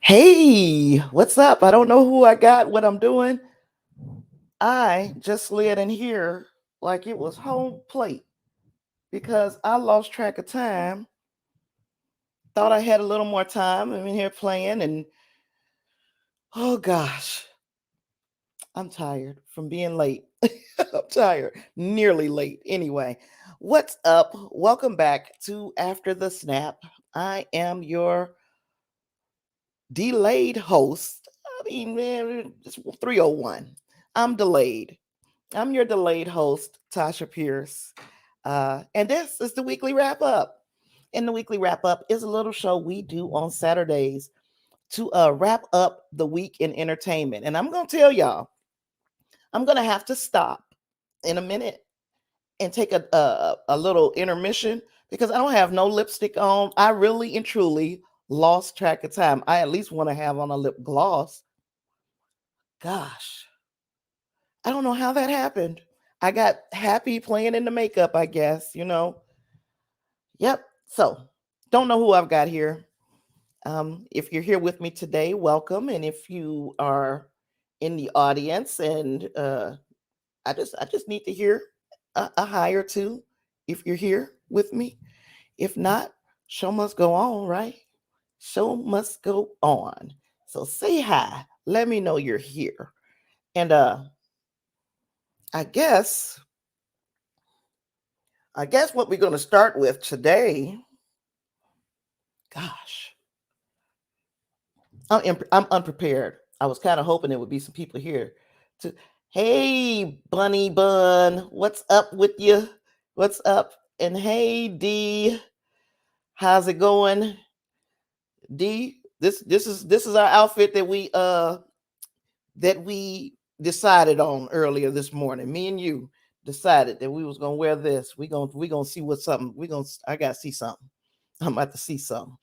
Hey, what's up? I don't know who I got, what I'm doing. I just slid in here like it was home plate because I lost track of time. Thought I had a little more time. I'm in here playing, and oh gosh, I'm tired from being late. I'm tired, nearly late. Anyway, what's up? Welcome back to After the Snap. I am your delayed host. I mean, man, it's 301. I'm delayed. I'm your delayed host, Tasha Pierce. And this is the weekly wrap up. And the weekly wrap up is a little show we do on Saturdays to wrap up the week in entertainment. And I'm going to tell y'all, I'm going to have to stop in a minute and take a little intermission because I don't have no lipstick on. I really and truly lost track of time. I at least want to have on a lip gloss. Gosh, I don't know how that happened. I got happy playing in the makeup, I guess. Yep. So, don't know who I've got here. If you're here with me today, welcome. And if you are in the audience, and I just need to hear a hi or two. If you're here with me, if not, show must go on, right? Show must go on. So say hi. Let me know you're here. And I guess I guess what we're going to start with today, gosh, I'm unprepared. I was kind of hoping there would be some people here to, hey, Bunny Bun, what's up with you? What's up? And hey, D, how's it going? D, this is our outfit that we decided on earlier this morning. Me and you decided that we was gonna wear this. We gonna see what's something. I gotta see something. I'm about to see something.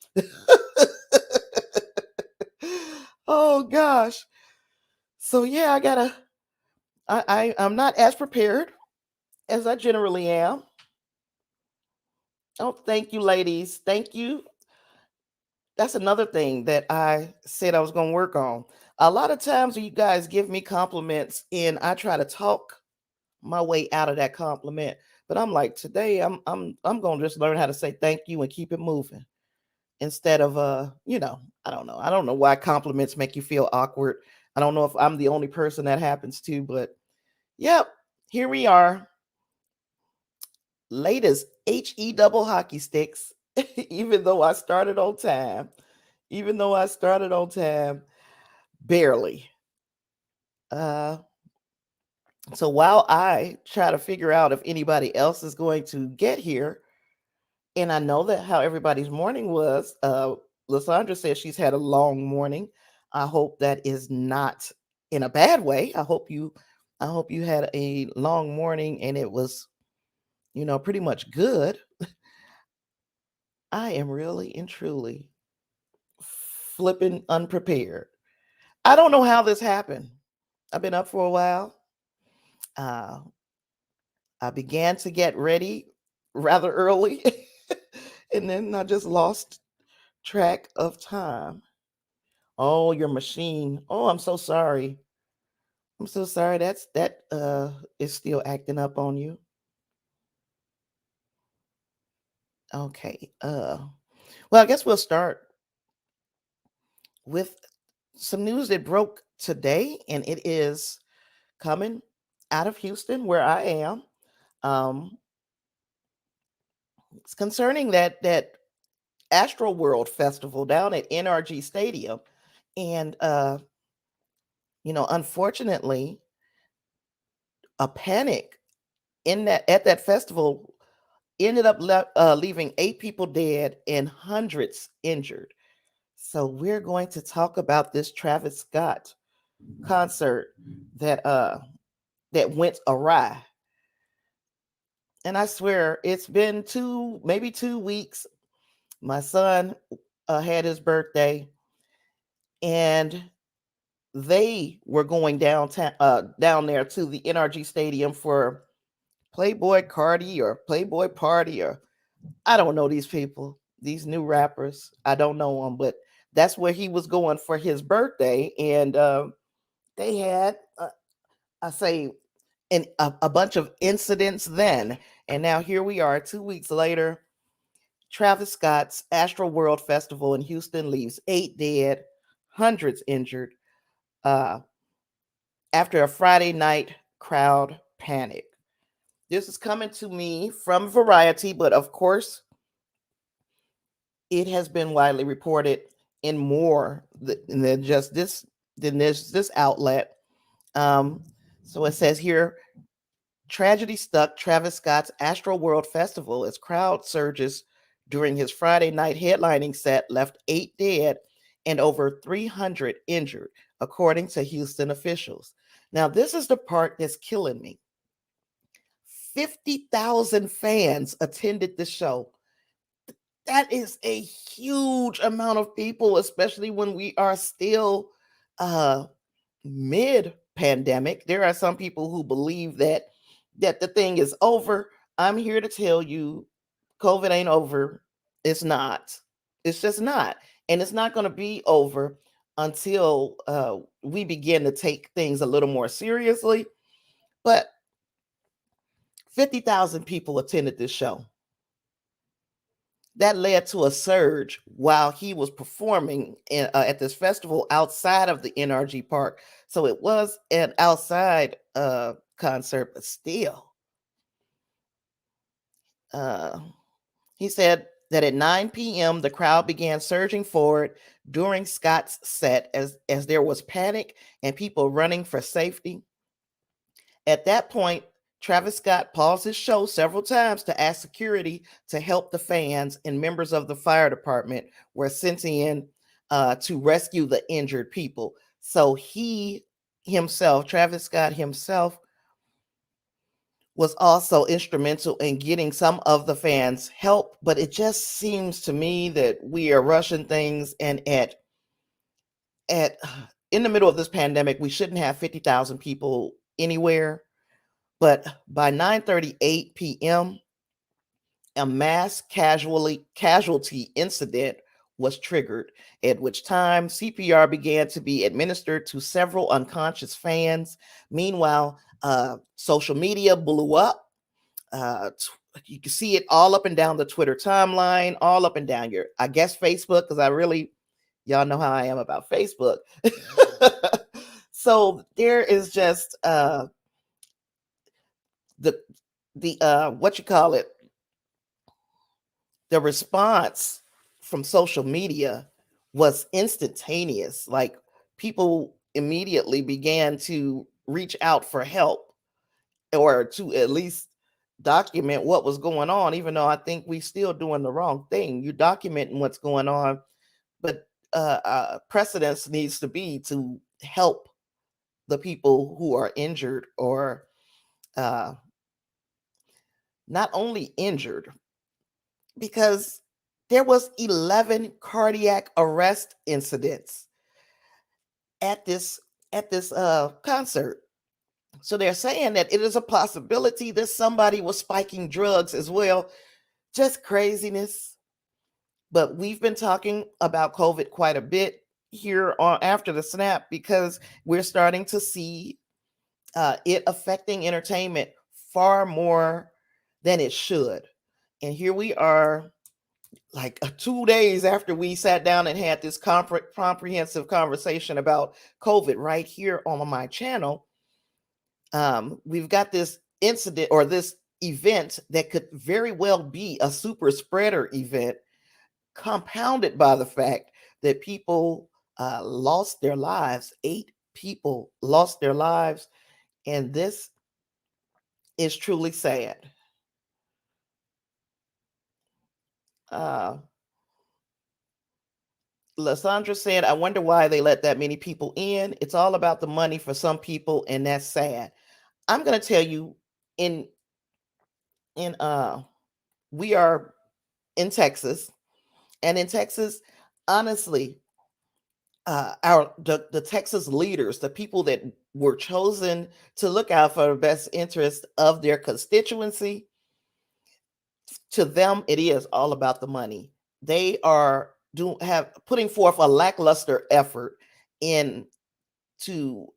Oh gosh. So yeah, I'm not as prepared as I generally am. Oh, thank you, ladies. Thank you. That's another thing that I said I was gonna work on. A lot of times when you guys give me compliments and I try to talk my way out of that compliment. But I'm like, today I'm gonna just learn how to say thank you and keep it moving. Instead of I don't know. I don't know why compliments make you feel awkward. I don't know if I'm the only person that happens to, but yep, here we are. Latest HE double hockey sticks. Even though I started on time. Even though I started on time, barely. Uh so while I try to figure out if anybody else is going to get here, and I know that how everybody's morning was. Lysandra says she's had a long morning. I hope that is not in a bad way. I hope you had a long morning and it was, pretty much good. I am really and truly flipping unprepared. I don't know how this happened. I've been up for a while. Uh, I began to get ready rather early, and then I just lost track of time. Oh, your machine. Oh, I'm so sorry. I'm so sorry. That is still acting up on you. Okay. Well, I guess we'll start with some news that broke today, and it is coming out of Houston, where I am. Um, it's concerning that Astro World Festival down at NRG Stadium, and unfortunately, a panic in that at that festival ended up leaving 8 people dead and hundreds injured. So we're going to talk about this Travis Scott concert that went awry. And I swear it's been maybe 2 weeks. My son had his birthday, and they were going down there to the NRG Stadium for Playboy Cardi or Playboy Party, or I don't know these people, these new rappers. I don't know them, but That's where he was going for his birthday, and they had, I say, a bunch of incidents then, and now here we are, 2 weeks later. Travis Scott's Astro World Festival in Houston leaves 8 dead, hundreds injured, uh, after a Friday night crowd panic. This is coming to me from Variety, but of course, it has been widely reported in more than just this outlet. Um, so it says here, tragedy struck Travis Scott's Astro World Festival as crowd surges during his Friday night headlining set left 8 dead and over 300 injured, according to Houston officials. Now, this is the part that's killing me. 50,000 fans attended the show. That is a huge amount of people, especially when we are still mid pandemic. There are some people who believe that the thing is over. I'm here to tell you, COVID ain't over. It's not. It's just not. And it's not going to be over until we begin to take things a little more seriously. But 50,000 people attended this show. That led to a surge while he was performing at this festival outside of the NRG Park. So it was an outside concert, but still. He said that at 9 p.m., the crowd began surging forward during Scott's set as there was panic and people running for safety. At that point, Travis Scott paused his show several times to ask security to help the fans, and members of the fire department were sent in to rescue the injured people. So he himself, Travis Scott himself, was also instrumental in getting some of the fans help. But it just seems to me that we are rushing things, and at in the middle of this pandemic, we shouldn't have 50,000 people anywhere. But by 9:38 p.m., a mass casualty incident was triggered, at which time CPR began to be administered to several unconscious fans. Meanwhile, social media blew up. You can see it all up and down the Twitter timeline, all up and down your, I guess, Facebook, because y'all know how I am about Facebook. So there is just the what you call it, the response from social media was instantaneous. Like, people immediately began to reach out for help, or to at least document what was going on, even though I think we still doing the wrong thing. You documenting what's going on, but precedence needs to be to help the people who are injured, or not only injured, because there was 11 cardiac arrest incidents at this concert. So they're saying that it is a possibility that somebody was spiking drugs as well. Just craziness. But we've been talking about COVID quite a bit here on After the Snap, because we're starting to see it affecting entertainment far more than it should. And here we are, like 2 days after we sat down and had this comprehensive conversation about COVID right here on my channel. We've got this incident, or this event, that could very well be a super spreader event, compounded by the fact that people lost their lives. 8 people lost their lives, and this is truly sad. Lysandra said, I wonder why they let that many people in. It's all about the money for some people, and that's sad. I'm going to tell you, in we are in Texas, and in Texas, honestly, the Texas leaders, the people that were chosen to look out for the best interest of their constituency, to them, it is all about the money. They are do have putting forth a lackluster effort in to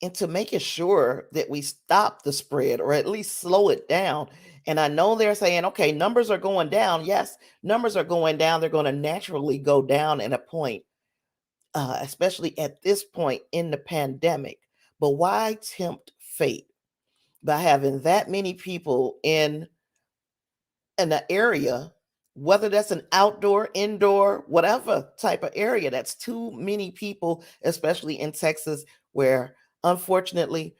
into making sure that we stop the spread or at least slow it down. And I know they're saying, okay, numbers are going down. Yes, numbers are going down. They're going to naturally go down at a point, especially at this point in the pandemic. But why tempt fate by having that many people in an area, whether that's an outdoor, indoor, whatever type of area, that's too many people, especially in Texas, where unfortunately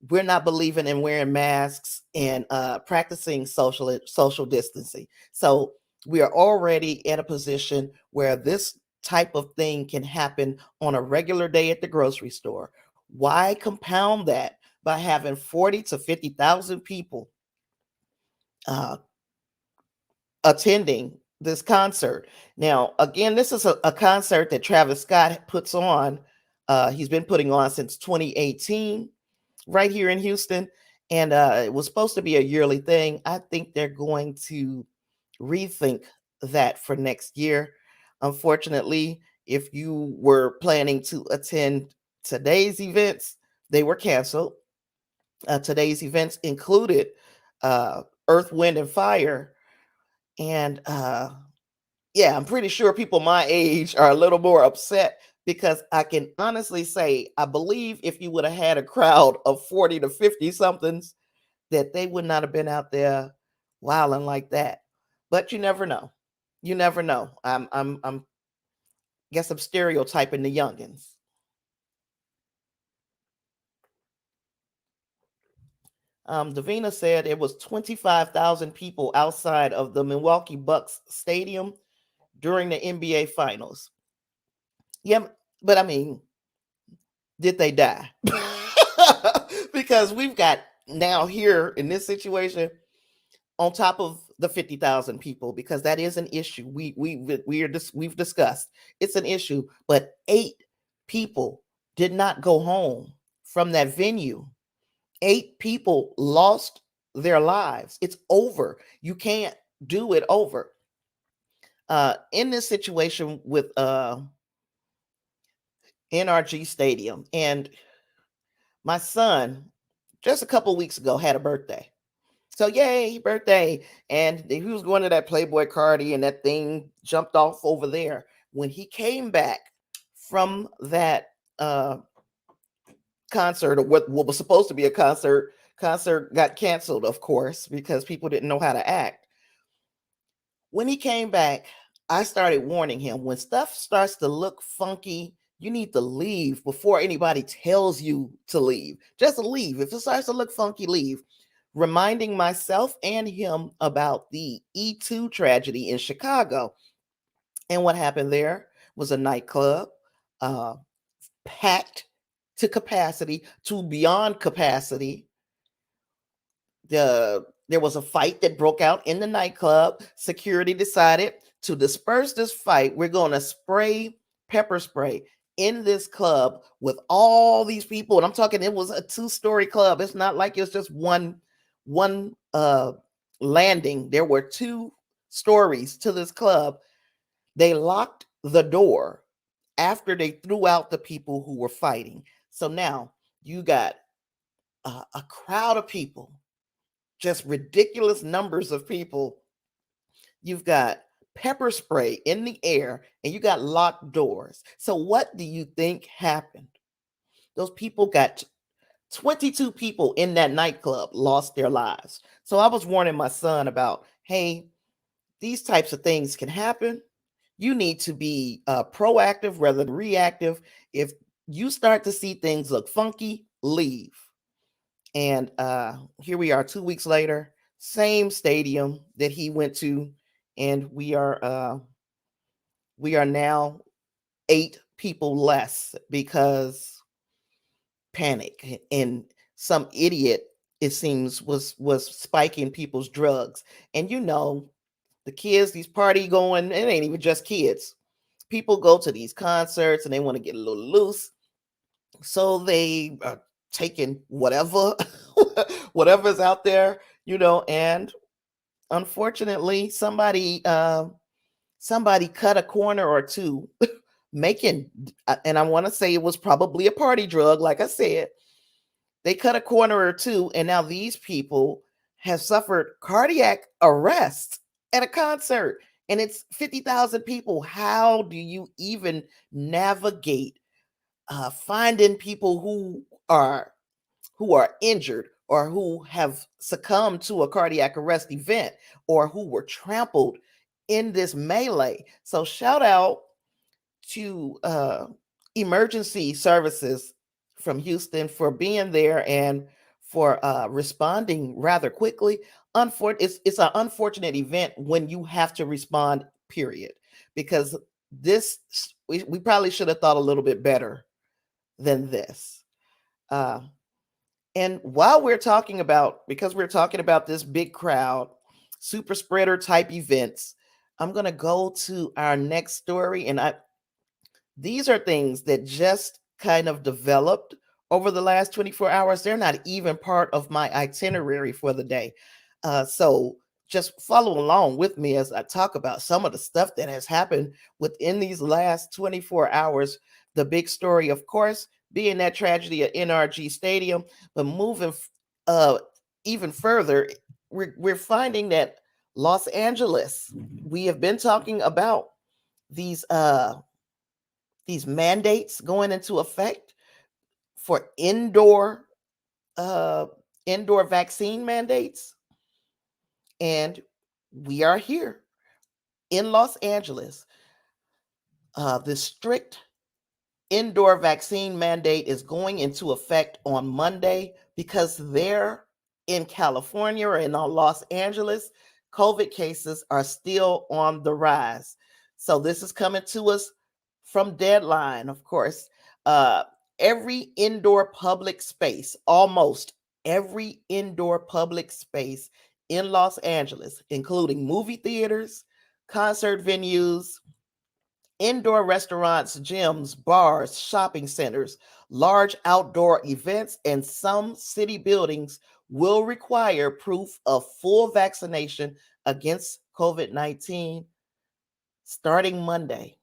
we're not believing in wearing masks and practicing social distancing. So we are already at a position where this type of thing can happen on a regular day at the grocery store. Why compound that by having 40 to 50,000 people uh, attending this concert? Now, again, this is a concert that Travis Scott puts on. He's been putting on since 2018 right here in Houston. And it was supposed to be a yearly thing. I think they're going to rethink that for next year. Unfortunately, if you were planning to attend today's events, they were canceled. Today's events included Earth, Wind, and Fire. And yeah, I'm pretty sure people my age are a little more upset because I can honestly say, I believe if you would have had a crowd of 40 to 50 somethings, that they would not have been out there wilding like that. But you never know. You never know. I'm guess I'm stereotyping the youngins. Davina said it was 25,000 people outside of the Milwaukee Bucks stadium during the NBA finals. Yeah, but I mean, did they die? Because we've got now here in this situation on top of the 50,000 people, because that is an issue. We've discussed it's an issue, but 8 people did not go home from that venue. 8 people lost their lives. It's over. You can't do it over. In this situation with NRG Stadium, and my son just a couple weeks ago had a birthday. So yay, birthday. And he was going to that Playboy party and that thing jumped off over there. When he came back from that concert, or what was supposed to be a concert got canceled, of course, because people didn't know how to act. When he came back, I started warning him, when stuff starts to look funky, you need to leave before anybody tells you to leave. Just leave. If it starts to look funky, leave. Reminding myself and him about the E2 tragedy in Chicago. And what happened there was a nightclub uh, packed to capacity, to beyond capacity. There was a fight that broke out in the nightclub. Security decided to disperse this fight. We're going to spray pepper spray in this club with all these people. And I'm talking, it was a 2-story club. It's not like it's just one landing. There were 2 stories to this club. They locked the door after they threw out the people who were fighting. So now you got a crowd of people, just ridiculous numbers of people. You've got pepper spray in the air and you got locked doors. So what do you think happened? Those people got 22 people in that nightclub lost their lives. So I was warning my son about, hey, these types of things can happen. You need to be proactive rather than reactive. If you start to see things look funky, leave. And here we are 2 weeks later, same stadium that he went to, and we are now 8 people less because panic and some idiot, it seems, was spiking people's drugs. And the kids, these party going, it ain't even just kids. People go to these concerts and they want to get a little loose. So they are taking whatever's out there, and unfortunately somebody somebody cut a corner or two making, and I want to say it was probably a party drug, like I said. They cut a corner or two, and now these people have suffered cardiac arrest at a concert, and it's 50,000 people. How do you even navigate finding people are who are injured or who have succumbed to a cardiac arrest event or who were trampled in this melee? So shout out to emergency services from Houston for being there and for responding rather quickly. It's an unfortunate event when you have to respond, period, because this we probably should have thought a little bit better than this. Uh, and while because we're talking about this big crowd, super spreader type events, I'm going to go to our next story. And these are things that just kind of developed over the last 24 hours. They're not even part of my itinerary for the day. So just follow along with me as I talk about some of the stuff that has happened within these last 24 hours. The big story, of course, being that tragedy at NRG Stadium, but moving uh, even further, we're finding that Los Angeles, we have been talking about these these mandates going into effect for uh indoor vaccine mandates, and we are here in Los Angeles. The strict indoor vaccine mandate is going into effect on Monday because there in California or in Los Angeles, COVID cases are still on the rise. So this is coming to us from Deadline, of course. Uh, every indoor public space, almost every indoor public space in Los Angeles, including movie theaters, concert venues, indoor restaurants, gyms, bars, shopping centers, large outdoor events, and some city buildings will require proof of full vaccination against COVID-19 starting Monday.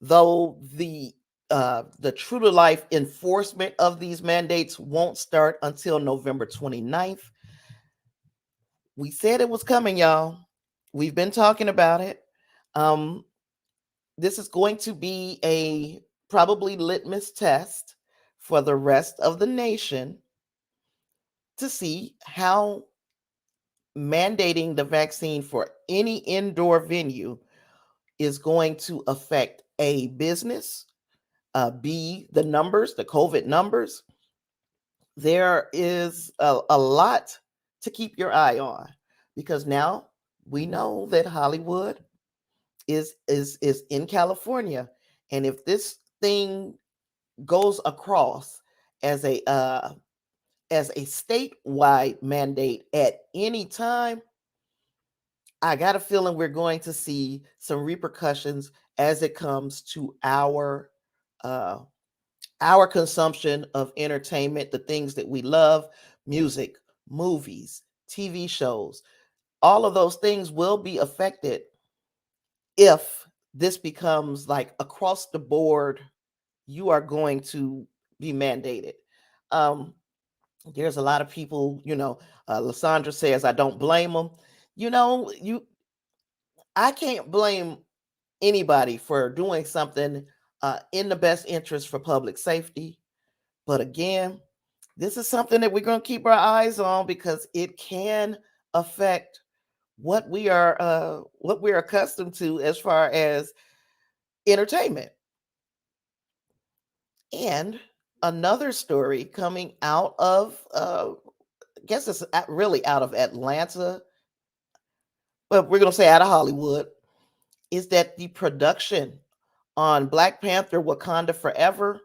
Though the true to life enforcement of these mandates won't start until November 29th. We said it was coming, y'all. We've been talking about it. Um, this is going to be a probably litmus test for the rest of the nation to see how mandating the vaccine for any indoor venue is going to affect a business, B, the numbers, the COVID numbers. There is a lot to keep your eye on because now we know that Hollywood is in California, and if this thing goes across as a statewide mandate at any time, I got a feeling we're going to see some repercussions as it comes to uh, our consumption of entertainment, the things that we love, music, movies, TV shows. All of those things will be affected if this becomes like across the board. You are going to be mandated. Um, there's a lot of people, Lysandra says, I don't blame them. I can't blame anybody for doing something in the best interest for public safety. But again, this is something that we're going to keep our eyes on because it can affect what we're accustomed to as far as entertainment. And another story coming out of I guess it's really out of Atlanta, but we're going to say out of Hollywood, is that the production on Black Panther Wakanda Forever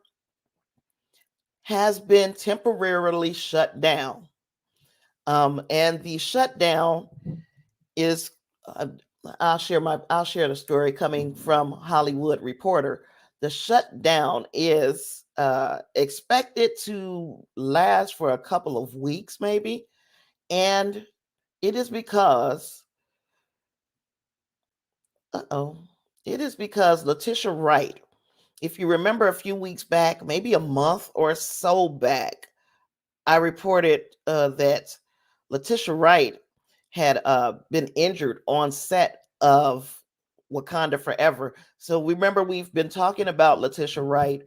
has been temporarily shut down. And the shutdown is I'll share the story coming from Hollywood Reporter. The shutdown is expected to last for a couple of weeks, maybe, and it is because Uh-oh. It is because Letitia Wright, if you remember a few weeks back, maybe a month or so back, I reported that Letitia Wright had been injured on set of Wakanda Forever. So remember, we've been talking about Letitia Wright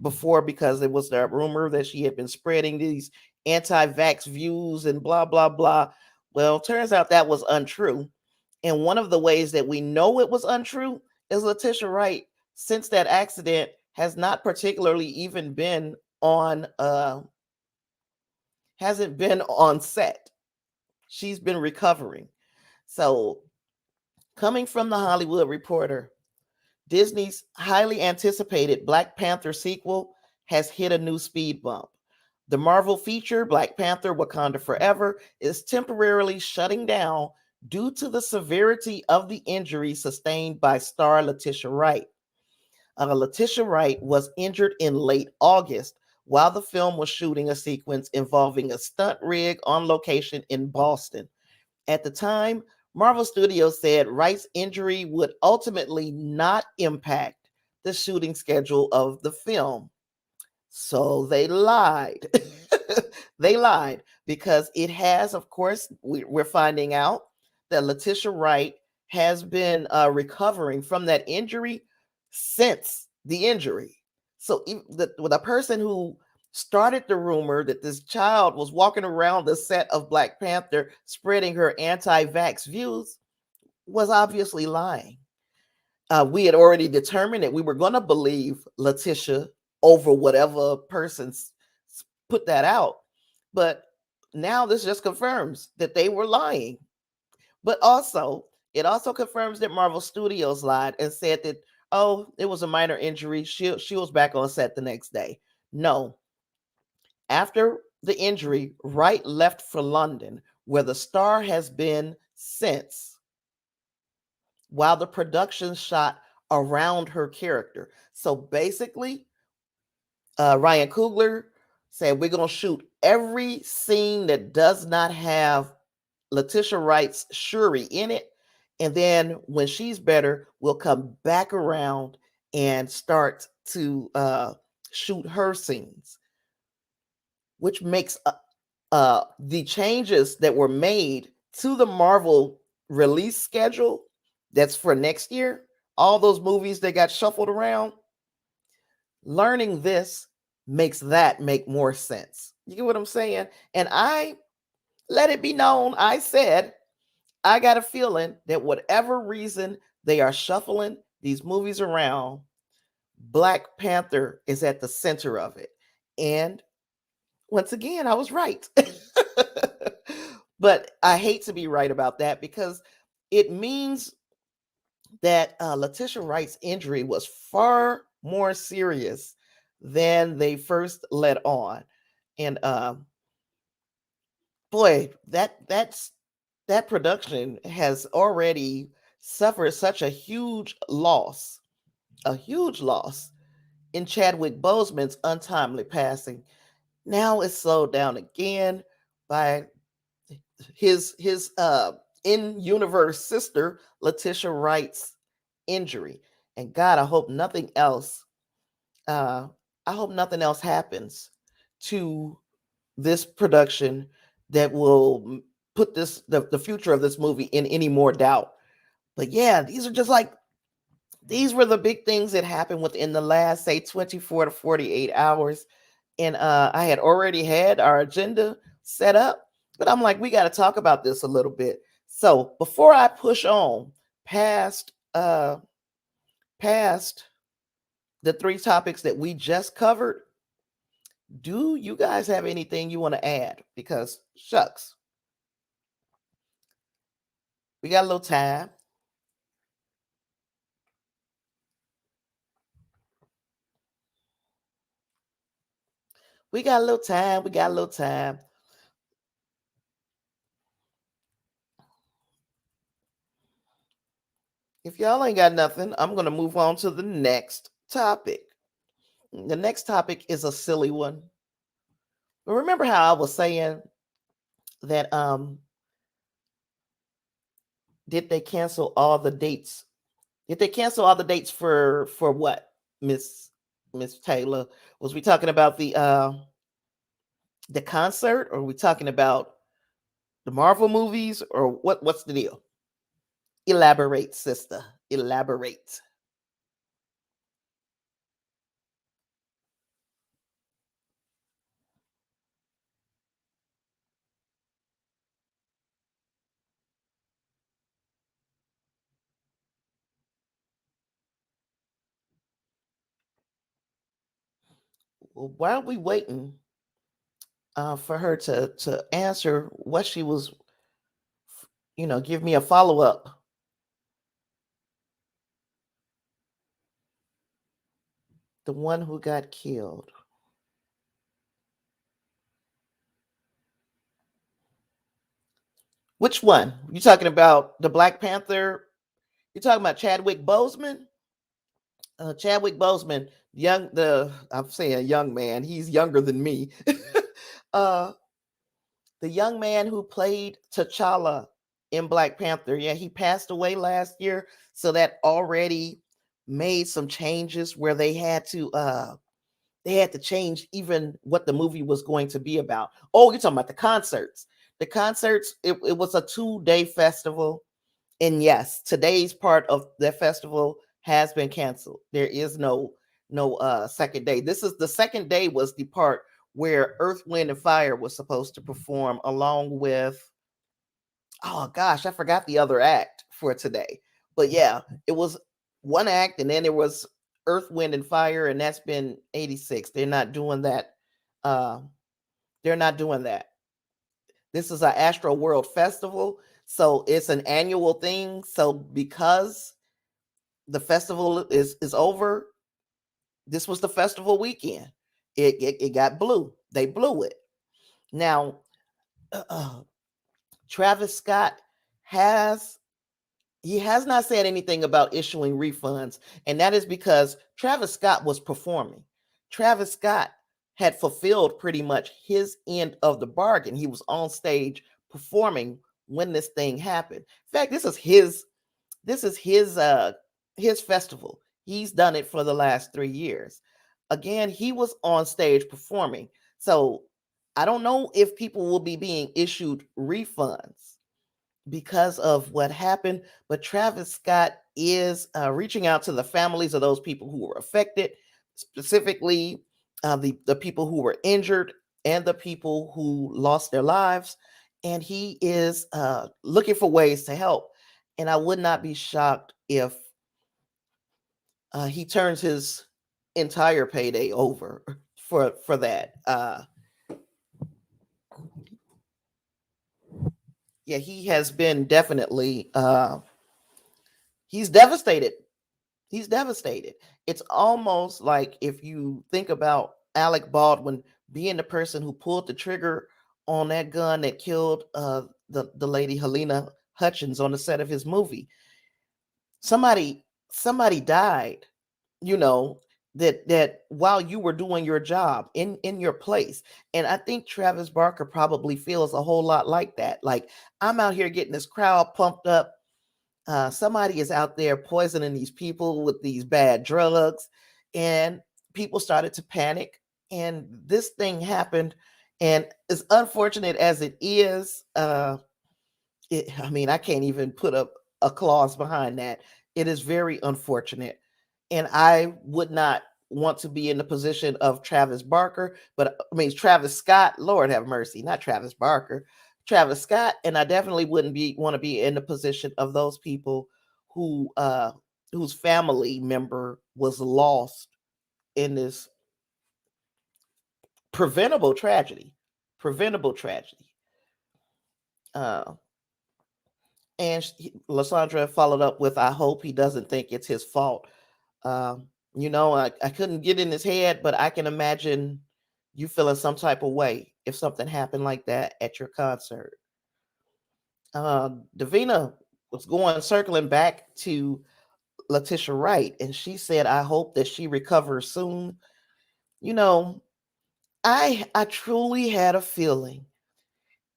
before because it was the rumor that she had been spreading these anti-vax views and blah blah blah. Well, turns out that was untrue. And one of the ways that we know it was untrue is Letitia Wright, since that accident, has not particularly even been on hasn't been on set. She's been recovering. So, coming from the Hollywood Reporter, Disney's highly anticipated Black Panther sequel has hit a new speed bump. The Marvel feature, Black Panther Wakanda Forever, is temporarily shutting down due to the severity of the injury sustained by star Letitia Wright. Letitia Wright was injured in late August while the film was shooting a sequence involving a stunt rig on location in Boston. At the time, Marvel Studios said Wright's injury would ultimately not impact the shooting schedule of the film. So they lied. They lied because it has, of course, we're finding out that Letitia Wright has been recovering from that injury since the injury. So the person who started the rumor that this child was walking around the set of Black Panther spreading her anti-vax views was obviously lying. We had already determined that we were going to believe Letitia over whatever persons put that out. But now this just confirms that they were lying. But also, it also confirms that Marvel Studios lied and said that, oh, it was a minor injury. She was back on set the next day. No. After the injury, Wright left for London, where the star has been since, while the production shot around her character. So basically, Ryan Coogler said, we're going to shoot every scene that does not have Letitia Wright's Shuri in it. And then when she's better, we'll come back around and start to shoot her scenes, which makes the changes that were made to the Marvel release schedule that's for next year, all those movies that got shuffled around, learning this makes that make more sense. You get what I'm saying? And I let it be known, I said, I got a feeling that whatever reason they are shuffling these movies around, Black Panther is at the center of it. And once again, I was right. But I hate to be right about that because it means that Letitia Wright's injury was far more serious than they first let on. And boy, that production has already suffered such a huge loss in Chadwick Boseman's untimely passing. Now it's slowed down again by his in-universe sister Letitia Wright's injury. And God, uh I hope nothing else happens to this production that will put the future of this movie in any more doubt. But yeah, these were the big things that happened within the last, say, 24 to 48 hours. And I had already had our agenda set up, but I'm like, we got to talk about this a little bit. So before I push on past the three topics that we just covered, do you guys have anything you want to add? Because shucks, we got a little time. We got a little time. We got a little time. If y'all ain't got nothing, I'm going to move on to the next topic. The next topic is a silly one. But remember how I was saying that did they cancel all the dates Did they cancel all the dates for what, Miss Taylor? Was we talking about the concert, or are we talking about the Marvel movies, or what's the deal? Elaborate, sister. Elaborate. Well, while we waiting for her to answer what she was, give me a follow up. The one who got killed. Which one? You talking about the Black Panther? You talking about Chadwick Boseman? Chadwick Boseman, I'm saying young man. He's younger than me. uh, the young man who played T'Challa in Black Panther. Yeah, he passed away last year, so that already made some changes where they had to change even what the movie was going to be about. Oh, you're talking about the concerts. The concerts, it was a 2-day festival. And yes, today's part of the festival has been canceled. There is no second day. This is the second day, was the part where Earth, Wind, and Fire was supposed to perform along with, oh gosh, I forgot the other act for today. But yeah, it was one act, and then there was Earth, Wind, and Fire, and that's been 86. They're not doing that. Uh, they're not doing that. This is an Astro World Festival, so it's an annual thing. So because the festival is over, this was the festival weekend. It got blue. They blew it. Now, uh, Travis Scott has he has not said anything about issuing refunds, and that is because Travis Scott was performing. Travis Scott had fulfilled pretty much his end of the bargain. He was on stage performing when this thing happened. In fact, this is his festival. He's done it for the last 3 years. Again, he was on stage performing. So, I don't know if people will be being issued refunds because of what happened. But Travis Scott is reaching out to the families of those people who were affected, specifically the people who were injured and the people who lost their lives. And he is looking for ways to help. And I would not be shocked if he turns his entire payday over for that. Yeah, he has been definitely he's devastated. He's devastated. It's almost like, if you think about Alec Baldwin being the person who pulled the trigger on that gun that killed the lady Helena Hutchins on the set of his movie. Somebody died, you know, that while you were doing your job in your place. And I think Travis Barker probably feels a whole lot like that. Like, I'm out here getting this crowd pumped up, somebody is out there poisoning these people with these bad drugs, and people started to panic, and this thing happened. And as unfortunate as it is, I mean, I can't even put up a clause behind that. It is very unfortunate, and I would not want to be in the position of Travis Barker, but I mean Travis Scott. Lord have mercy, not Travis Barker, Travis Scott. And I definitely wouldn't be want to be in the position of those people who whose family member was lost in this preventable tragedy. Preventable tragedy. Uh, And Lysandra followed up with, "I hope he doesn't think it's his fault." I couldn't get in his head, but I can imagine you feeling some type of way if something happened like that at your concert. Davina was going circling back to Letitia Wright, and she said, "I hope that she recovers soon." You know, I truly had a feeling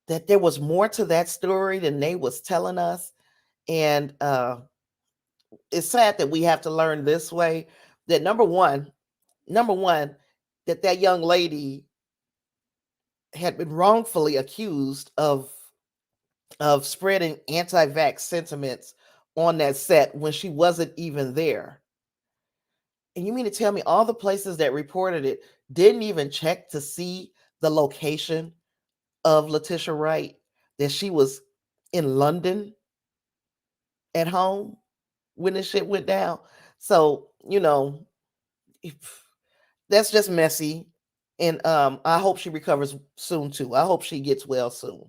that there was more to that story than they was telling us. And it's sad that we have to learn this way. That number one, that young lady had been wrongfully accused of spreading anti-vax sentiments on that set when she wasn't even there. And you mean to tell me all the places that reported it didn't even check to see the location of Letitia Wright, that she was in London at home when this shit went down? So, that's just messy. And I hope she recovers soon too. I hope she gets well soon.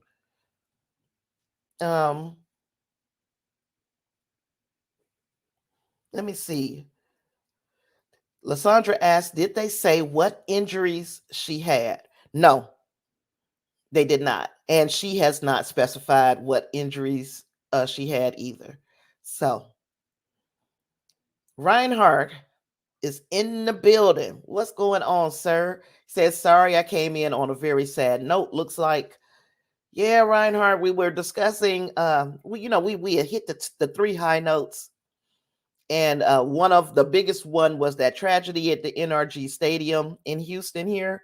Um, Let me see. Lysandra asked, did they say what injuries she had? No, they did not. And she has not specified what injuries she had either. So, Reinhardt is in the building. What's going on, sir? Says, sorry, I came in on a very sad note. Looks like, yeah, Reinhardt, we were discussing, we had hit the three high notes. And one of the biggest one was that tragedy at the NRG Stadium in Houston here.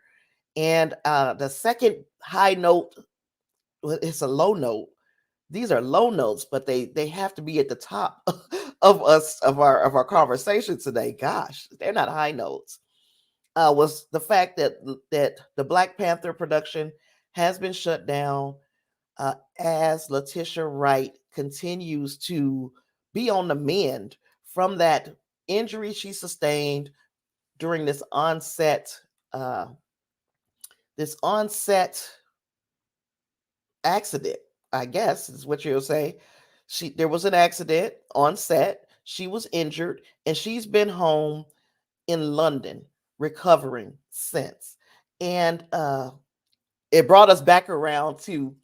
And the second high note, it's a low note. These are low notes, but they have to be at the top of our conversation today. Gosh, they're not high notes. Was the fact that the Black Panther production has been shut down as Letitia Wright continues to be on the mend from that injury she sustained during uh, this onset accident, I guess is what you'll say. There was an accident on set. She was injured, and she's been home in London recovering since. And it brought us back around to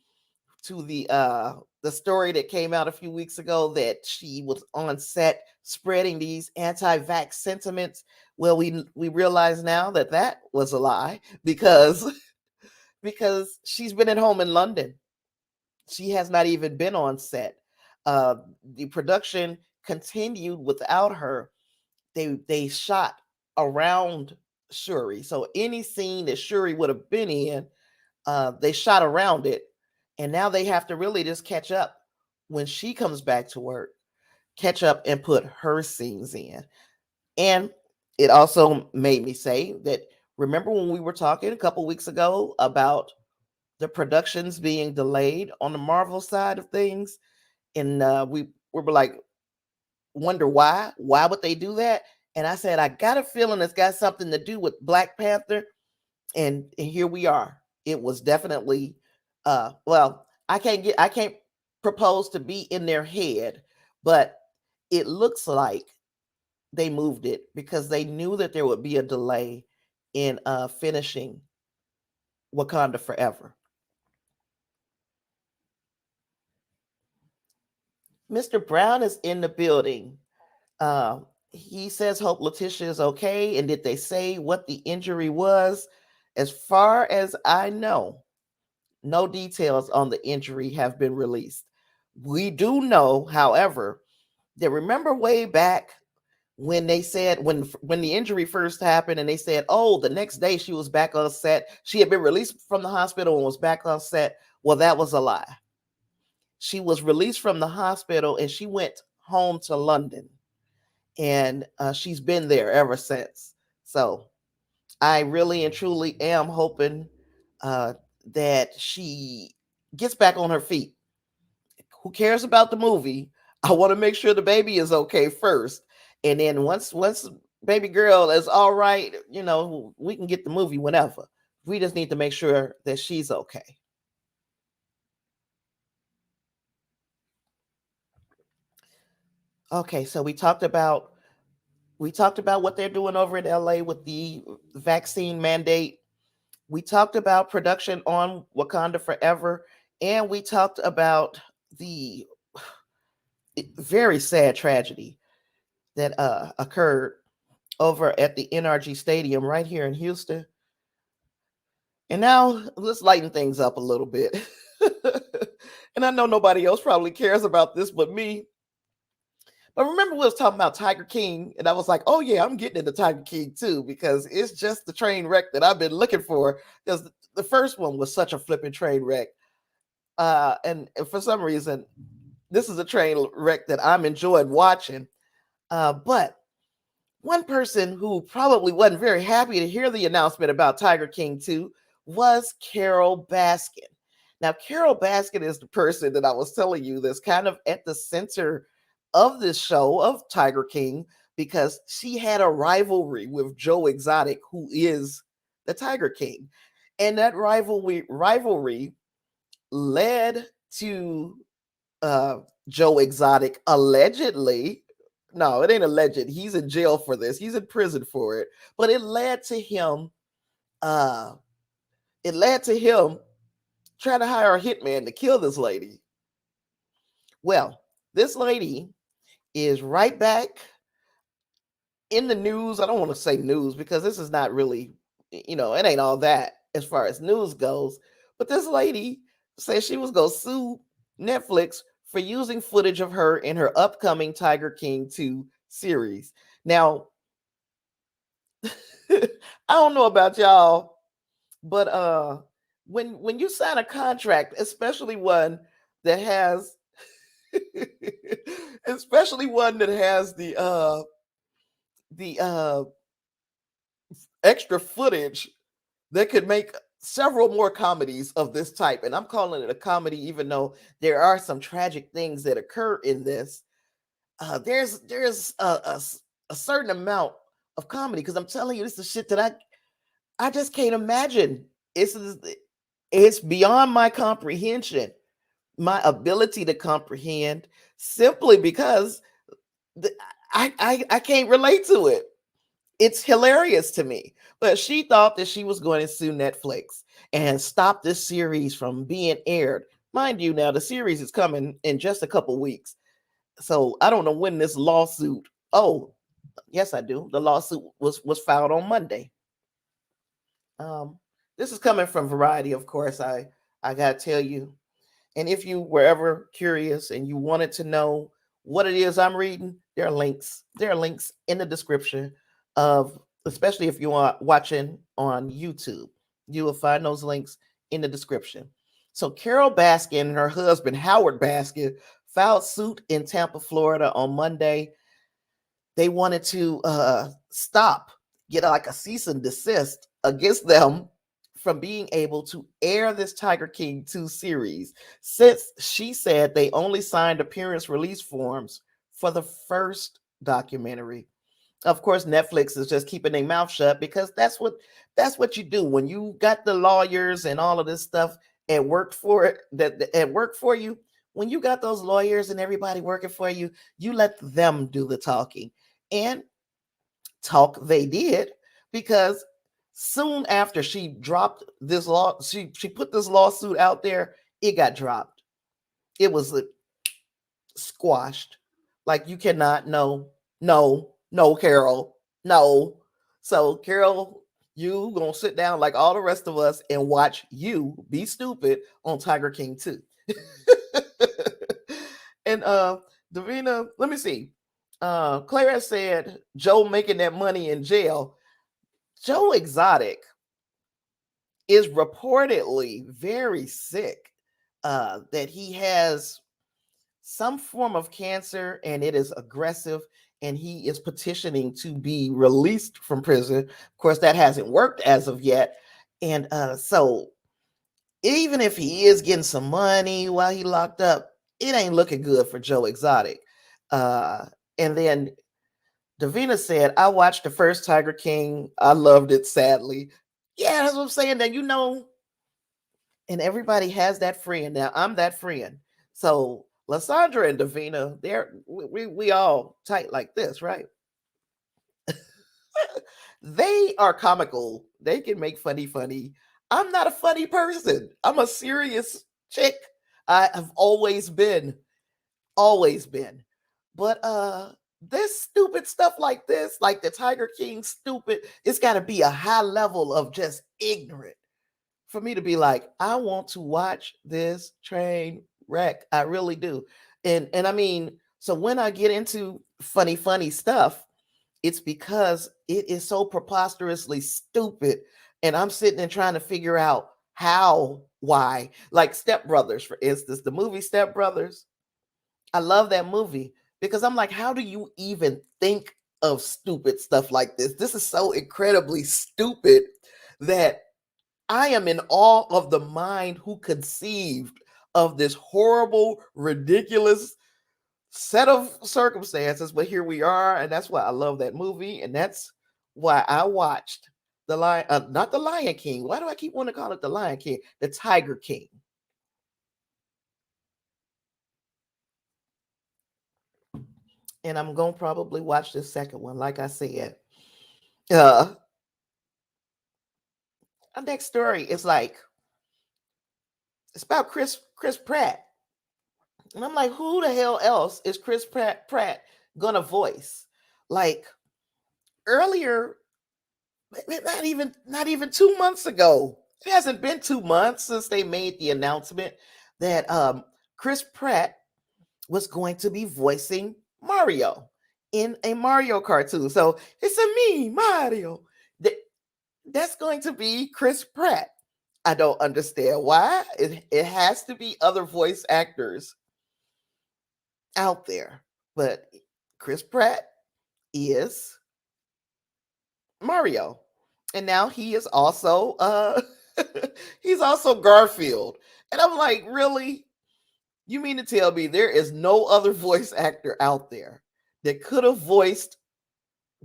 the story that came out a few weeks ago that she was on set spreading these anti-vax sentiments. Well, we realize now that that was a lie because because she's been at home in London. She has not even been on set. The production continued without her. They shot around Shuri, so any scene that Shuri would have been in, they shot around it, and now they have to really just catch up when she comes back to work, catch up and put her scenes in. And it also made me say that, remember when we were talking a couple weeks ago about the productions being delayed on the Marvel side of things, and we were like, wonder why? Why would they do that? And I said, I got a feeling it's got something to do with Black Panther, and here we are. It was definitely well, I can't propose to be in their head, but it looks like they moved it because they knew that there would be a delay in finishing Wakanda Forever. Mr. Brown is in the building. He says, hope Letitia is okay. And did they say what the injury was? As far as I know, no details on the injury have been released. We do know, however, that remember way back when they said when the injury first happened and they said, oh, the next day she was back on set. She had been released from the hospital and was back on set. Well, that was a lie. She was released from the hospital and she went home to London, and she's been there ever since. So I really and truly am hoping uh, that she gets back on her feet. Who cares about the movie? I want to make sure the baby is okay first, and then once baby girl is all right, we can get the movie whenever. We just need to make sure that she's okay. Okay, so we talked about what they're doing over in LA with the vaccine mandate. We talked about production on Wakanda Forever, and we talked about the very sad tragedy that occurred over at the NRG Stadium right here in Houston. And now let's lighten things up a little bit. And I know nobody else probably cares about this but me, But remember, we was talking about Tiger King, and I was like, "Oh yeah, I'm getting into Tiger King too because it's just the train wreck that I've been looking for." Because the first one was such a flipping train wreck, and for some reason, this is a train wreck that I'm enjoying watching. But one person who probably wasn't very happy to hear the announcement about Tiger King 2 was Carole Baskin. Now, Carole Baskin is the person that I was telling you that's kind of at the center of this show of Tiger King because she had a rivalry with Joe Exotic, who is the Tiger King. And that rivalry led to uh, Joe Exotic allegedly. No, it ain't alleged. He's in jail for this. He's in prison for it. But it led to him. Uh, it led to him trying to hire a hitman to kill this lady. Well, this lady is right back in the news. I don't want to say news because this is not really, it ain't all that as far as news goes. But this lady says she was going to sue Netflix for using footage of her in her upcoming Tiger King 2 series. Now, I don't know about y'all, but when you sign a contract, especially one that has especially one that has the extra footage that could make several more comedies of this type. And I'm calling it a comedy, even though there are some tragic things that occur in this. There's a certain amount of comedy because I'm telling you, this is shit that I just can't imagine. It's it's beyond my comprehension, my ability to comprehend, simply because the, I can't relate to it. It's hilarious to me. But she thought that she was going to sue Netflix and stop this series from being aired. Mind you, now the series is coming in just a couple weeks. So I don't know when this lawsuit. Oh, yes, I do. The lawsuit was filed on Monday. Um, this is coming from Variety, of course. I gotta tell you. And if you were ever curious and you wanted to know what it is I'm reading, there are links. There are links in the description of, especially if you are watching on YouTube, you will find those links in the description. So Carole Baskin and her husband Howard Baskin filed suit in Tampa, Florida on Monday. They wanted to stop, get like a cease and desist against them from being able to air this Tiger King 2 series, since she said they only signed appearance release forms for the first documentary. Of course, Netflix is just keeping their mouth shut because that's what you do when you got the lawyers and all of this stuff at work for it, that at work for you. When you got those lawyers and everybody working for you, you let them do the talking. And talk they did, because soon after she dropped this law, she put this lawsuit out there, it got dropped. It was squashed. Like, you cannot, no, Carole, no. So Carole, you gonna sit down like all the rest of us and watch you be stupid on Tiger King 2. And Davina, let me see. Clara said Joe making that money in jail. Joe Exotic is reportedly very sick. That he has some form of cancer and it is aggressive, and he is petitioning to be released from prison. Of course, that hasn't worked as of yet. And so even if he is getting some money while he locked up, it ain't looking good for Joe Exotic. Uh, and then Davina said, I watched the first Tiger King. I loved it, sadly. Yeah, that's what I'm saying. That, and everybody has that friend. Now, I'm that friend. So Lysandra and Davina, we all tight like this, right? They are comical. They can make funny. I'm not a funny person. I'm a serious chick. I have always been. But this stupid stuff like this, like the Tiger King stupid, it's got to be a high level of just ignorant for me to be like, I want to watch this train wreck. I really do. And I mean, so when I get into funny stuff, it's because it is so preposterously stupid. And I'm sitting and trying to figure out how, why. Like Step Brothers, for instance, the movie Step Brothers. I love that movie because I'm like, how do you even think of stupid stuff like this? This is so incredibly stupid that I am in awe of the mind who conceived of this horrible, ridiculous set of circumstances. But here we are, and that's why I love that movie, and that's why I watched the Lion, not the Lion King. Why do I keep wanting to call it the Lion King? The Tiger King. And I'm gonna probably watch the second one, like I said. Uh, our next story is like it's about Chris Pratt, and I'm like, who the hell else is Pratt gonna voice? Like earlier, not even 2 months ago. It hasn't been 2 months since they made the announcement that Chris Pratt was going to be voicing Mario in a Mario cartoon. So it's a me, Mario. That's going to be Chris Pratt. I don't understand why. It has to be other voice actors out there. But Chris Pratt is Mario. And now he is also he's also Garfield. And I'm like, really? You mean to tell me there is no other voice actor out there that could have voiced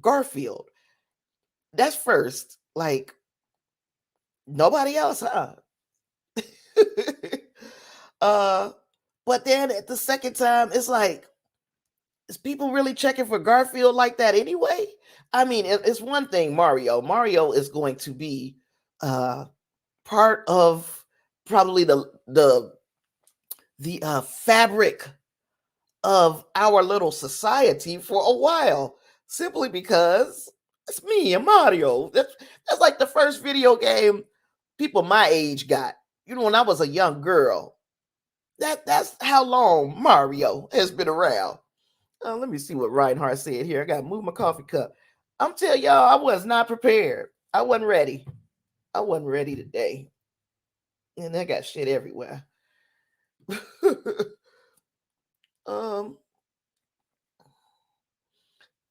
Garfield? That's first. Like nobody else, huh? uh but then at the second time, it's like, is people really checking for Garfield like that anyway? I mean, it's one thing, Mario. Mario is going to be uh part of probably the fabric of our little society for a while, simply because it's me and Mario. That's like the first video game people my age got. You know, when I was a young girl. That's how long Mario has been around. Let me see what Reinhardt said here. I got to move my coffee cup. I'm telling y'all, I was not prepared. I wasn't ready. I wasn't ready today. And I got shit everywhere. um,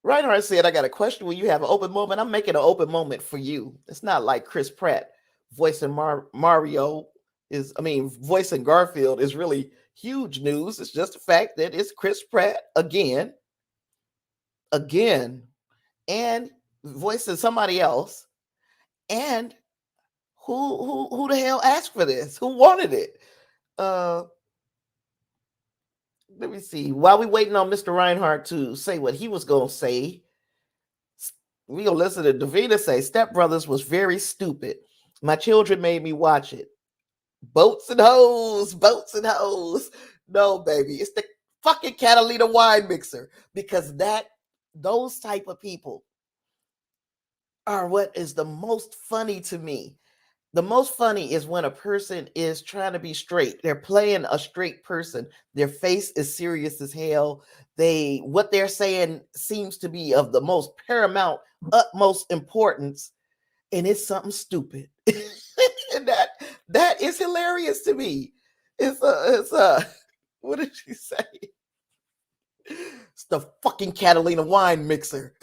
Reinhardt said, I got a question. When you have an open moment, I'm making an open moment for you. It's not like Chris Pratt voicing Mario voicing Garfield is really huge news. It's just the fact that it's Chris Pratt again, and voicing somebody else. And who the hell asked for this? Who wanted it? Uh, Let me see. While we waiting on Mr. Reinhardt to say what he was gonna say, we gonna listen to Davina say Step Brothers was very stupid. My children made me watch it. Boats and hoes, boats and hoes. No, baby, it's the fucking Catalina wine mixer, because those type of people are what is the most funny to me. The most funny is when a person is trying to be straight. They're playing a straight person. Their face is serious as hell. What they're saying seems to be of the most paramount, utmost importance, and it's something stupid. And that is hilarious to me. It's what did she say? It's the fucking Catalina wine mixer.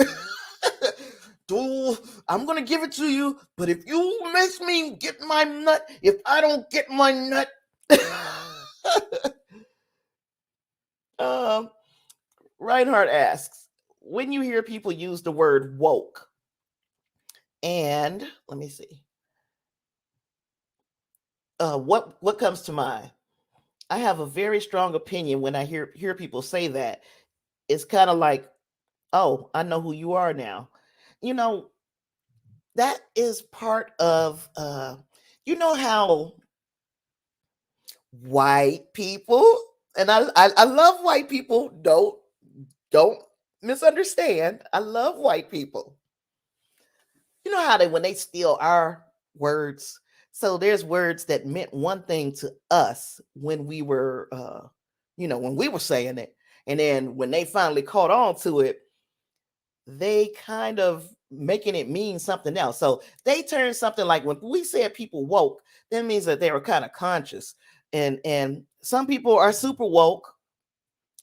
Dude, I'm gonna give it to you, but if you miss me get my nut, if I don't get my nut, um, Reinhardt asks, when you hear people use the word woke, and let me see, what comes to mind? I have a very strong opinion when I hear people say that. It's kind of like, oh, I know who you are now. You know, that is part of you know how white people, and I love white people, don't misunderstand, I love white people. You know how when they steal our words, so there's words that meant one thing to us when we were when we were saying it, And then when they finally caught on to it, they kind of making it mean something else. So they turned something like when we said people woke, that means that they were kind of conscious. And some people are super woke,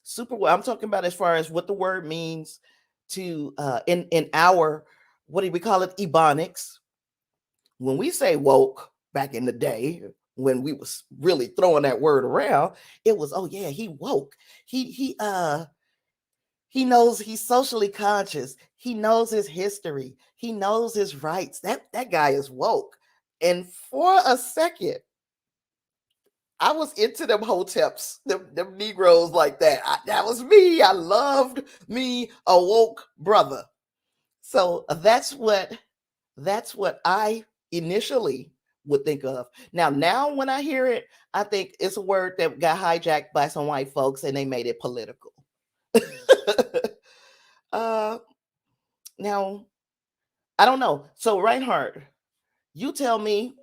super woke. I'm talking about as far as what the word means to in our, what do we call it, ebonics. When we say woke back in the day, when we was really throwing that word around, it was, oh yeah, he woke. He knows, he's socially conscious. He knows his history. He knows his rights. That guy is woke. And for a second, I was into them hoteps, them Negroes like that. That was me. I loved me a woke brother. So that's what I initially would think of. Now when I hear it, I think it's a word that got hijacked by some white folks and they made it political. uh Now, I don't know. So Reinhardt, you tell me.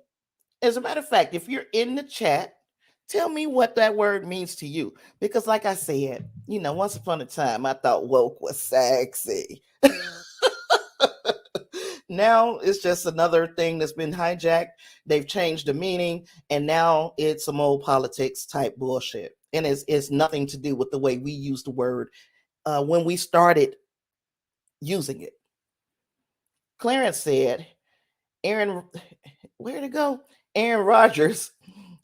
As a matter of fact, if you're in the chat, tell me what that word means to you. Because, like I said, once upon a time, I thought woke was sexy. Now it's just another thing that's been hijacked. They've changed the meaning, and now it's some old politics type bullshit. And it's nothing to do with the way we use the word when we started using it. Clarence said, Aaron, where'd it go? Aaron Rodgers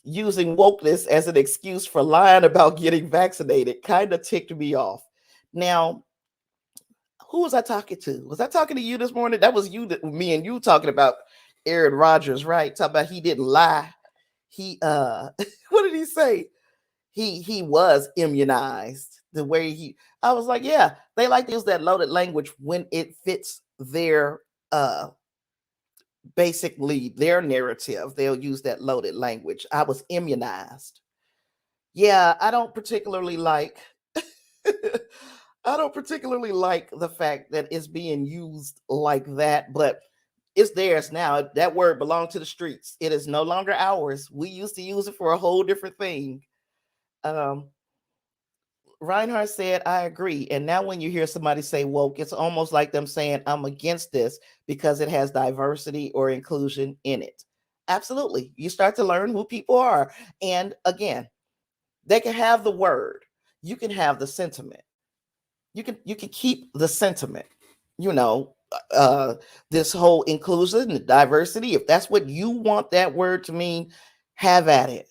using wokeness as an excuse for lying about getting vaccinated kind of ticked me off. Now, who was I talking to? Was I talking to you this morning? That was you, me and you talking about Aaron Rodgers, right? Talking about he didn't lie. He what did he say? He was immunized. The way I was like, yeah, they like to use that loaded language when it fits their basically their narrative. They'll use that loaded language. I was immunized. Yeah, I don't particularly like I don't particularly like the fact that it's being used like that, but it's theirs now. That word belonged to the streets. It is no longer ours. We used to use it for a whole different thing. Um, Reinhardt said, I agree. And now when you hear somebody say woke, it's almost like them saying, I'm against this because it has diversity or inclusion in it. Absolutely. You start to learn who people are. And again, they can have the word. You can have the sentiment. You can keep the sentiment. You know, this whole inclusion and diversity. If that's what you want that word to mean, have at it.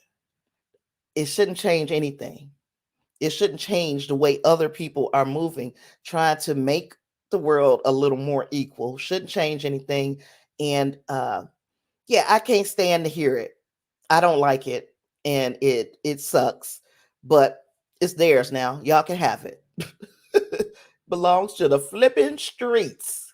It shouldn't change anything. It shouldn't change the way other people are moving, trying to make the world a little more equal. Shouldn't change anything. And yeah, I can't stand to hear it. I don't like it, and it sucks. But it's theirs now. Y'all can have it. Belongs to the flipping streets.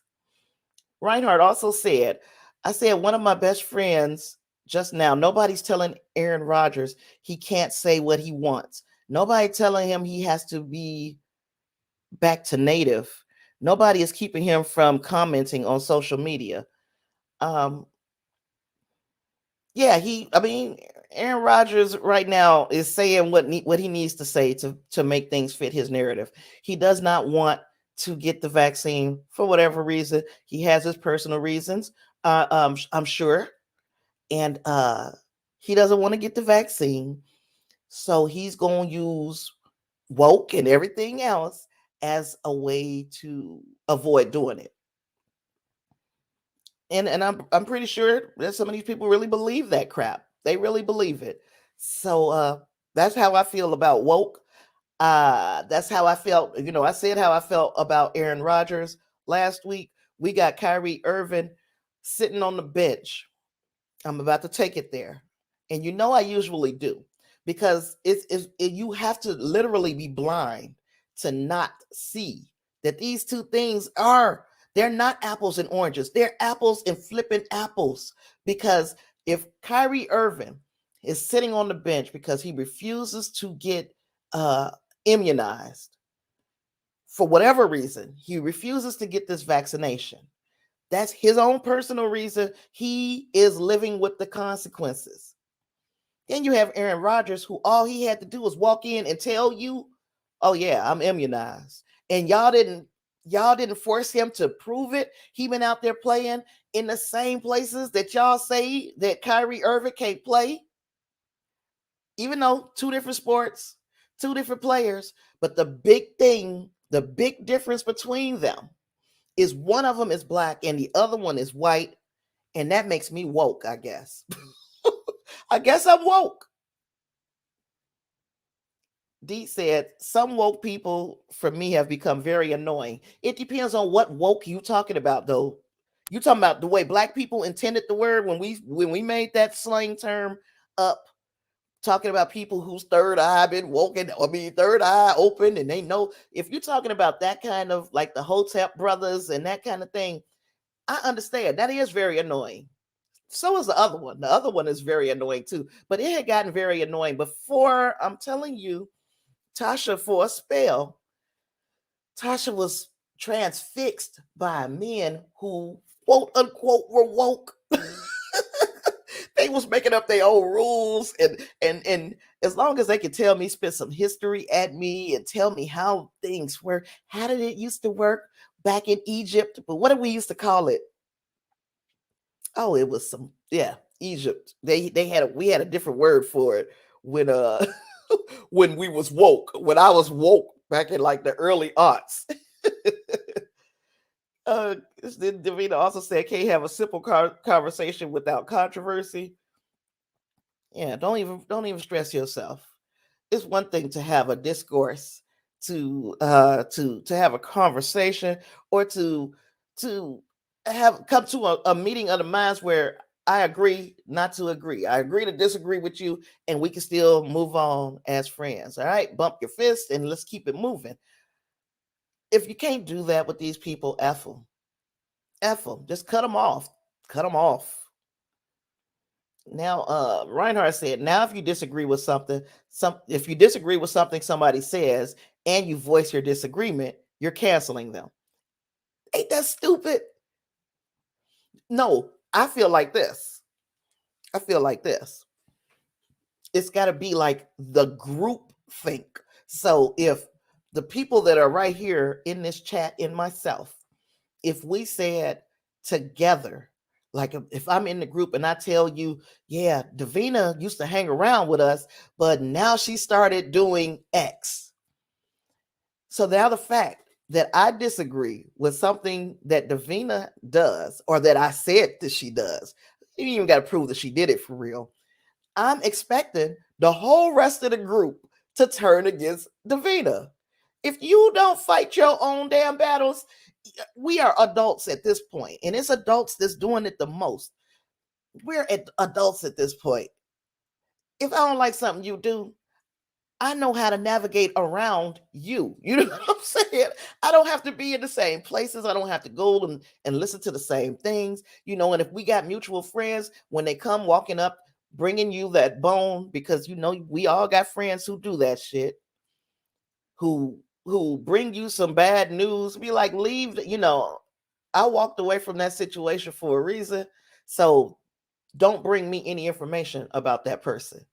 Reinhardt also said, I said one of my best friends just now, nobody's telling Aaron Rodgers he can't say what he wants. Nobody telling him he has to be back to native. Nobody is keeping him from commenting on social media. Um, yeah, Aaron Rodgers right now is saying what he needs to say to make things fit his narrative. He does not want to get the vaccine for whatever reason. He has his personal reasons, I'm sure, and he doesn't want to get the vaccine, so he's going to use woke and everything else as a way to avoid doing it. And I'm pretty sure that some of these people really believe that crap. They really believe it. So that's how I feel about woke. That's how I felt. I said how I felt about Aaron Rodgers last week. We got Kyrie Irving sitting on the bench. I'm about to take it there. And I usually do, because you have to literally be blind to not see that these two things they're not apples and oranges. They're apples and flipping apples. Because if Kyrie Irving is sitting on the bench because he refuses to get immunized for whatever reason, he refuses to get this vaccination. That's his own personal reason. He is living with the consequences. Then you have Aaron Rodgers, who all he had to do was walk in and tell you, Oh yeah, I'm immunized. And y'all didn't force him to prove it. He been out there playing in the same places that y'all say that Kyrie Irving can't play, even though two different sports, two different players. But the big thing, the big difference between them is one of them is black and the other one is white. And that makes me woke, I guess. I guess I'm woke. D said, some woke people for me have become very annoying. It depends on what woke you talking about, though. You talking about the way black people intended the word when we made that slang term up, talking about people whose third eye been woken, I mean third eye open, and they know. If you're talking about that kind of like the Hotep brothers and that kind of thing, I understand. That is very annoying. So is the other one. The other one is very annoying too. But it had gotten very annoying before. I'm telling you, Tasha, for a spell, Tasha was transfixed by men who quote unquote were woke. They was making up their own rules, and as long as they could tell me, spit some history at me and tell me how things were, how did it used to work back in Egypt? But what did we used to call it? Oh, it was some, yeah, Egypt. They had we had a different word for it when when we was woke, when I was woke back in like the early aughts. Then Davina also said, "Can't have a simple conversation without controversy." Yeah, don't even stress yourself. It's one thing to have a discourse, to have a conversation, or to have come to a meeting of the minds where I agree not to agree. I agree to disagree with you, and we can still move on as friends. All right, bump your fist and let's keep it moving. If you can't do that with these people, F them. Just cut them off. Cut them off. Now, Reinhardt said, now if you disagree with something, if you disagree with something somebody says and you voice your disagreement, you're canceling them. Ain't that stupid? No, I feel like this. I feel like this. It's got to be like the group think. So if the people that are right here in this chat, in myself, if we said together, like if I'm in the group and I tell you, yeah, Davina used to hang around with us, but now she started doing X. So now the fact that I disagree with something that Davina does or that I said that she does, you even got to prove that she did it for real. I'm expecting the whole rest of the group to turn against Davina. If you don't fight your own damn battles, we are adults at this point, and it's adults that's doing it the most. We're adults at this point. If I don't like something you do, I know how to navigate around you. You know what I'm saying? I don't have to be in the same places. I don't have to go and listen to the same things. And if we got mutual friends, when they come walking up, bringing you that bone, because we all got friends who do that shit, who bring you some bad news, be like, leave, I walked away from that situation for a reason. So don't bring me any information about that person.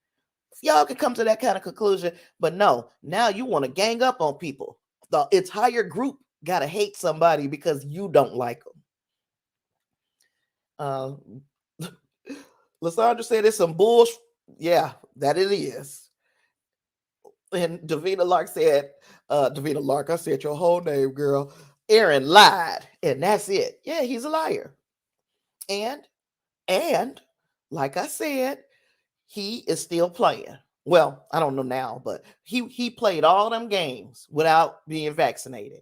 Y'all can come to that kind of conclusion, but no, now you want to gang up on people. The entire group got to hate somebody because you don't like them. Lysandra said it's some bullshit. Yeah, that it is. And Davina Lark said, Davina Lark, I said your whole name, girl. Aaron lied, and that's it. Yeah, he's a liar. And like I said, he is still playing. Well, I don't know now, but he played all them games without being vaccinated.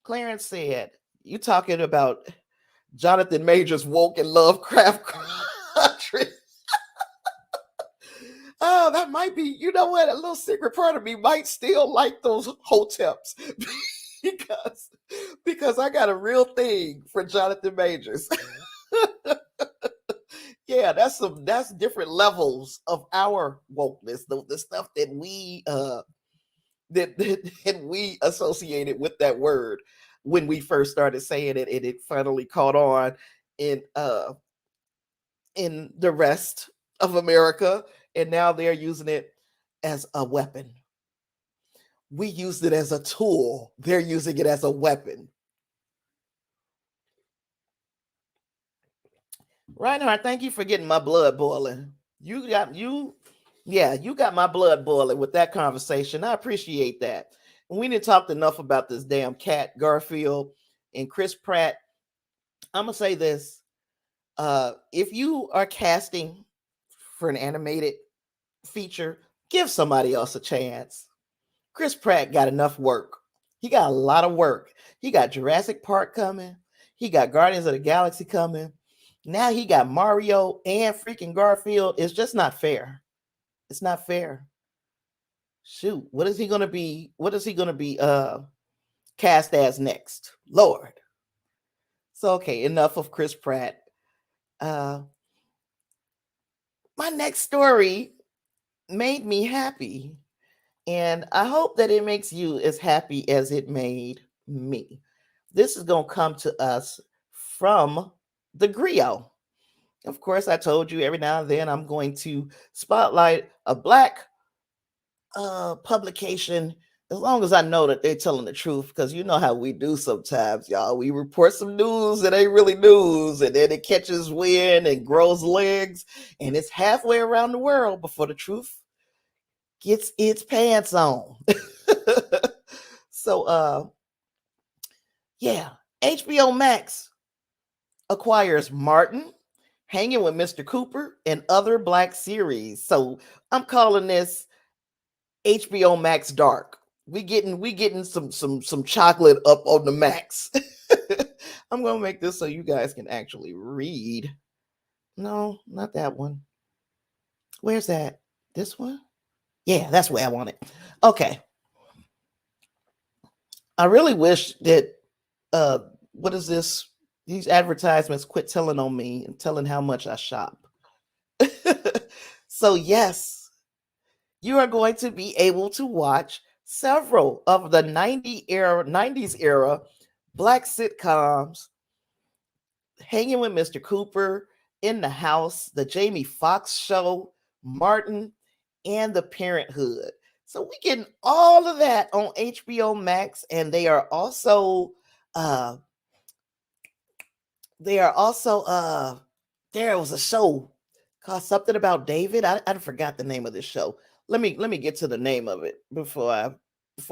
Clarence said, "You talking about Jonathan Majors woke in Lovecraft Country?" Oh, that might be. You know what? A little secret part of me might still like those hoteps because because I got a real thing for Jonathan Majors. Yeah, that's different levels of our wokeness, the stuff that we that we associated with that word when we first started saying it, and it finally caught on in the rest of America, and now they're using it as a weapon. We used it as a tool. They're using it as a weapon. Reinhardt, thank you for getting my blood boiling. You got my blood boiling with that conversation. I appreciate that. We didn't talk enough about this damn cat, Garfield, and Chris Pratt. I'm gonna say this: if you are casting for an animated feature, give somebody else a chance. Chris Pratt got enough work. He got a lot of work. He got Jurassic Park coming. He got Guardians of the Galaxy coming. Now he got Mario and freaking Garfield. It's just not fair. It's not fair. Shoot, what is he gonna be? What is he gonna be cast as next? Lord. So okay, enough of Chris Pratt. Uh my next story made me happy. And I hope that it makes you as happy as it made me. This is going to come to us from the Griot. Of course, I told you every now and then I'm going to spotlight a black publication as long as I know that they're telling the truth, because you know how we do sometimes, y'all. We report some news that ain't really news, and then it catches wind and grows legs, and it's halfway around the world before the truth gets its pants on. So yeah, HBO Max acquires Martin, Hanging with Mr. Cooper, and other black series. So I'm calling this HBO Max Dark. We getting some chocolate up on the max. I'm gonna make this so you guys can actually read. No, not that one. Where's that? This one? Yeah, that's where I want it. Okay. I really wish that uh what is this? These advertisements quit telling on me and telling how much I shop. So yes, you are going to be able to watch several of the 90s era black sitcoms: Hanging with Mr. Cooper, In the House, The Jamie Foxx Show, Martin, and The Parenthood. So we getting all of that on HBO Max, and uh they are also there was a show called something about David. I forgot the name of this show. Let me get to the name of it before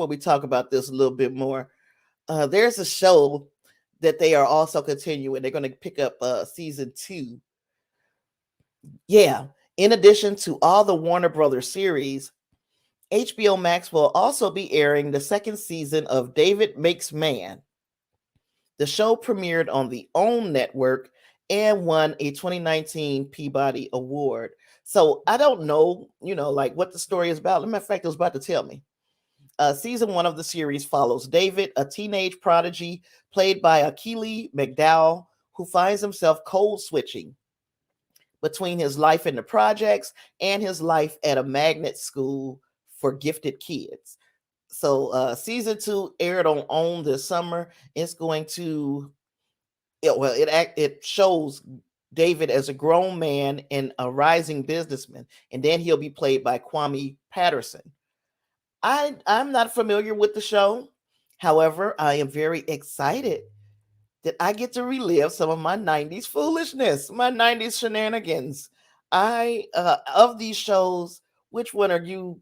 we talk about this a little bit more. There's a show that they are also continuing. They're going to pick up season 2. Yeah, in addition to all the Warner Brothers series, HBO Max will also be airing the second season of David Makes Man. The show premiered on the OWN network and won a 2019 Peabody Award. So I don't know, like what the story is about. Matter of fact, it was about to tell me. Season 1 of the series follows David, a teenage prodigy played by Akili McDowell, who finds himself code switching between his life in the projects and his life at a magnet school for gifted kids. So season 2 aired on OWN this summer. It's going to it shows David as a grown man and a rising businessman, and then he'll be played by Kwame Patterson. I'm not familiar with the show. However, I am very excited that I get to relive some of my 90s foolishness, my 90s shenanigans. I of these shows, which one are you?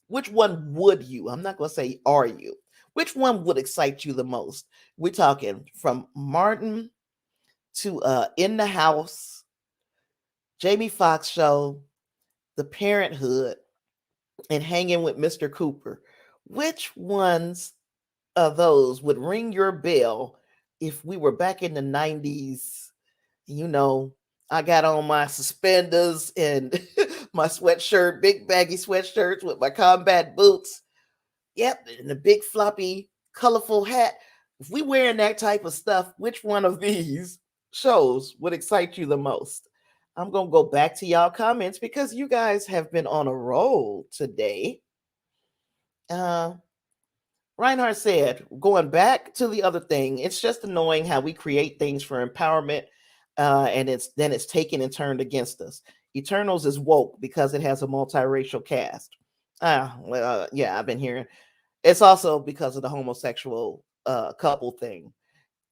Which one would you? I'm not going to say are you. Which one would excite you the most? We're talking from Martin to In the House, Jamie Foxx Show, The Parenthood, and Hanging with Mr. Cooper. Which ones of those would ring your bell if we were back in the 90s? You know, I got on my suspenders and my sweatshirt, big baggy sweatshirts with my combat boots. Yep, and the big floppy, colorful hat. If we wearing that type of stuff, which one of these shows would excite you the most? I'm gonna go back to y'all comments because you guys have been on a roll today. Uh, Reinhardt said, going back to the other thing, it's just annoying how we create things for empowerment, and it's taken and turned against us. Eternals is woke because it has a multiracial cast. Yeah, I've been hearing. It's also because of the homosexual couple thing.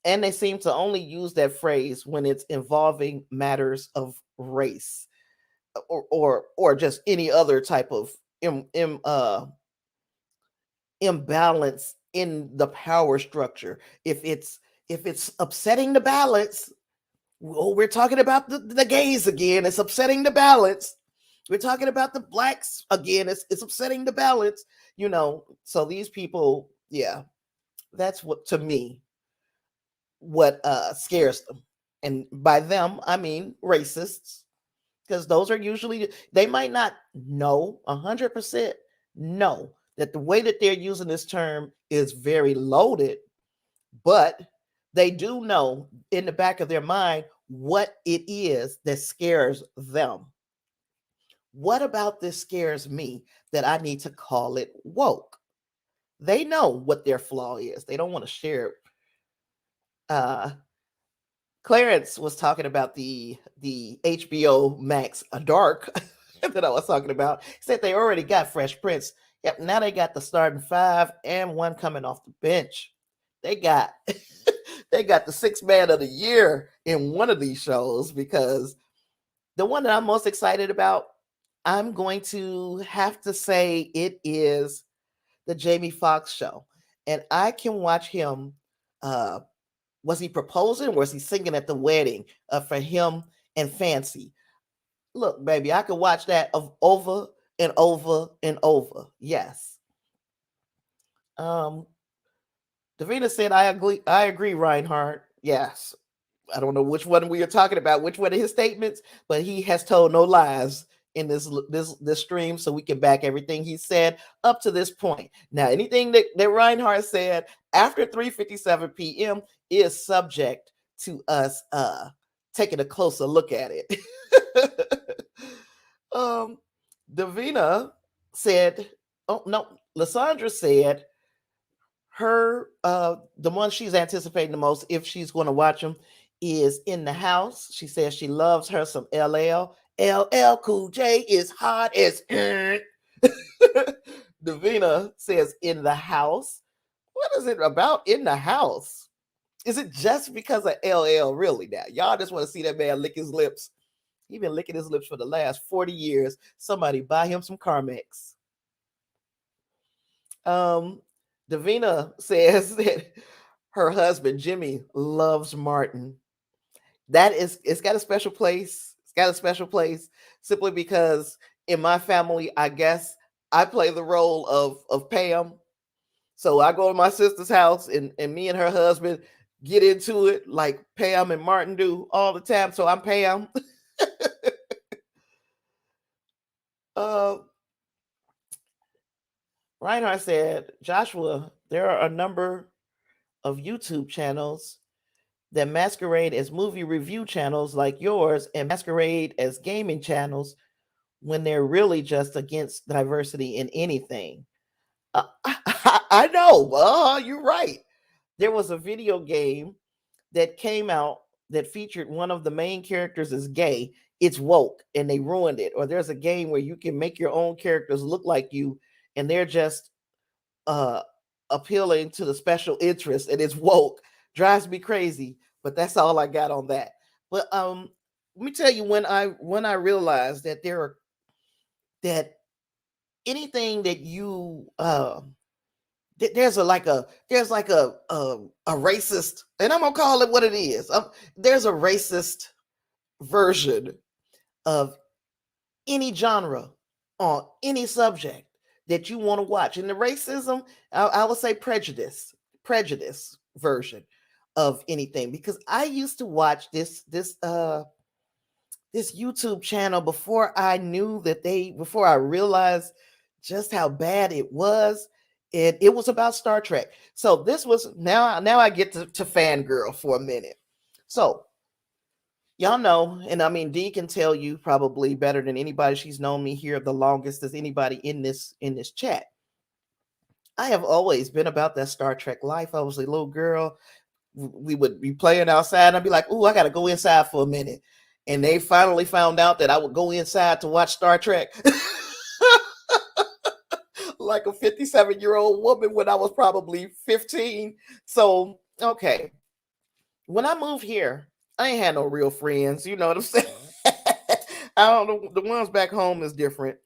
And they seem to only use that phrase when it's involving matters of race or just any other type of imbalance in the power structure. If it's upsetting the balance, well, we're talking about the gays again. It's upsetting the balance. We're talking about the blacks again. It's upsetting the balance. So these people, yeah, that's what, to me, what scares them. And by them, I mean racists, because those are usually, they might not know 100% know that the way that they're using this term is very loaded, but they do know in the back of their mind what it is that scares them. What about this scares me that I need to call it woke? They know what their flaw is. They don't want to share it. Clarence was talking about the HBO Max Dark that I was talking about. He said they already got Fresh Prince. Yep, now they got the starting five and one coming off the bench. They got they got the sixth man of the year in one of these shows, because the one that I'm most excited about, I'm going to have to say it is the Jamie Foxx show. And I can watch him. Was he proposing? Was he singing at the wedding for him and Fancy? Look, baby, I could watch that over and over and over. Yes. Davina said, I agree, Reinhardt. Yes. I don't know which one we are talking about, which one of his statements, but he has told no lies in this stream, so we can back everything he said up to this point. Now, anything that Reinhardt said after 3:57 p.m. is subject to us taking a closer look at it. Davina said, oh no, Lysandra said her the one she's anticipating the most, if she's going to watch them, is In the House. She says she loves her some LL. LL Cool J is hot as Davina says In the House. What is it about In the House? Is it just because of LL? Really? Now y'all just want to see that man lick his lips. He's been licking his lips for the last 40 years. Somebody buy him some Carmex. Davina says that her husband Jimmy loves Martin. It's got a special place. It's got a special place simply because in my family, I guess I play the role of Pam. So I go to my sister's house and me and her husband get into it like Pam and Martin do all the time. So I'm Pam. Reinhardt said, Joshua, there are a number of YouTube channels that masquerade as movie review channels like yours and masquerade as gaming channels when they're really just against diversity in anything. I know. You're right. There was a video game that came out that featured one of the main characters as gay. It's woke and they ruined it. Or there's a game where you can make your own characters look like you and they're just appealing to the special interest, and it's woke. Drives me crazy, but that's all I got on that. But let me tell you, when I realized that that anything that you there's like a racist, and I'm gonna call it what it is. There's a racist version of any genre on any subject that you want to watch. And the racism, I would say prejudice version of anything, because I used to watch this YouTube channel before I realized just how bad it was. And it was about Star Trek. So this was now I get to fangirl for a minute. So y'all know, and I mean, Dee can tell you probably better than anybody. She's known me here the longest as anybody in this chat. I have always been about that Star Trek life. I was a little girl. We would be playing outside, and I'd be like, "Ooh, I got to go inside for a minute." And they finally found out that I would go inside to watch Star Trek. like a 57-year-old woman when I was probably 15. So, okay. When I moved here, I ain't had no real friends. You know what I'm saying? I don't know. The ones back home is different.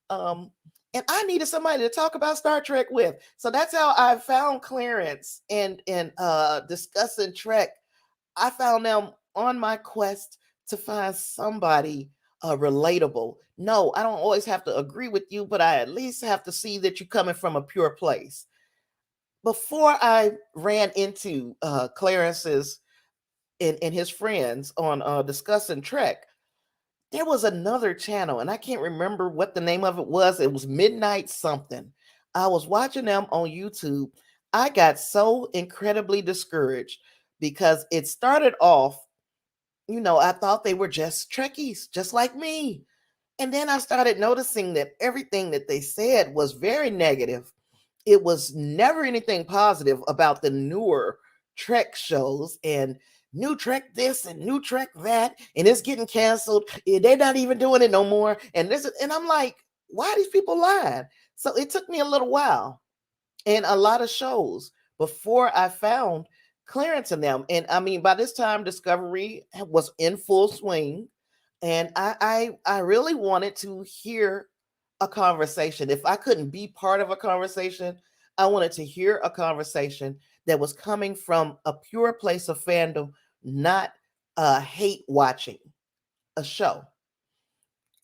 Um, and I needed somebody to talk about Star Trek with. So that's how I found Clarence and discussing Trek. I found them on my quest to find somebody relatable. No, I don't always have to agree with you, but I at least have to see that you're coming from a pure place. Before I ran into Clarence's and his friends on discussing Trek, there was another channel, and I can't remember what the name of it was. It was Midnight something. I was watching them on YouTube. I got so incredibly discouraged because it started off, I thought they were just Trekkies, just like me. And then I started noticing that everything that they said was very negative. It was never anything positive about the newer Trek shows and new Trek this and new Trek that, and it's getting canceled. They're not even doing it no more. And I'm like, why are these people lying? So it took me a little while and a lot of shows before I found Clarence in them. And I mean, by this time, Discovery was in full swing, and I really wanted to hear a conversation. If I couldn't be part of a conversation, I wanted to hear a conversation that was coming from a pure place of fandom, not hate watching a show.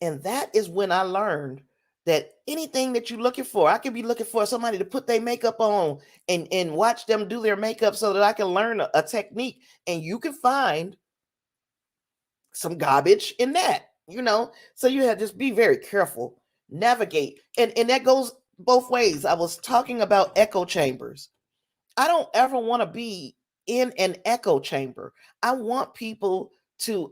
And that is when I learned that anything that you're looking for, I could be looking for somebody to put their makeup on and watch them do their makeup so that I can learn a technique. And you can find some garbage in that. So you have to just be very careful, navigate. And that goes both ways. I was talking about echo chambers. I don't ever want to be in an echo chamber. I want people to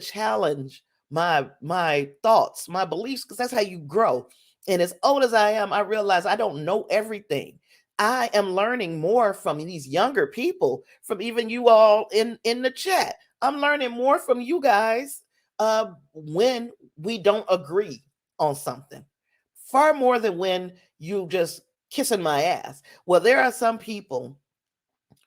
challenge my thoughts, my beliefs, because that's how you grow. And as old as I am, I realize I don't know everything. I am learning more from these younger people, from even you all in the chat. I'm learning more from you guys when we don't agree on something, far more than when you just kissing my ass. Well, there are some people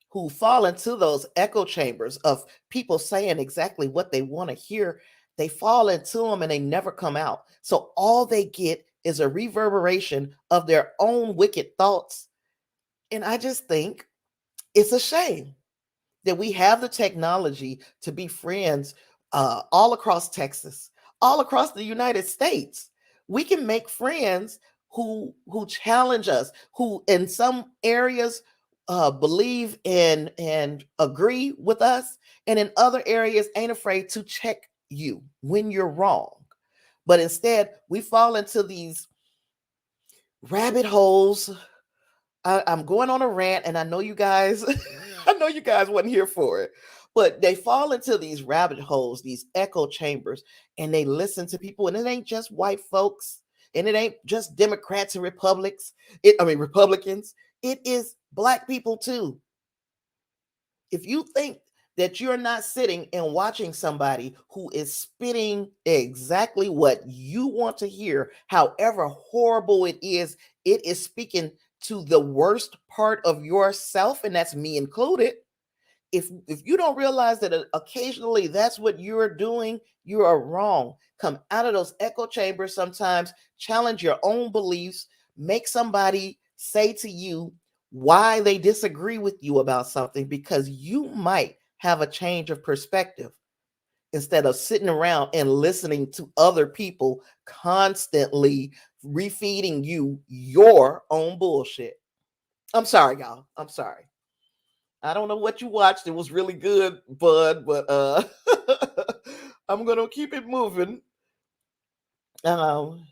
who fall into those echo chambers of people saying exactly what they want to hear. They fall into them and they never come out. So all they get is a reverberation of their own wicked thoughts. And I just think it's a shame that we have the technology to be friends all across Texas, all across the United States. We can make friends who challenge us, who in some areas believe in and agree with us, and in other areas ain't afraid to check you when you're wrong. But instead, we fall into these rabbit holes. I'm going on a rant, and I know you guys, I know you guys wasn't here for it, but they fall into these rabbit holes, these echo chambers, and they listen to people, and it ain't just white folks, and it ain't just Democrats and Republicans. It is black people too. If you think that you're not sitting and watching somebody who is spitting exactly what you want to hear, however horrible it is speaking to the worst part of yourself, and that's me included. If you don't realize that occasionally that's what you're doing, you are wrong. Come out of those echo chambers sometimes, challenge your own beliefs, make somebody say to you why they disagree with you about something, because you might have a change of perspective instead of sitting around and listening to other people constantly refeeding you your own bullshit. I'm sorry, y'all. I'm sorry. I don't know what you watched. It was really good, bud, but I'm gonna keep it moving. Um,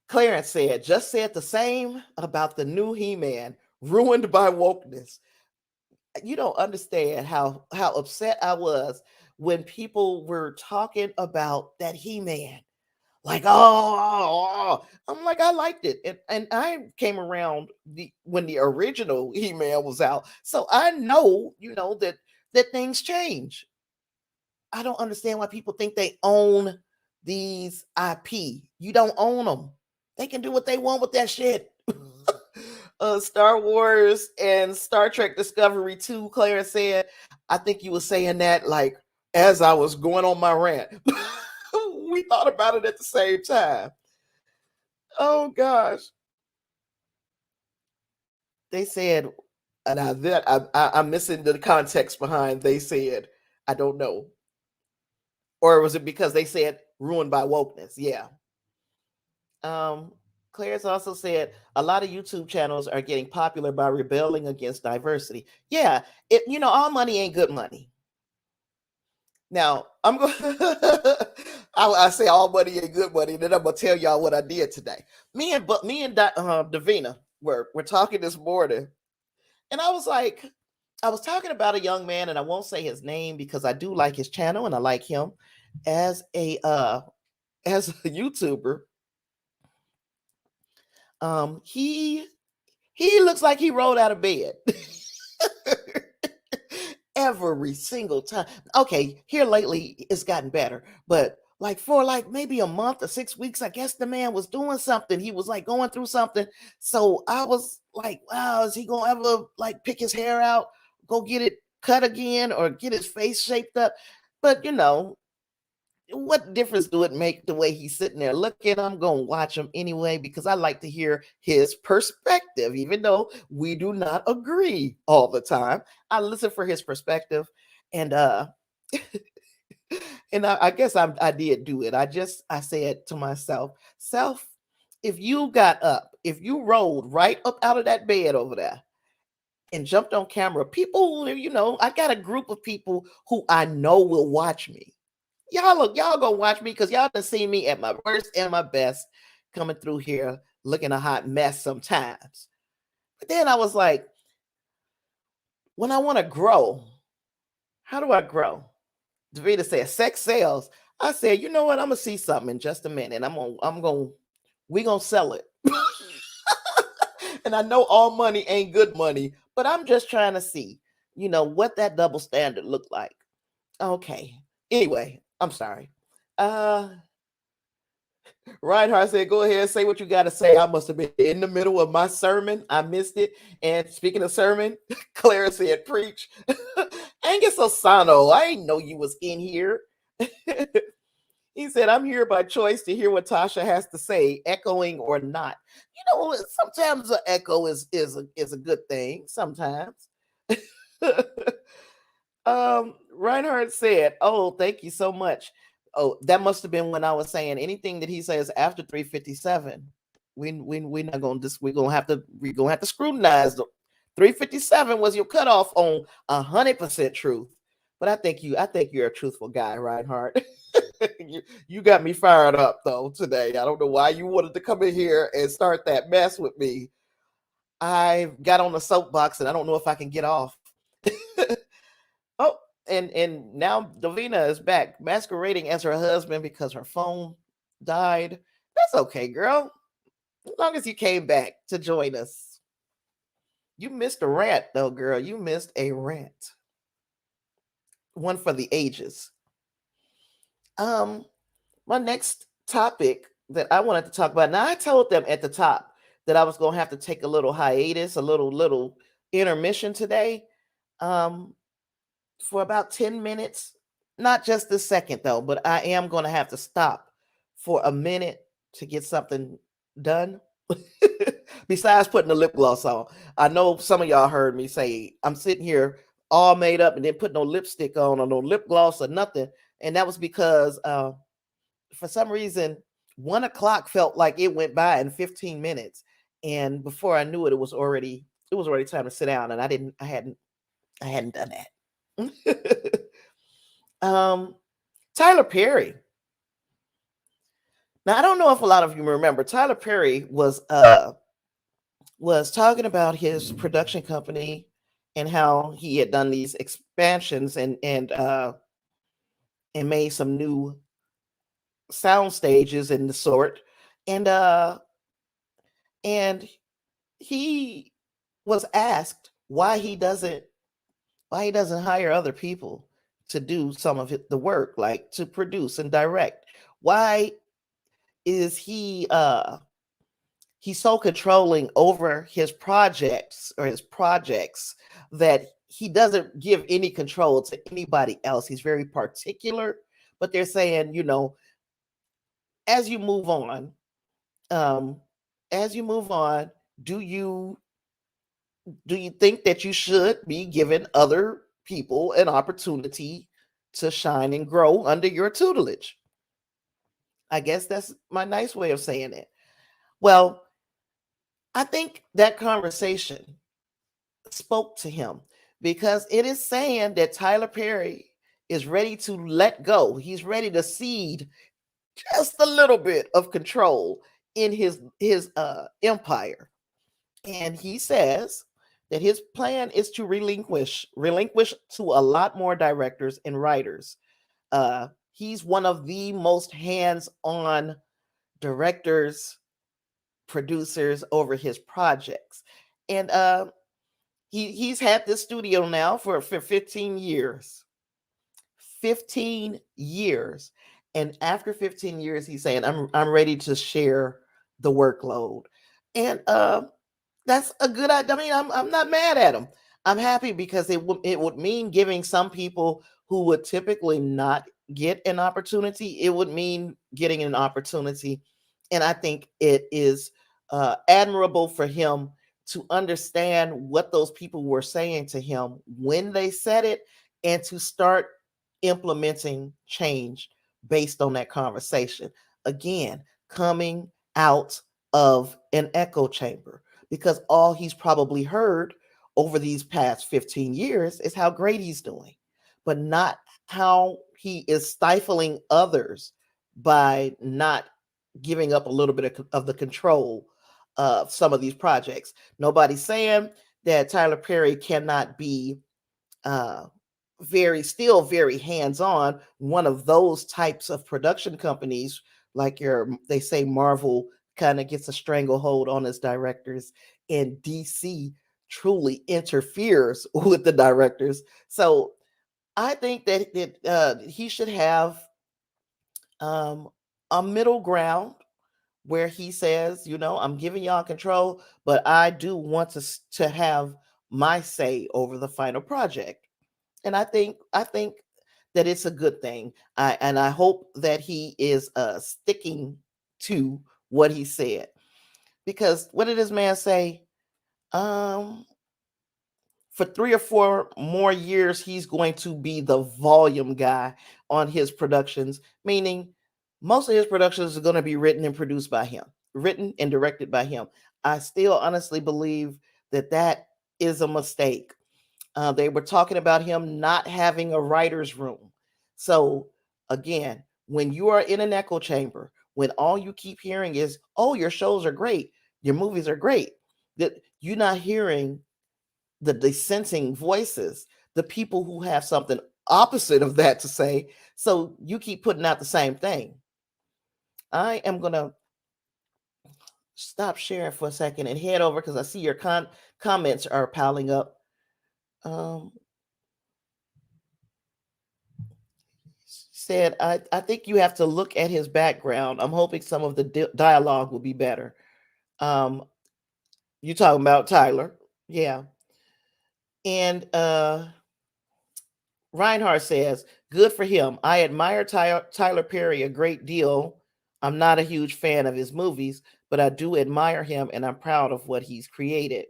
Clarence just said the same about the new He-Man, ruined by wokeness. You don't understand how upset I was when people were talking about that He-Man. Like, I'm like, I liked it. And I came around when the original He-Man was out. So I know, that things change. I don't understand why people think they own these IP. You don't own them. They can do what they want with that shit. Star Wars and Star Trek Discovery 2, Claire said. I think you were saying that like as I was going on my rant. We thought about it at the same time. Oh gosh. They said, and I'm missing the context behind they said, I don't know. Or was it because they said ruined by wokeness? Yeah. Claire's also said a lot of YouTube channels are getting popular by rebelling against diversity. Yeah, all money ain't good money. Now I'm going. I say all money ain't good money, and then I'm gonna tell y'all what I did today. Me and Davina were talking this morning, and I was like, I was talking about a young man, and I won't say his name because I do like his channel and I like him as a YouTuber. He looks like he rolled out of bed. Every single time. Okay, here lately it's gotten better, but like for like maybe a month or 6 weeks, I guess the man was doing something. He was like going through something. So I was like, wow, is he gonna ever like pick his hair out, go get it cut again, or get his face shaped up? But what difference do it make the way he's sitting there looking? I'm going to watch him anyway because I like to hear his perspective, even though we do not agree all the time. I listen for his perspective, and and I guess I did do it. I said to myself, self, if you got up, if you rolled right up out of that bed over there and jumped on camera, people, I got a group of people who I know will watch me. Y'all gonna watch me because y'all done seen me at my worst and my best coming through here looking a hot mess sometimes. But then I was like, when I want to grow, how do I grow? Davida said, sex sales. I said, you know what? I'm gonna see something in just a minute. We gonna sell it. And I know all money ain't good money, but I'm just trying to see, what that double standard looked like. Okay. Anyway, I'm sorry. Reinhardt said, go ahead, say what you got to say. I must have been in the middle of my sermon. I missed it. And speaking of sermon, Clara said, preach. Angus Osano, I didn't know you was in here. He said, I'm here by choice to hear what Tasha has to say, echoing or not. Sometimes an echo is a good thing. Sometimes. Reinhardt said, oh, thank you so much. Oh, that must have been when I was saying anything that he says after 357. We're not gonna we're gonna have to scrutinize. 357 was your cutoff on 100% truth. But I think you're a truthful guy, Reinhardt. You got me fired up though today. I don't know why you wanted to come in here and start that mess with me. I got on the soapbox and I don't know if I can get off. Oh, and now Davina is back masquerading as her husband because her phone died. That's okay, girl. As long as you came back to join us. You missed a rant, though, girl. You missed a rant. One for the ages. My next topic that I wanted to talk about. Now, I told them at the top that I was going to have to take a little hiatus, a little intermission today. For about 10 minutes. Not just this second, though, but I am going to have to stop for a minute to get something done. Besides putting the lip gloss on. I know some of y'all heard me say I'm sitting here all made up and then put no lipstick on or no lip gloss or nothing. And that was because for some reason, 1 o'clock felt like it went by in 15 minutes. And before I knew it, it was already time to sit down. And I hadn't done that. Tyler Perry. Now I don't know if a lot of you remember. Tyler Perry was talking about his production company and how he had done these expansions and made some new sound stages and the sort, and he was asked why he doesn't hire other people to do some of the work, like to produce and direct. Why is he he's so controlling over his projects or his projects that he doesn't give any control to anybody else. He's very particular, but they're saying, as you move on, um, as you move on, do you do you think that you should be giving other people an opportunity to shine and grow under your tutelage? I guess that's my nice way of saying it. Well, I think that conversation spoke to him because it is saying that Tyler Perry is ready to let go. He's ready to cede just a little bit of control in his empire. And he says that his plan is to relinquish to a lot more directors and writers. He's one of the most hands-on directors, producers over his projects. And he's had this studio now for 15 years. 15 years. And after 15 years, he's saying, I'm ready to share the workload. And that's a good idea. I mean, I'm not mad at him. I'm happy because it would mean giving some people who would typically not get an opportunity. It would mean getting an opportunity, and I think it is admirable for him to understand what those people were saying to him when they said it, and to start implementing change based on that conversation. Again, coming out of an echo chamber, because all he's probably heard over these past 15 years is how great he's doing, but not how he is stifling others by not giving up a little bit of the control of some of these projects. Nobody's saying that Tyler Perry cannot be uh, still very hands-on. One of those types of production companies, like they say Marvel kind of gets a stranglehold on its directors, and DC truly interferes with the directors. So I think that he should have um, a middle ground where he says, I'm giving y'all control, but I do want to have my say over the final project. And I think that it's a good thing. I hope that he is sticking to what he said, because what did this man say? Um, for 3 or 4 more years, he's going to be the volume guy on his productions, meaning most of his productions are going to be written and produced by him, written and directed by him. I still honestly believe that that is a mistake. They were talking about him not having a writer's room. So, again, when you are in an echo chamber, when all you keep hearing is, oh, your shows are great, your movies are great, that you're not hearing the dissenting voices, the people who have something opposite of that to say. So you keep putting out the same thing. I am going to stop sharing for a second and head over because I see your comments are piling up. Um, said, I think you have to look at his background. I'm hoping some of the dialogue will be better. Um, you talking about Tyler? Yeah. And Reinhardt says, good for him. I admire Tyler Perry a great deal. I'm not a huge fan of his movies, but I do admire him and I'm proud of what he's created.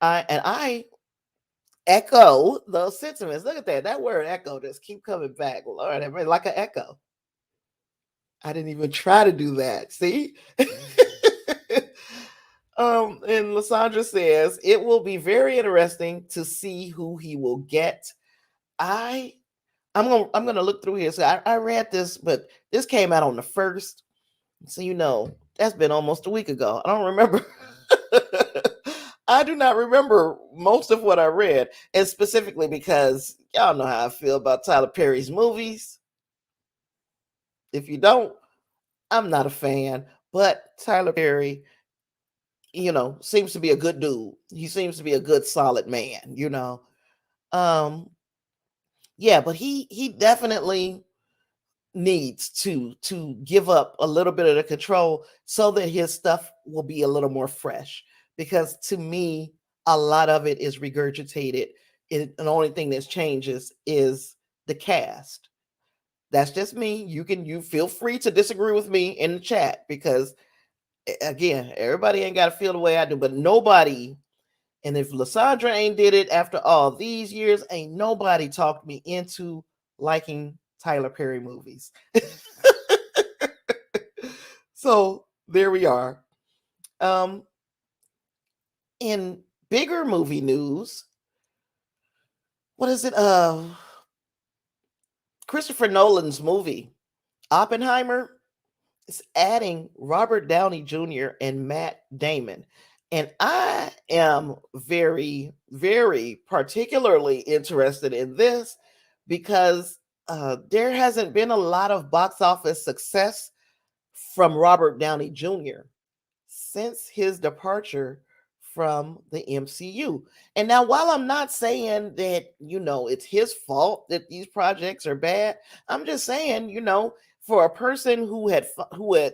I echo those sentiments. Look at that. That word echo just keep coming back. Lord, like an echo. I didn't even try to do that. See? And Lysandra says it will be very interesting to see who he will get. I'm gonna look through here. So I read this, but this came out on the 1st. So that's been almost a week ago. I don't remember. I do not remember most of what I read, and specifically because y'all know how I feel about Tyler Perry's movies. If you don't, I'm not a fan. But Tyler Perry, seems to be a good dude. He seems to be a good, solid man. Yeah, but he definitely needs to give up a little bit of the control so that his stuff will be a little more fresh, because to me a lot of it is regurgitated. The only thing that changes is the cast. That's just me. You feel free to disagree with me in the chat, because again, everybody ain't got to feel the way I do, but nobody, and if Lysandra ain't did it after all these years, ain't nobody talked me into liking Tyler Perry movies. So there we are. Um, in bigger movie news, what is it? Christopher Nolan's movie Oppenheimer is adding Robert Downey Jr. and Matt Damon. And I am very, very particularly interested in this because there hasn't been a lot of box office success from Robert Downey Jr. since his departure from the MCU. And now, while I'm not saying that, it's his fault that these projects are bad, I'm just saying, for a person who had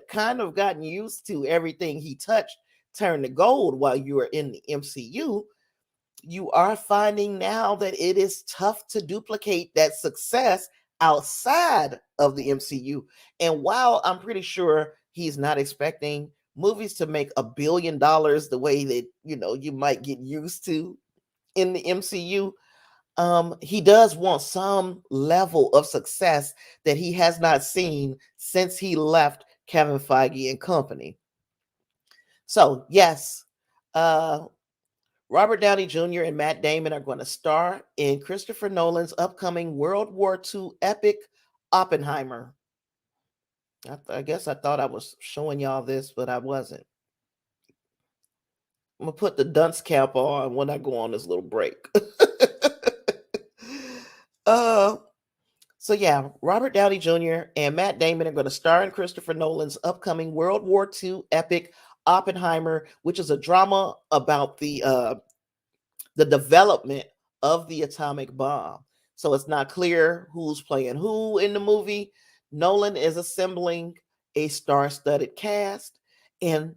kind of gotten used to everything he touched turn to gold while you were in the MCU, you are finding now that it is tough to duplicate that success outside of the MCU. And while I'm pretty sure he's not expecting movies to make $1 billion the way that you might get used to in the MCU, he does want some level of success that he has not seen since he left Kevin Feige and company. So yes, Robert Downey Jr. and Matt Damon are going to star in Christopher Nolan's upcoming World War II epic Oppenheimer. I guess I thought I was showing y'all this, but I wasn't. I'm going to put the dunce cap on when I go on this little break. uh, so yeah, Robert Downey Jr. and Matt Damon are going to star in Christopher Nolan's upcoming World War II epic Oppenheimer, which is a drama about the development of the atomic bomb. So it's not clear who's playing who in the movie. Nolan is assembling a star-studded cast. And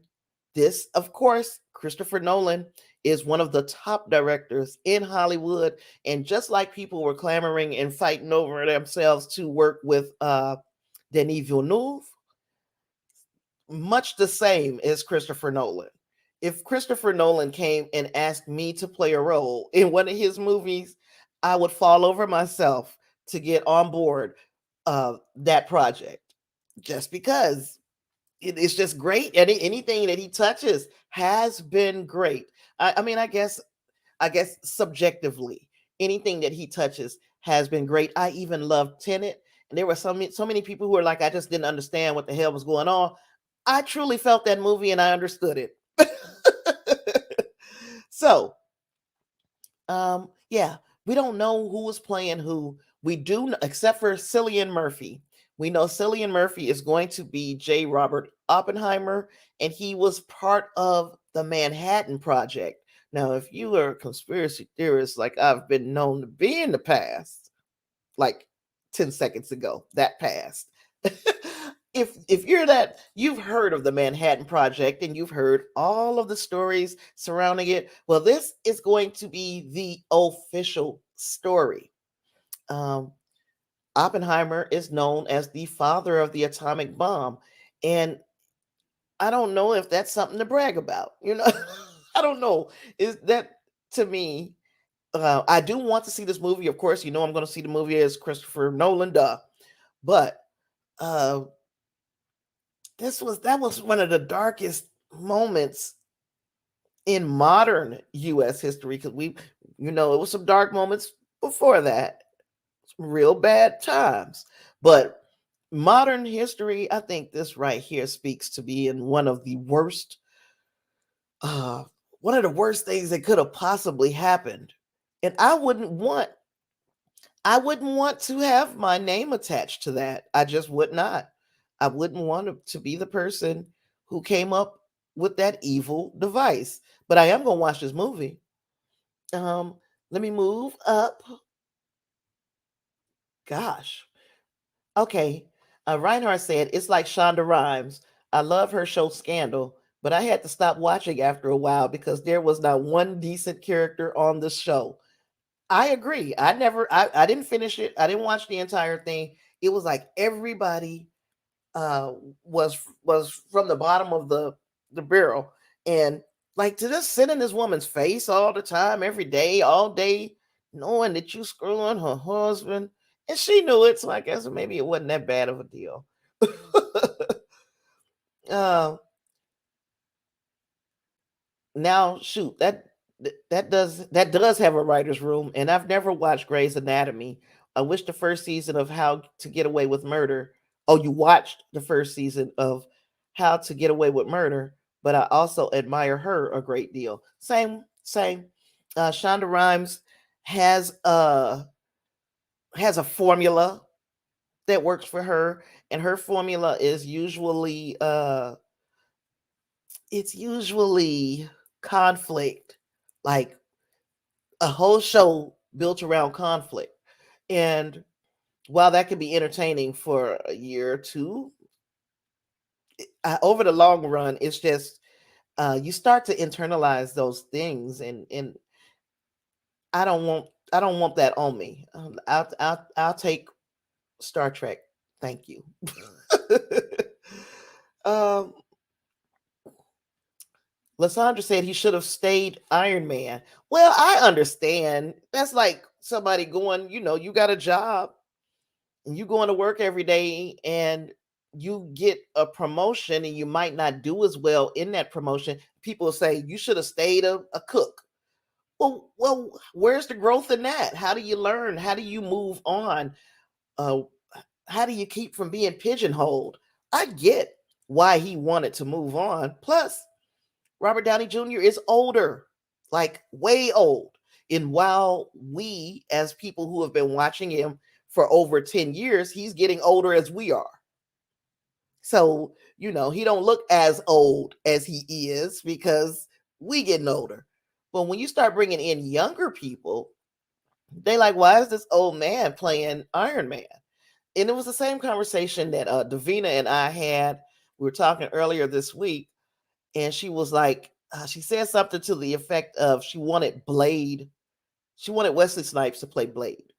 this, of course, Christopher Nolan is one of the top directors in Hollywood. And just like people were clamoring and fighting over themselves to work with Denis Villeneuve, much the same as Christopher Nolan. If Christopher Nolan came and asked me to play a role in one of his movies, I would fall over myself to get on board that project, just because it's just great. Anything that he touches has been great. I mean, I guess subjectively, anything that he touches has been great. I even loved Tenet, and there were so many people who were like, I just didn't understand what the hell was going on. I truly felt that movie and I understood it. So, yeah, we don't know who was playing who. We do, except for Cillian Murphy. We know Cillian Murphy is going to be J. Robert Oppenheimer, and he was part of the Manhattan Project. Now, if you are a conspiracy theorist like I've been known to be in the past, like 10 seconds ago, that passed. If you're that, you've heard of the Manhattan Project and you've heard all of the stories surrounding it. Well, this is going to be the official story. Um, Oppenheimer is known as the father of the atomic bomb, and I don't know if that's something to brag about. I don't know. Is that, to me? I do want to see this movie. Of course, I'm going to see the movie as Christopher Nolan, duh. But uh, that was one of the darkest moments in modern U.S. history, because it was some dark moments before that, some real bad times. But modern history, I think this right here speaks to being uh, one of the worst things that could have possibly happened. And I wouldn't want to have my name attached to that. I just would not. I wouldn't want to be the person who came up with that evil device. But I am going to watch this movie. Um, Let me move up. Gosh. Okay. Reinhardt said, it's like Shonda Rhimes. I love her show Scandal, but I had to stop watching after a while because there was not one decent character on the show. I agree. I didn't finish it. I didn't watch the entire thing. It was like everybody uh was from the bottom of the barrel, and like to just sit in this woman's face all the time, every day, all day, knowing that you screwing her husband, and she knew it, so I guess maybe it wasn't that bad of a deal. uh, Now shoot, that does have a writer's room, and I've never watched Grey's Anatomy. I wish the first season of How to Get Away with Murder. Oh, you watched the first season of How to Get Away with Murder, but I also admire her a great deal. Same. Shonda Rhimes has a has a formula that works for her, and her formula is usually it's usually conflict, like a whole show built around conflict. And while that can be entertaining for a year or two, over the long run, it's just you start to internalize those things, and I don't want that on me. I'll take Star Trek. Thank you. um, Lysandra said he should have stayed Iron Man. Well, I understand. That's like somebody going, you got a job and you going to work every day and you get a promotion and you might not do as well in that promotion. People say you should have stayed a cook. Well, where's the growth in that? How do you learn? How do you move on? Uh, how do you keep from being pigeonholed? I get why he wanted to move on. Plus, Robert Downey Jr. is older, like way old. And while we, as people who have been watching him for over 10 years, he's getting older as we are. So, he don't look as old as he is because we getting older. But when you start bringing in younger people, they like, why is this old man playing Iron Man? And it was the same conversation that Davina and I had. We were talking earlier this week, and she was like, she said something to the effect of she wanted Wesley Snipes to play Blade.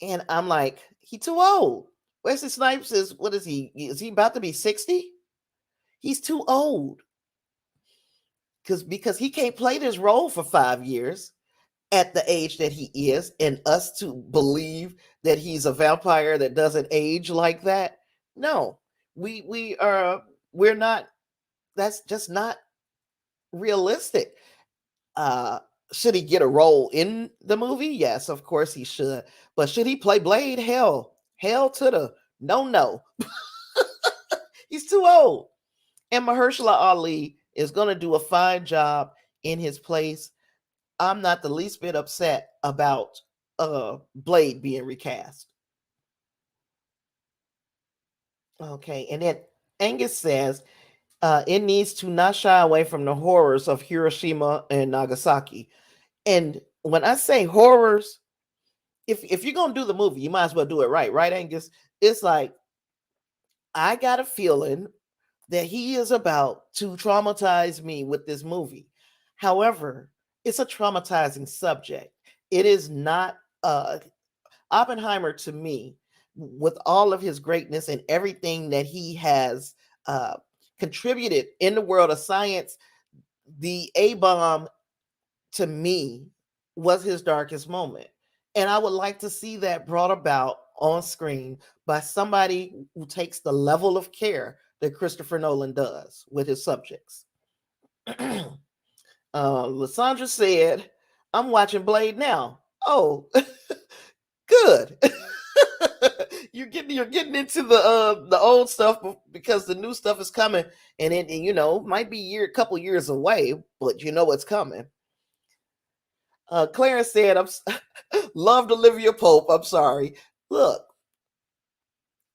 And I'm like, he too old. Wesley Snipes is, what is he? Is he about to be 60? He's too old. Because he can't play this role for 5 years at the age that he is, and us to believe that he's a vampire that doesn't age like that. No, we're not. That's just not realistic. Uh, should he get a role in the movie? Yes, of course he should. But should he play Blade? Hell to the no. He's too old. And Mahershala Ali is going to do a fine job in his place. I'm not the least bit upset about Blade being recast. Okay, and then Angus says it needs to not shy away from the horrors of Hiroshima and Nagasaki. And when I say horrors, if you're gonna do the movie, you might as well do it right, Angus? It's like I got a feeling that he is about to traumatize me with this movie. However, it's a traumatizing subject. It is not Oppenheimer to me, with all of his greatness and everything that he has uh, contributed in the world of science. The A bomb to me was his darkest moment. And I would like to see that brought about on screen by somebody who takes the level of care that Christopher Nolan does with his subjects. Lysandra said, I'm watching Blade now. Oh, good. You're getting into the old stuff because the new stuff is coming, and it might be a couple years away, but you know it's coming. Clarence said, "I'm loved Olivia Pope. I'm sorry. Look,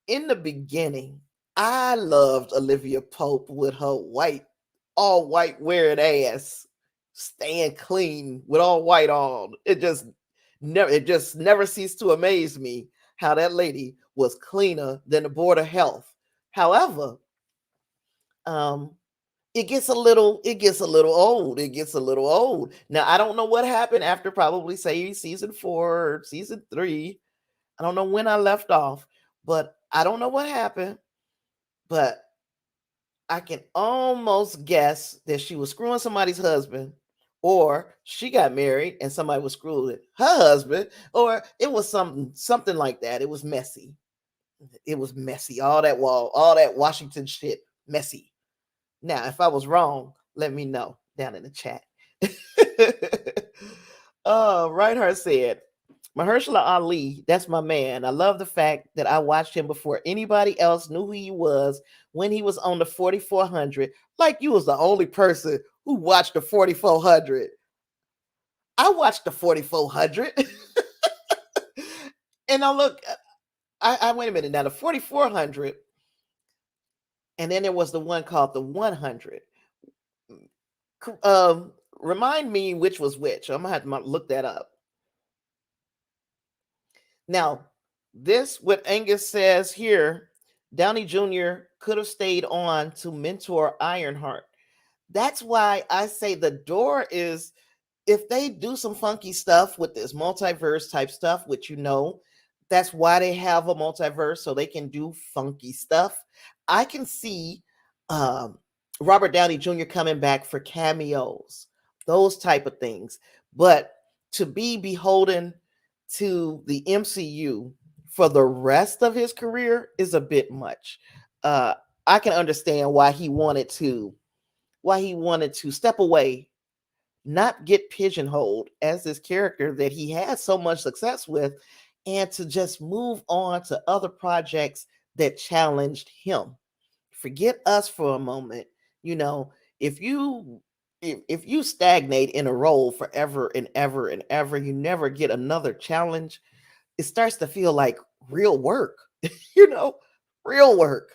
in the beginning, I loved Olivia Pope with her all white wearing ass, staying clean with all white on. It just never ceased to amaze me how that lady was cleaner than the Board of Health. However, um, it gets a little old. It gets a little old. Now I don't know what happened after probably say season 4 or season 3. I don't know when I left off, but I don't know what happened. But I can almost guess that she was screwing somebody's husband, or she got married and somebody was screwing her husband, or it was something like that. It was messy. It was messy. All that Washington shit, messy. Now, if I was wrong, let me know down in the chat. Reinhardt said, Mahershala Ali, that's my man. I love the fact that I watched him before anybody else knew who he was when he was on the 4400. Like you was the only person who watched the 4400. I watched the 4400. And now look, I wait a minute. Now the 4400, and then there was the one called the 100. Remind me which was which. I'm gonna have to look that up. Now, this what Angus says here, Downey Jr. could have stayed on to mentor Ironheart. That's why I say the door is, if they do some funky stuff with this multiverse type stuff, which that's why they have a multiverse, so they can do funky stuff. I can see Robert Downey Jr. coming back for cameos, those type of things. But to be beholden to the MCU for the rest of his career is a bit much. I can understand why he wanted to step away, not get pigeonholed as this character that he had so much success with, and to just move on to other projects that challenged him. Forget us for a moment. If you stagnate in a role forever and ever and ever, you never get another challenge. It starts to feel like real work, real work.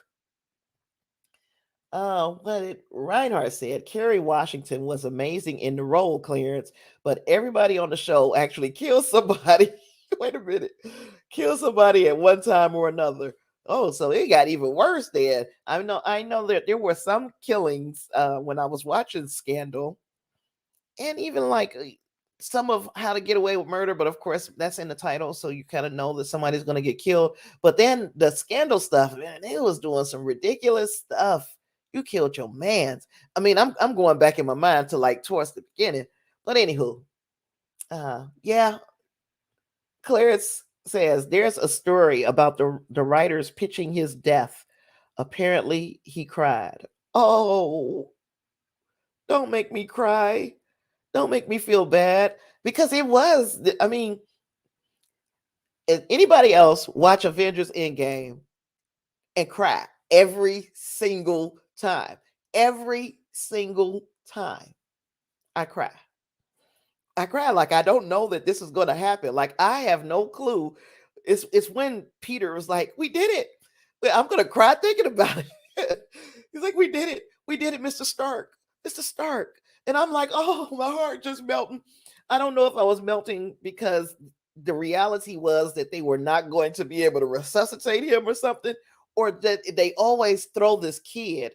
What Reinhardt said, Kerry Washington was amazing in the role, Clarence, but everybody on the show actually killed somebody. Wait a minute. Kill somebody at one time or another. Oh, so it got even worse then. I know that there were some killings when I was watching Scandal, and even like some of How to Get Away with Murder, but of course that's in the title, so you kind of know that somebody's going to get killed. But then the Scandal stuff, man, it was doing some ridiculous stuff. You killed your man's. I mean, I'm going back in my mind to like towards the beginning. But anywho, yeah, Clarence says there's a story about the writers pitching his death. Apparently, he cried. Oh, don't make me cry. Don't make me feel bad, because it was. I mean, if anybody else watch Avengers Endgame and cry every single time, every single time, I cry. I cry like I don't know that this is going to happen. Like I have no clue. It's when Peter was like, "We did it." I'm going to cry thinking about it. He's like, "We did it. We did it, Mr. Stark. Mr. Stark." And I'm like, "Oh, my heart just melting." I don't know if I was melting because the reality was that they were not going to be able to resuscitate him or something, or that they always throw this kid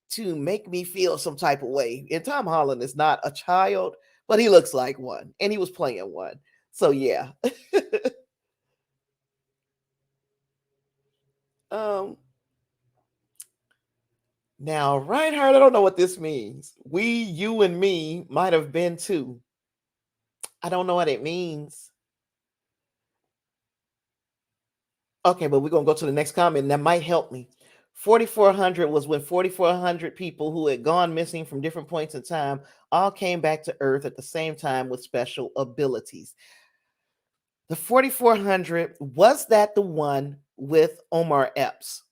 to make me feel some type of way. And Tom Holland is not a child, but he looks like one, and he was playing one. So yeah. um Now, Reinhardt, I don't know what this means. We, you, and me might have been too. I don't know what it means. Okay, but we're gonna go to the next comment, and that might help me. 4400 was when 4400 people who had gone missing from different points in time all came back to Earth at the same time with special abilities. The 4400, was that the one with Omar Epps?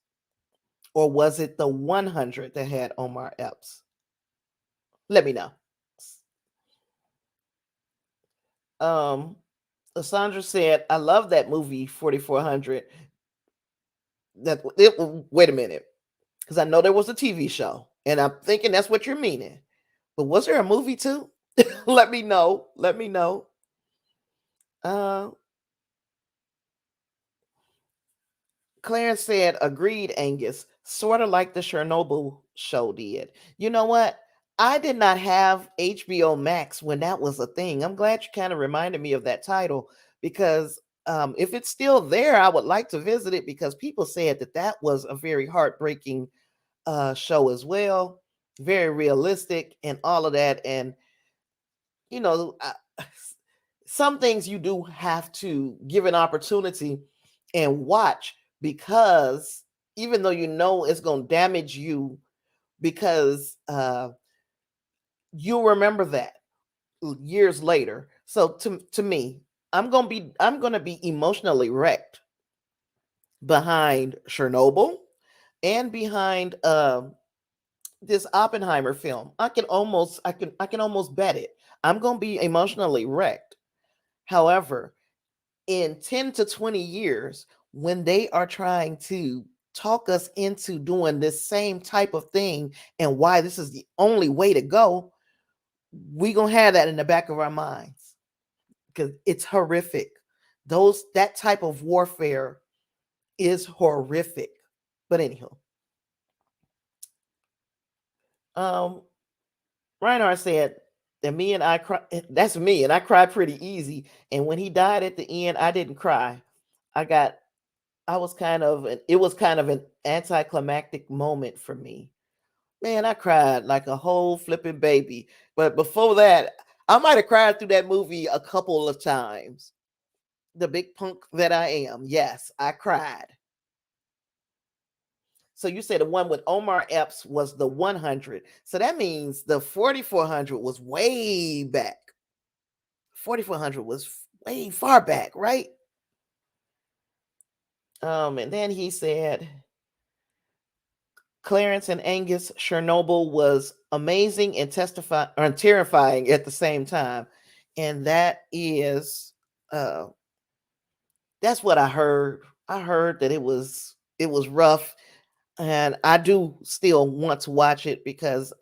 Or was it the 100 that had Omar Epps? Let me know. Sandra said, I love that movie 4400. Wait a minute, because I know there was a TV show, and I'm thinking that's what you're meaning. But was there a movie too? Let me know. Let me know. Uh, Clarence said, agreed, Angus. Sort of like the Chernobyl show did. You know what? I did not have HBO Max when that was a thing. I'm glad you kind of reminded me of that title because if it's still there, I would like to visit it because people said that that was a very heartbreaking show as well, very realistic and all of that. And you know, some things you do have to give an opportunity and watch because even though you know it's going to damage you, because you'll remember that years later. So to me, I'm gonna be emotionally wrecked behind Chernobyl and behind this Oppenheimer film. I can almost bet it. I'm gonna be emotionally wrecked. However, in 10 to 20 years, when they are trying to talk us into doing this same type of thing and why this is the only way to go, we gonna have that in the back of our minds because it's horrific. Those that type of warfare is horrific. But anyhow, um, Reinhardt said that me and I cry. That's me, and I cry pretty easy. And when he died at the end, I didn't cry. I got. I was kind of. It was kind of an anticlimactic moment for me. Man, I cried like a whole flipping baby. But before that, I might have cried through that movie a couple of times. The big punk that I am. Yes, I cried. So you said the one with Omar Epps was the 100. So that means the 4400 was way back. 4400 was way far back, right? And then he said Clarence and Angus Chernobyl was amazing and testify or terrifying at the same time. And uh that's what I heard. I heard that it was rough and I do still want to watch it because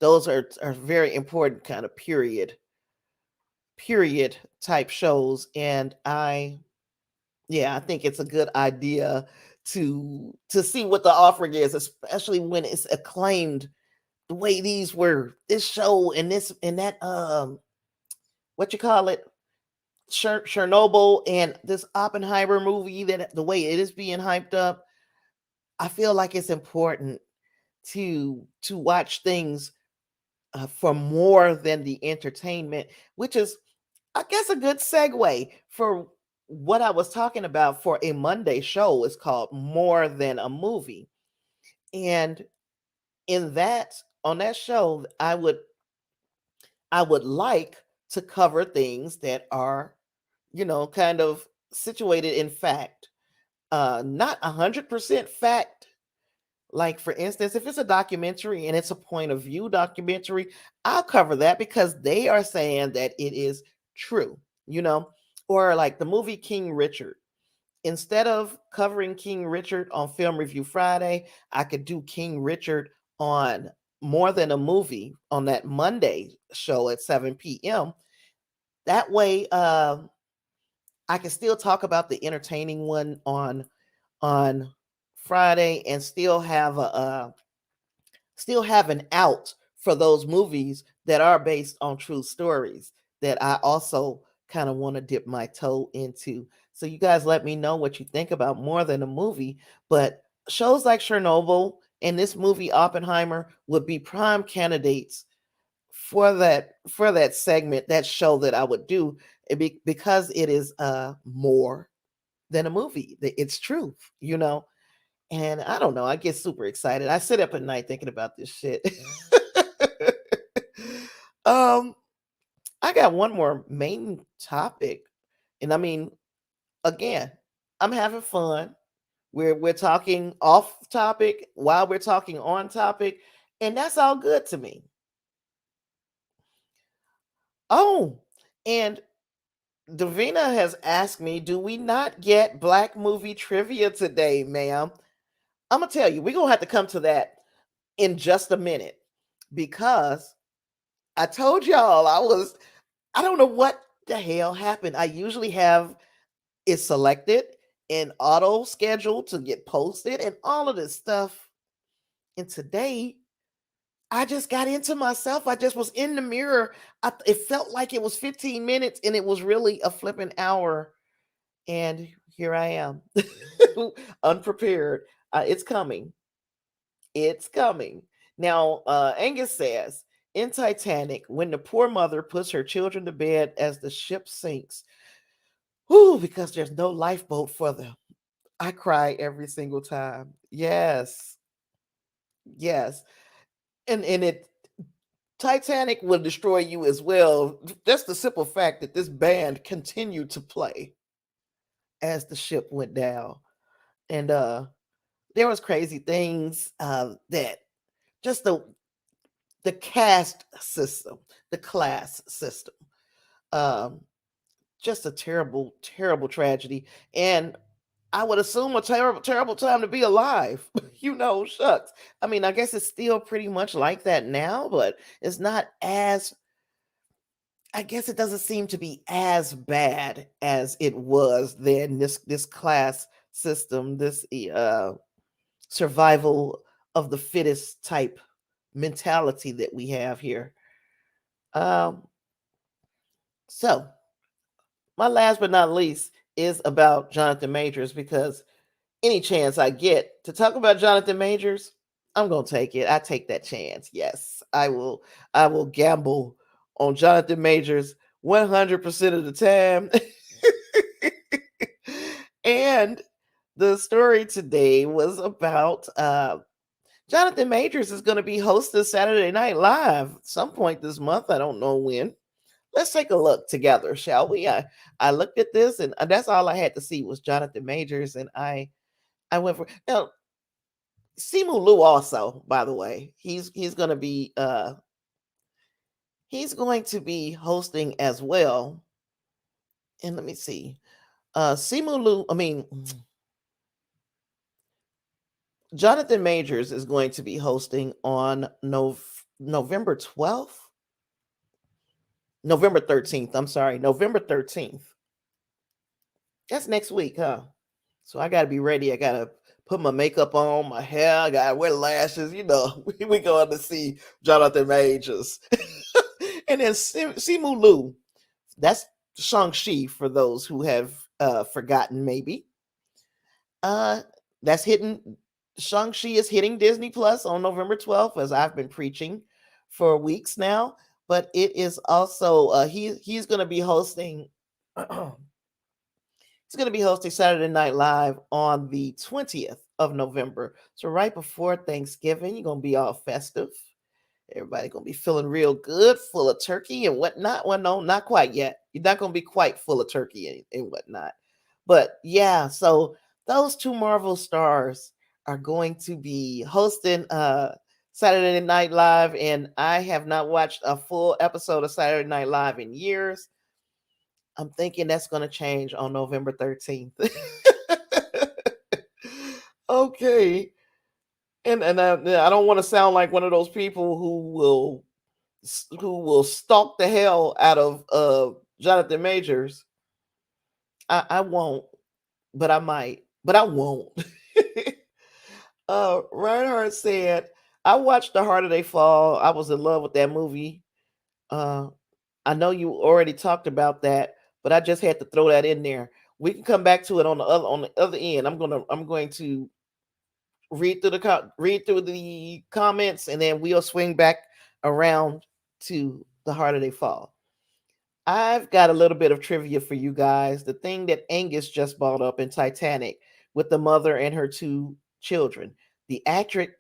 those are very important kind of period type shows and I think it's a good idea to see what the offering is, especially when it's acclaimed the way these were. This show and this and that what you call it, Chernobyl and this Oppenheimer movie that the way it is being hyped up. I feel like it's important to watch things for more than the entertainment, which is, I guess, a good segue for what I was talking about for a Monday show. Is called More Than a Movie. And in that, on that show, I would like to cover things that are, kind of situated in fact, not 100% fact. Like, for instance, if it's a documentary and it's a point of view documentary, I'll cover that because they are saying that it is true, you know? Or like the movie King Richard. Instead of covering King Richard on Film Review Friday, I could do King Richard on More Than a Movie on that Monday show at 7 p.m. That way, I can still talk about the entertaining one on Friday and still have an out for those movies that are based on true stories that I also kind of want to dip my toe into. So you guys let me know what you think about More Than a Movie, but shows like Chernobyl and this movie Oppenheimer would be prime candidates for that segment, that show that I would do because it is more than a movie. It's truth. And I don't know, I get super excited. I sit up at night thinking about this shit. um, I got one more main topic. And I mean, again, I'm having fun. We're talking off topic while we're talking on topic, and that's all good to me. Oh, and Davina has asked me, do we not get black movie trivia today, ma'am? I'm gonna tell you, we're gonna have to come to that in just a minute because I told y'all I don't know what the hell happened. I usually have it selected and auto scheduled to get posted and all of this stuff. And today, I just got into myself. I just was in the mirror. It felt like it was 15 minutes and it was really a flipping hour. And here I am, unprepared. It's coming. It's coming. Now, Angus says in Titanic, when the poor mother puts her children to bed as the ship sinks, whoo, because there's no lifeboat for them. I cry every single time. Yes, yes. And it Titanic will destroy you as well. Just the simple fact that this band continued to play as the ship went down. And there was crazy things that just the caste system, the class system. Um, just a terrible, terrible tragedy. And I would assume a terrible, terrible time to be alive. Shucks. I mean, I guess it's still pretty much like that now, but it's not as, I guess it doesn't seem to be as bad as it was then. This class system, this survival of the fittest type mentality that we have here. Um, so my last but not least is about Jonathan Majors, because any chance I get to talk about Jonathan Majors, I'm gonna take it. I take that chance. Yes, I will. I will gamble on Jonathan Majors 100% of the time. And the story today was about Jonathan Majors is going to be hosting Saturday Night Live at some point this month. I don't know when. Let's take a look together, shall we? I looked at this, and that's all I had to see was Jonathan Majors, and I went for now. Simu Liu also, by the way, he's going to be hosting as well. And let me see, Simu Liu. I mean, Jonathan Majors is going to be hosting on November 12th, November 13th. I'm sorry, November 13th. That's next week, huh? So I gotta be ready. I gotta put my makeup on, my hair. I gotta wear lashes. We going to see Jonathan Majors, and then Simu Liu. That's Shang-Chi for those who have forgotten, maybe. Uh, that's hitting. Shang-Chi is hitting Disney Plus on November 12th, as I've been preaching for weeks now. But it is also he's going to be hosting. He's going to be hosting Saturday Night Live on the 20th of November. So right before Thanksgiving, you're going to be all festive. Everybody going to be feeling real good, full of turkey and whatnot. Well, no, not quite yet. You're not going to be quite full of turkey and whatnot. But yeah, so those two Marvel stars are going to be hosting Saturday Night Live. And I have not watched a full episode of Saturday Night Live in years. I'm thinking that's going to change on November 13th. Okay. And I don't want to sound like one of those people who will stalk the hell out of Jonathan Majors. I won't, but I might, but I won't. Reinhardt said, I watched The Harder They Fall. I was in love with that movie. Uh, I know you already talked about that, but I just had to throw that in there. We can come back to it on the other end. I'm going to read through the comments, and then we'll swing back around to The Harder They Fall. I've got a little bit of trivia for you guys. The thing that Angus just brought up in Titanic with the mother and her two children. The actress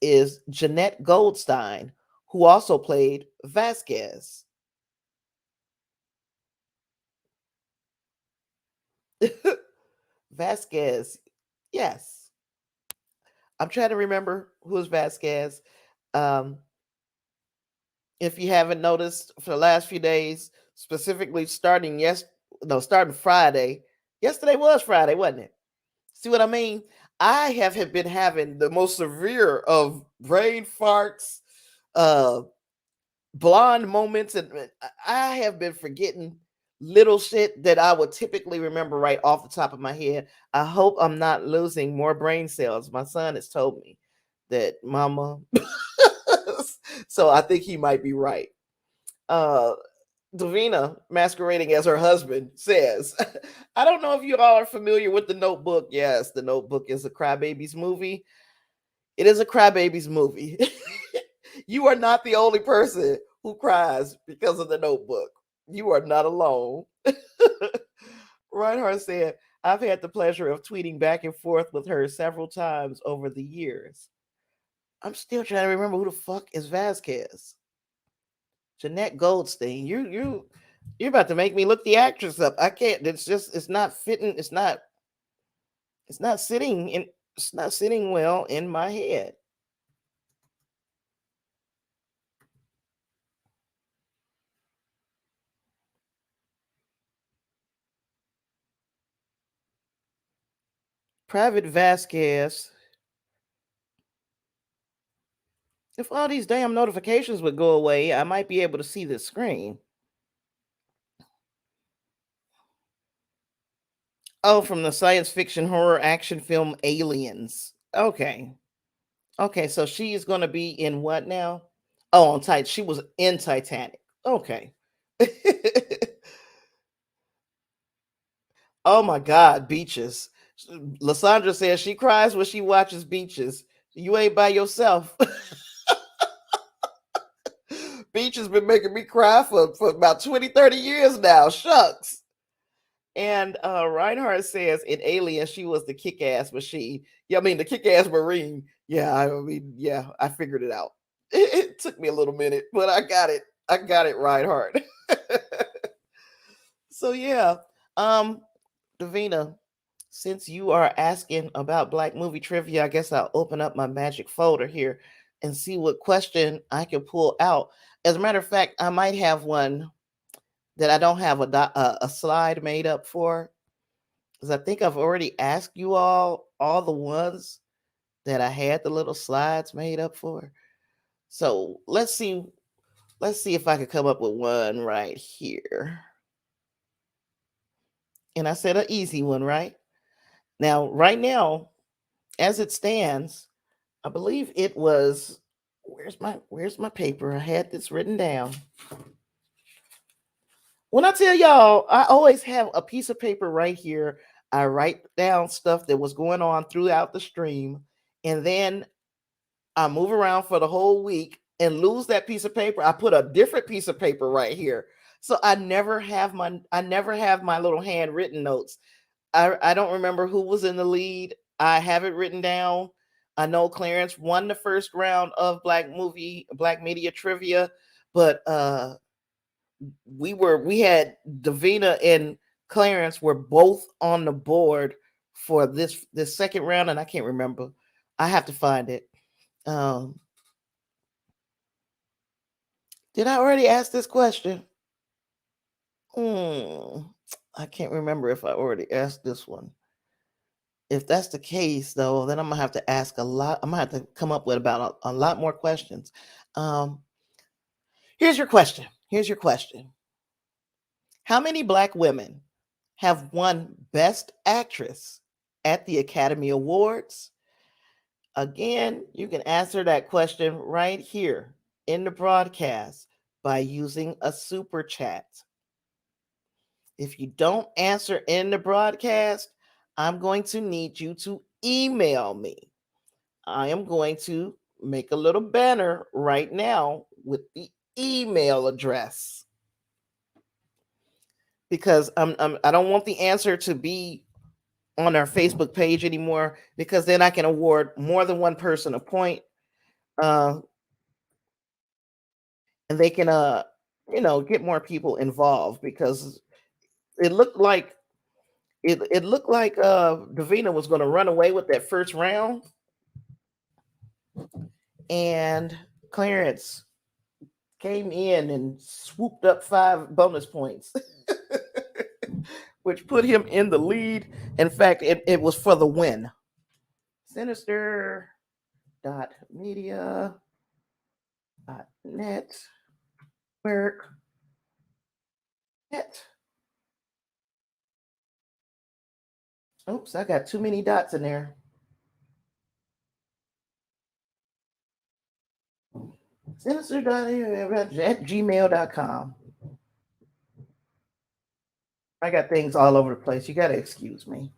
is Jeanette Goldstein, who also played Vasquez. Vasquez, yes. I'm trying to remember who's Vasquez. Um, if you haven't noticed, for the last few days, specifically starting Friday. Yesterday was Friday, wasn't it? See what I mean? I have been having the most severe of brain farts, uh, blonde moments, and I have been forgetting little shit that I would typically remember right off the top of my head. I hope I'm not losing more brain cells. My son has told me that, mama. So I think he might be right. Uh Davina, masquerading as her husband, says, I don't know if you all are familiar with The Notebook. Yes, The Notebook is a Crybabies movie. It is a Crybabies movie. You are not the only person who cries because of The Notebook. You are not alone. Reinhardt said, I've had the pleasure of tweeting back and forth with her several times over the years. I'm still trying to remember who the fuck is Vasquez. Jeanette Goldstein. You're about to make me look the actress up. I can't. It's not fitting. It's not sitting in it's not sitting well in my head. Private Vasquez. If all these damn notifications would go away, I might be able to see the screen. Oh, from the science fiction horror action film Aliens. Okay. Okay, so she is going to be in what now? Oh, on Titan. She was in Titanic. Okay. Oh my God, Beaches. Lysandra says she cries when she watches Beaches. You ain't by yourself. Beach has been making me cry for about 20, 30 years now. Shucks. And Reinhardt says in Alien, she was the kick ass machine. Yeah, I mean, the kick ass Marine. Yeah, I mean, yeah, I figured it out. It took me a little minute, but I got it. I got it, Reinhardt. So, yeah. Um, Davina, since you are asking about Black movie trivia, I guess I'll open up my magic folder here and see what question I can pull out. As a matter of fact, I might have one that I don't have a slide made up for, because I think I've already asked you all the ones that I had the little slides made up for. So let's see if I could come up with one right here. And I said an easy one, right? Now, right now, as it stands, I believe it was where's my paper? I had this written down. When I tell y'all, I always have a piece of paper right here. I write down stuff that was going on throughout the stream, and then I move around for the whole week and lose that piece of paper. I put a different piece of paper right here. So I never have my little handwritten notes. I don't remember who was in the lead. I have it written down. I know Clarence won the first round of Black Media Trivia, but we had Davina and Clarence were both on the board for this second round, and I can't remember. I have to find it. Um, did I already ask this question? Hmm, I can't remember if I already asked this one. If that's the case, though, then I'm gonna have to ask a lot. I'm gonna have to come up with about a lot more questions. Um, here's your question. Here's your question. How many Black women have won Best Actress at the Academy Awards? Again, you can answer that question right here in the broadcast by using a super chat. If you don't answer in the broadcast, I'm going to need you to email me. I am going to make a little banner right now with the email address, because I don't want the answer to be on our Facebook page anymore, because then I can award more than one person a point, uh, and they can get more people involved, because it looked like it looked like Davina was going to run away with that first round, and Clarence came in and swooped up 5 bonus points, which put him in the lead. In fact, it was for the win. Sinister dot media dot net work net. Oops, I got too many dots in there. Sinister.at gmail.com. I got things all over the place. You got to excuse me.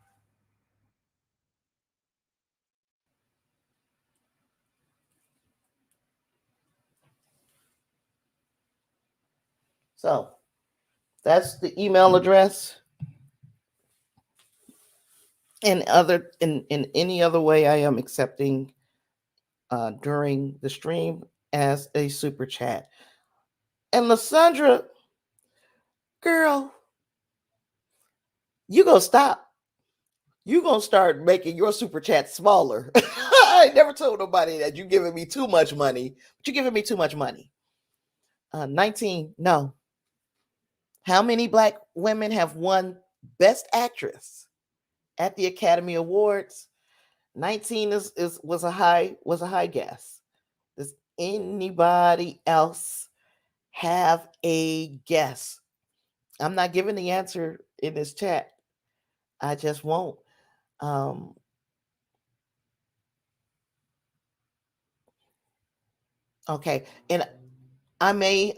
So that's the email address. In any other way, I am accepting during the stream as a super chat. And Lysandra, girl, you gonna stop. You gonna start making your super chat smaller. I ain't never told nobody that you giving me too much money, but you giving me too much money. 19, no. How many black women have won Best Actress at the Academy Awards? 19 is was a high guess. Does anybody else have a guess? I'm not giving the answer in this chat. I just won't. Um, okay, and I may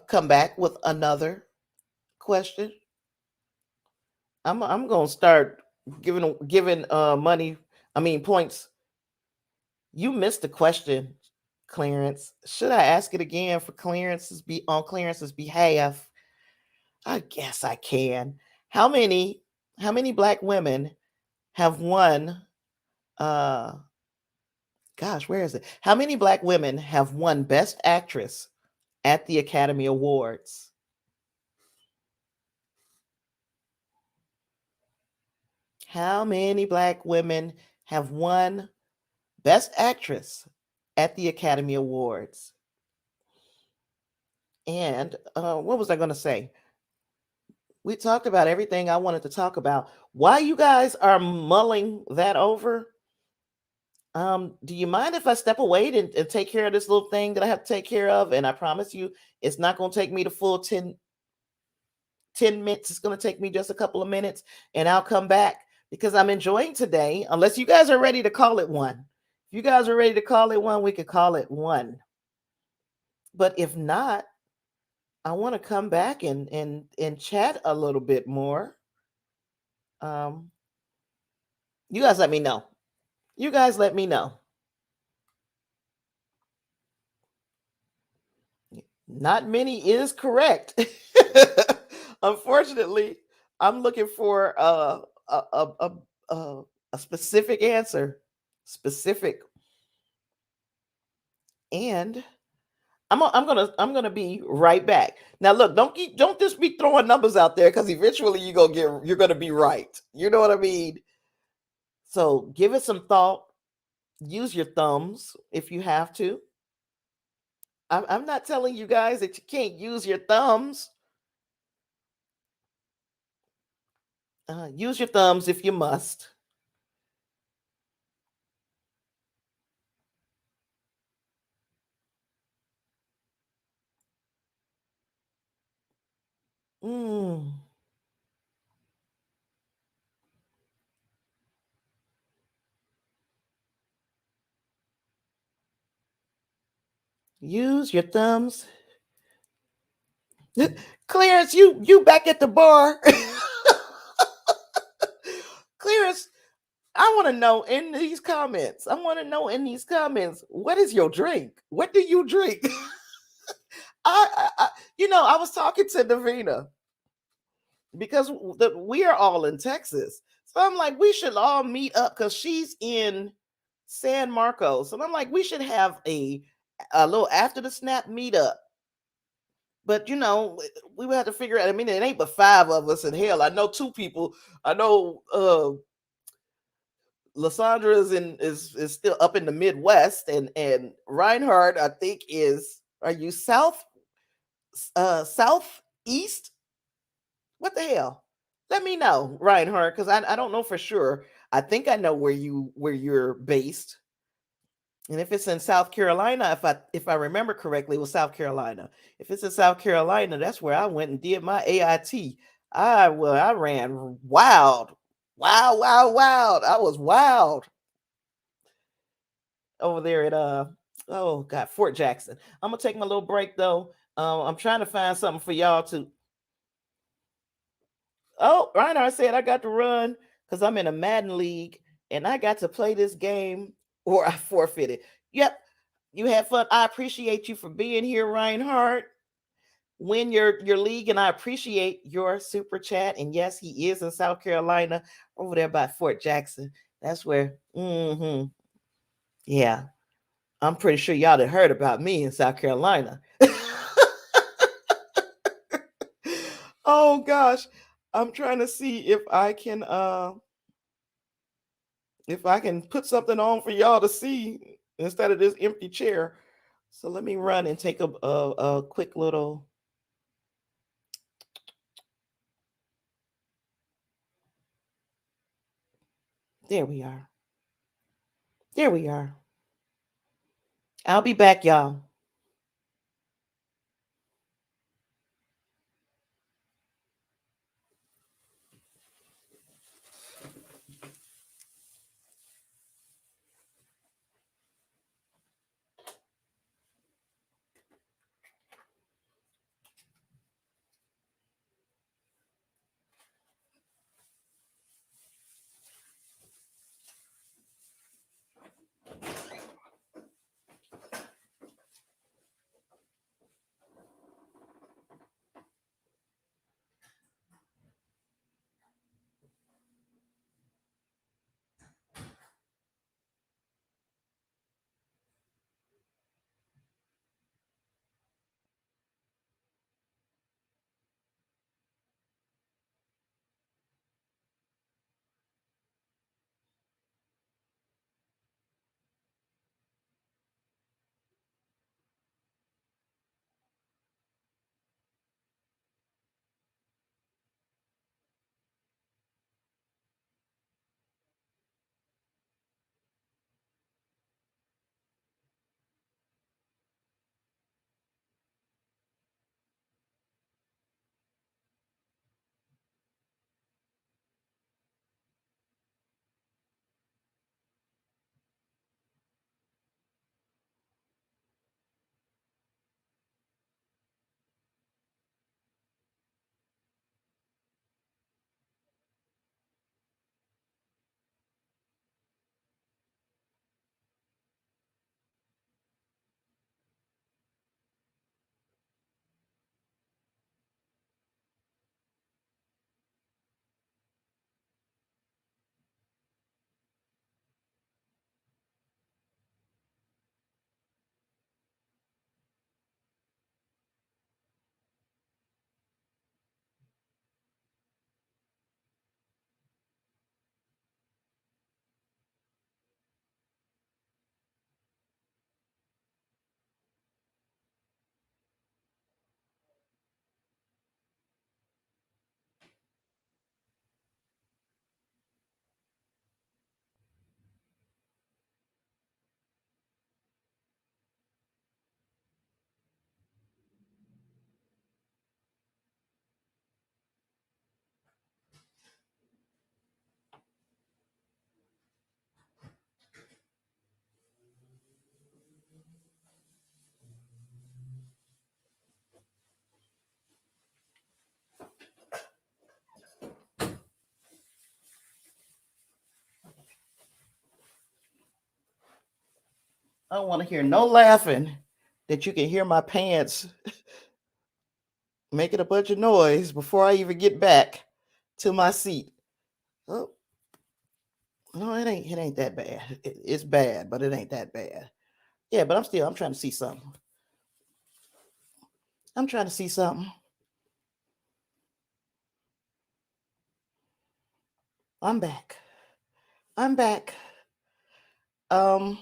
come back with another question. I'm gonna start giving money. I mean points. You missed the question, Clarence. Should I ask it again for Clarence's be on Clarence's behalf? I guess I can. How many how many black women have won uh gosh, where is it? How many black women have won Best Actress at the Academy Awards? How many black women have won Best Actress at the Academy Awards? And what was I going to say? We talked about everything I wanted to talk about. While you guys are mulling that over, do you mind if I step away and take care of this little thing that I have to take care of? And I promise you, it's not going to take me the full 10 minutes. It's going to take me just a couple of minutes, and I'll come back because I'm enjoying today. Unless you guys are ready to call it one. If you guys are ready to call it one, we could call it one. But if not, I want to come back and chat a little bit more. Um, you guys let me know. You guys let me know. Not many is correct. Unfortunately, I'm looking for a specific answer. Specific. And I'm gonna be right back. Now look, don't just be throwing numbers out there because eventually you're gonna be right. You know what I mean? So give it some thought. Use your thumbs if you have to. I'm not telling you guys that you can't use your thumbs. Use your thumbs if you must. Mm. Use your thumbs. Clarence, you back at the bar. Clarence, I want to know in these comments. I want to know in these comments, what is your drink? What do you drink? I was talking to Davina because we are all in Texas. So I'm like, we should all meet up because she's in San Marcos. And I'm like, we should have a little after the snap meetup. But we would have to figure out. I mean, it ain't but five of us, and hell, I know two people. I know Lysandra is still up in the Midwest, and Reinhardt, I think, is are you southeast? What the hell? Let me know, Reinhardt, because I don't know for sure. I think I know where you're based. And if it's in South Carolina, if I remember correctly, it was South Carolina. If it's in South Carolina, that's where I went and did my AIT. I ran wild Wow, wow, wow. I was wild over there at oh god, Fort Jackson. I'm gonna take my little break though. I'm trying to find something for y'all to. Oh, Reinhardt said I got to run because I'm in a Madden league and I got to play this game or I forfeited. Yep, you had fun. I appreciate you for being here, Reinhardt. Win your league, and I appreciate your super chat. And yes, he is in South Carolina, over there by Fort Jackson. That's where. Yeah, I'm pretty sure y'all had heard about me in South Carolina. Oh gosh, I'm trying to see if I can put something on for y'all to see instead of this empty chair. So let me run and take a quick little. There we are. There we are. I'll be back, y'all. I don't want to hear no laughing. That you can hear my pants making a bunch of noise before I even get back to my seat. Oh, no, it ain't that bad. It's bad, but it ain't that bad. Yeah, but I'm trying to see something. I'm trying to see something. I'm back. I'm back. Um,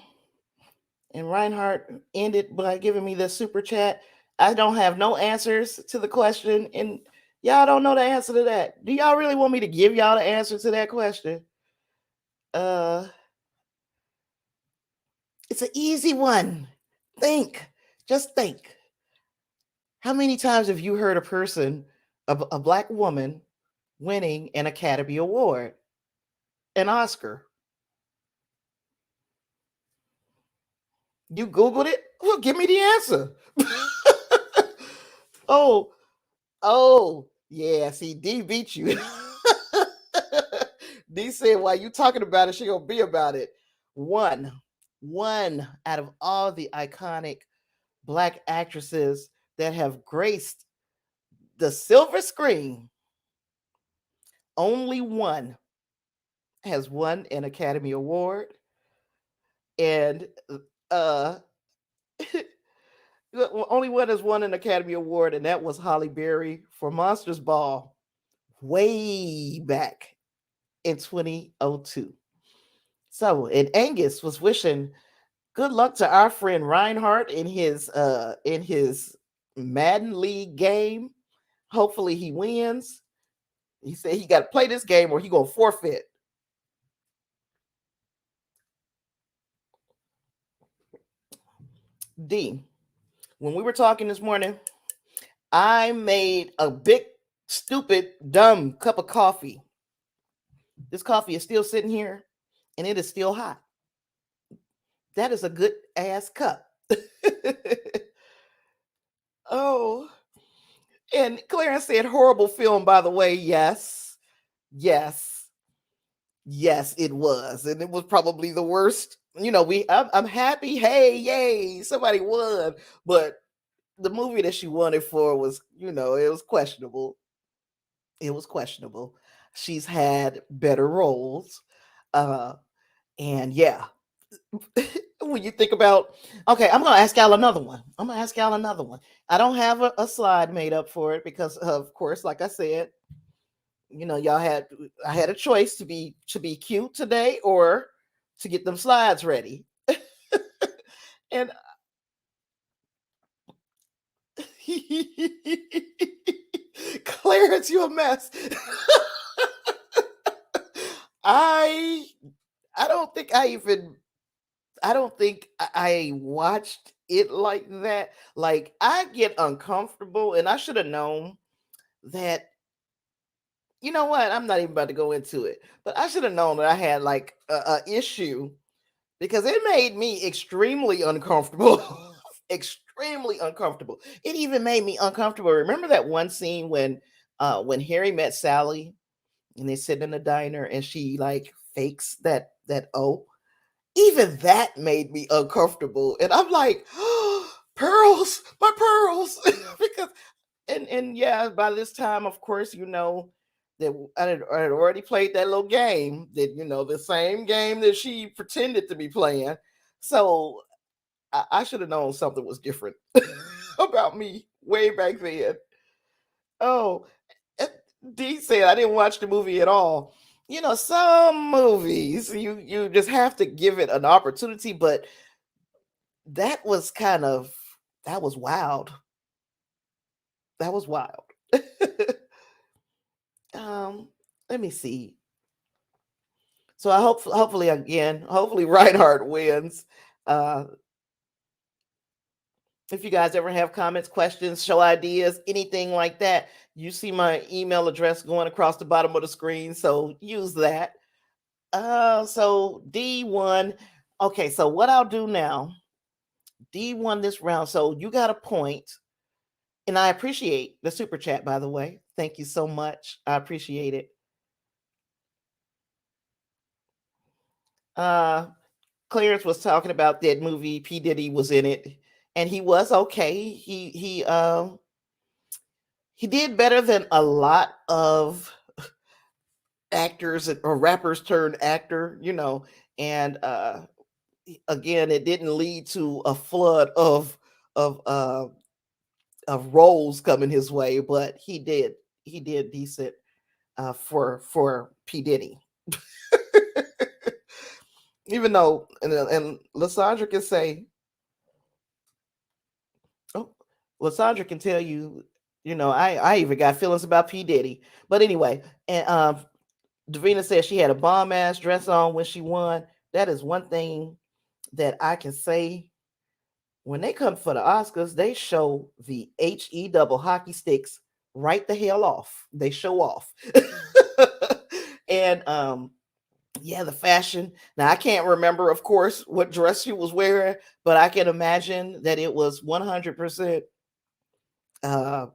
and Reinhardt ended by giving me the super chat. I don't have no answers to the question, and y'all don't know the answer to that. Do y'all really want me to give y'all the answer to that question? Uh, it's an easy one. Think, just think. How many times have you heard a person, a black woman, winning an Academy Award? an Oscar? You Googled it? Well, give me the answer. Oh, oh, yeah. See, D beat you. D said, while you talking about it, she gonna be about it. One, one out of all the iconic black actresses that have graced the silver screen, only one has won an Academy Award, and uh, only one has won an Academy Award, and that was Holly Berry for Monsters Ball way back in 2002. So, and Angus was wishing good luck to our friend Reinhardt in his Madden League game. Hopefully he wins. He said he got to play this game or he gonna forfeit. D. When we were talking this morning, I made a big, stupid, dumb cup of coffee. This coffee is still sitting here, and it is still hot. That is a good ass cup. Oh, and Clarence said horrible film, by the way. Yes, yes, yes, it was. And it was probably the worst. You know, I'm happy. Hey, yay, somebody won. But the movie that she won it for was, it was questionable. It was questionable. She's had better roles. Uh, and yeah, when you think about, okay, I'm gonna ask y'all another one. I don't have a slide made up for it because, of course, like I said, y'all I had a choice to be cute today or to get them slides ready. And Clarence, you a mess. I I don't think I watched it like that. Like, I get uncomfortable, and I should have known that. You know what? I'm not even about to go into it, but I should have known that I had like a issue because it made me extremely uncomfortable. Extremely uncomfortable. It even made me uncomfortable. Remember that one scene when Harry met Sally and they sit in the diner and she like fakes that O. Even that made me uncomfortable, and I'm like, oh, pearls, my pearls, because and yeah, by this time, of course, that I had already played that little game, that the same game that she pretended to be playing. So I should have known something was different about me way back then. Oh, eh, D said I didn't watch the movie at all. Some movies you just have to give it an opportunity, but that was kind of that was wild. That was wild. um, Let me see. So I hopefully Reinhardt wins. Uh, if you guys ever have comments, questions, show ideas, anything like that, you see my email address going across the bottom of the screen. So use that. So D won. Okay, so what I'll do now, D won this round. So you got a point. And I appreciate the super chat, by the way. Thank you so much. I appreciate it. Uh Clarence was talking about that movie. P. Diddy was in it, and he was okay. He did better than a lot of actors or rappers turned actor, and again, it didn't lead to a flood of uh of roles coming his way, but he did decent for P. Diddy. Even though, and Lysandra can say, oh, Lysandra can tell you, I even got feelings about P. Diddy. But anyway, and Davina said she had a bomb ass dress on when she won. That is one thing that I can say. When they come for the Oscars, they show the HE double hockey sticks right the hell off. They show off. And Yeah, the fashion. Now I can't remember, of course, what dress she was wearing, but I can imagine that it was 100% uh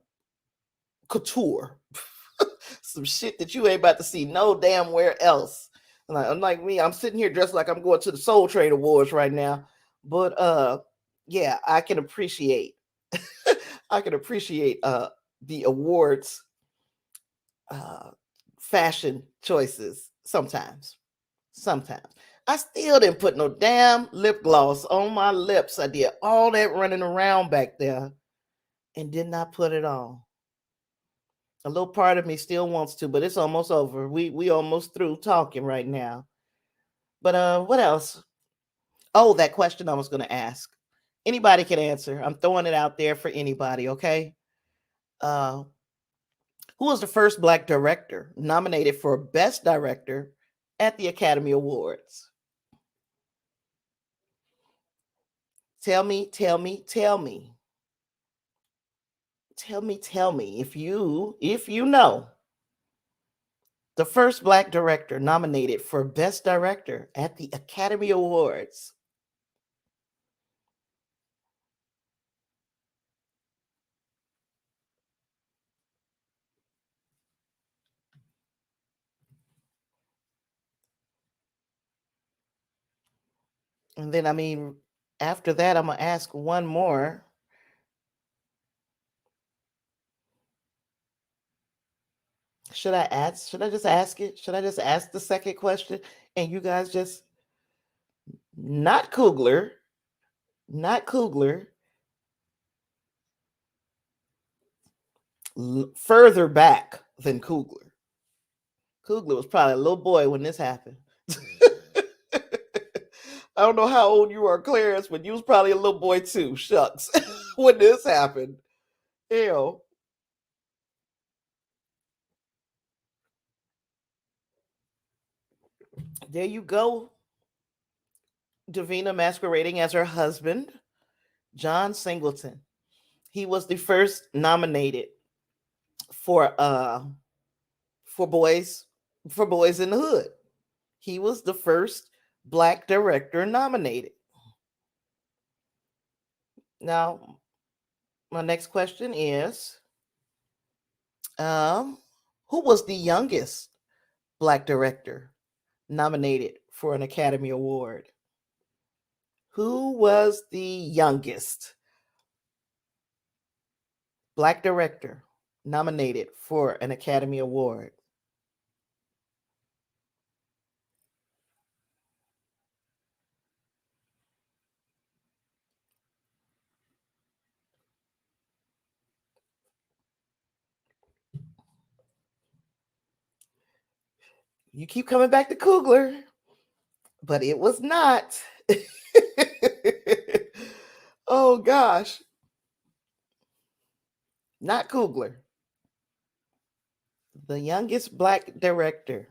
couture. Some shit that you ain't about to see no damn where else. Like, unlike me, I'm sitting here dressed like I'm going to the Soul Train Awards right now. But yeah, I can appreciate I can appreciate the awards uh fashion choices sometimes. Sometimes. I still didn't put no damn lip gloss on my lips. I did all that running around back there and did not put it on. A little part of me still wants to, but it's almost over. We almost through talking right now. But what else? Oh, that question I was gonna ask. Anybody can answer. I'm throwing it out there for anybody, okay? Uh who was the first black director nominated for Best Director at the Academy Awards? Tell me, tell me, tell me. Tell me if you know the first black director nominated for Best Director at the Academy Awards. And then, I mean, after that, I'm gonna ask one more. Should I ask? Should I just ask it? Should I just ask the second question? And you guys just not Coogler, not Coogler, further back than Coogler. Coogler was probably a little boy when this happened. I don't know how old you are, Clarence, but you was probably a little boy too. Shucks, when this happened. Ew. There you go. Davina masquerading as her husband, John Singleton. He was the first nominated for for boys for Boys in the Hood. He was the first black director nominated. Now, my next question is um who was the youngest black director nominated for an Academy Award? Who was the youngest black director nominated for an Academy Award? You keep coming back to Coogler, but it was not. Oh gosh, not Coogler. The youngest black director.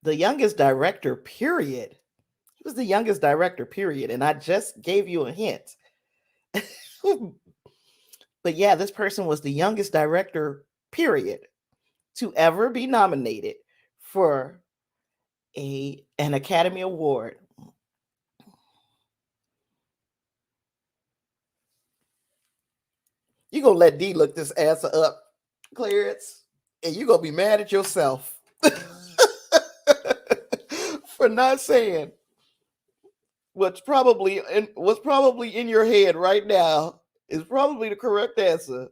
The youngest director, period. He was the youngest director, period. And I just gave you a hint. But yeah, this person was the youngest director, period, to ever be nominated for a an Academy Award. You gonna let D look this answer up, Clarence, and you gonna be mad at yourself for not saying what's probably in your head right now is probably the correct answer.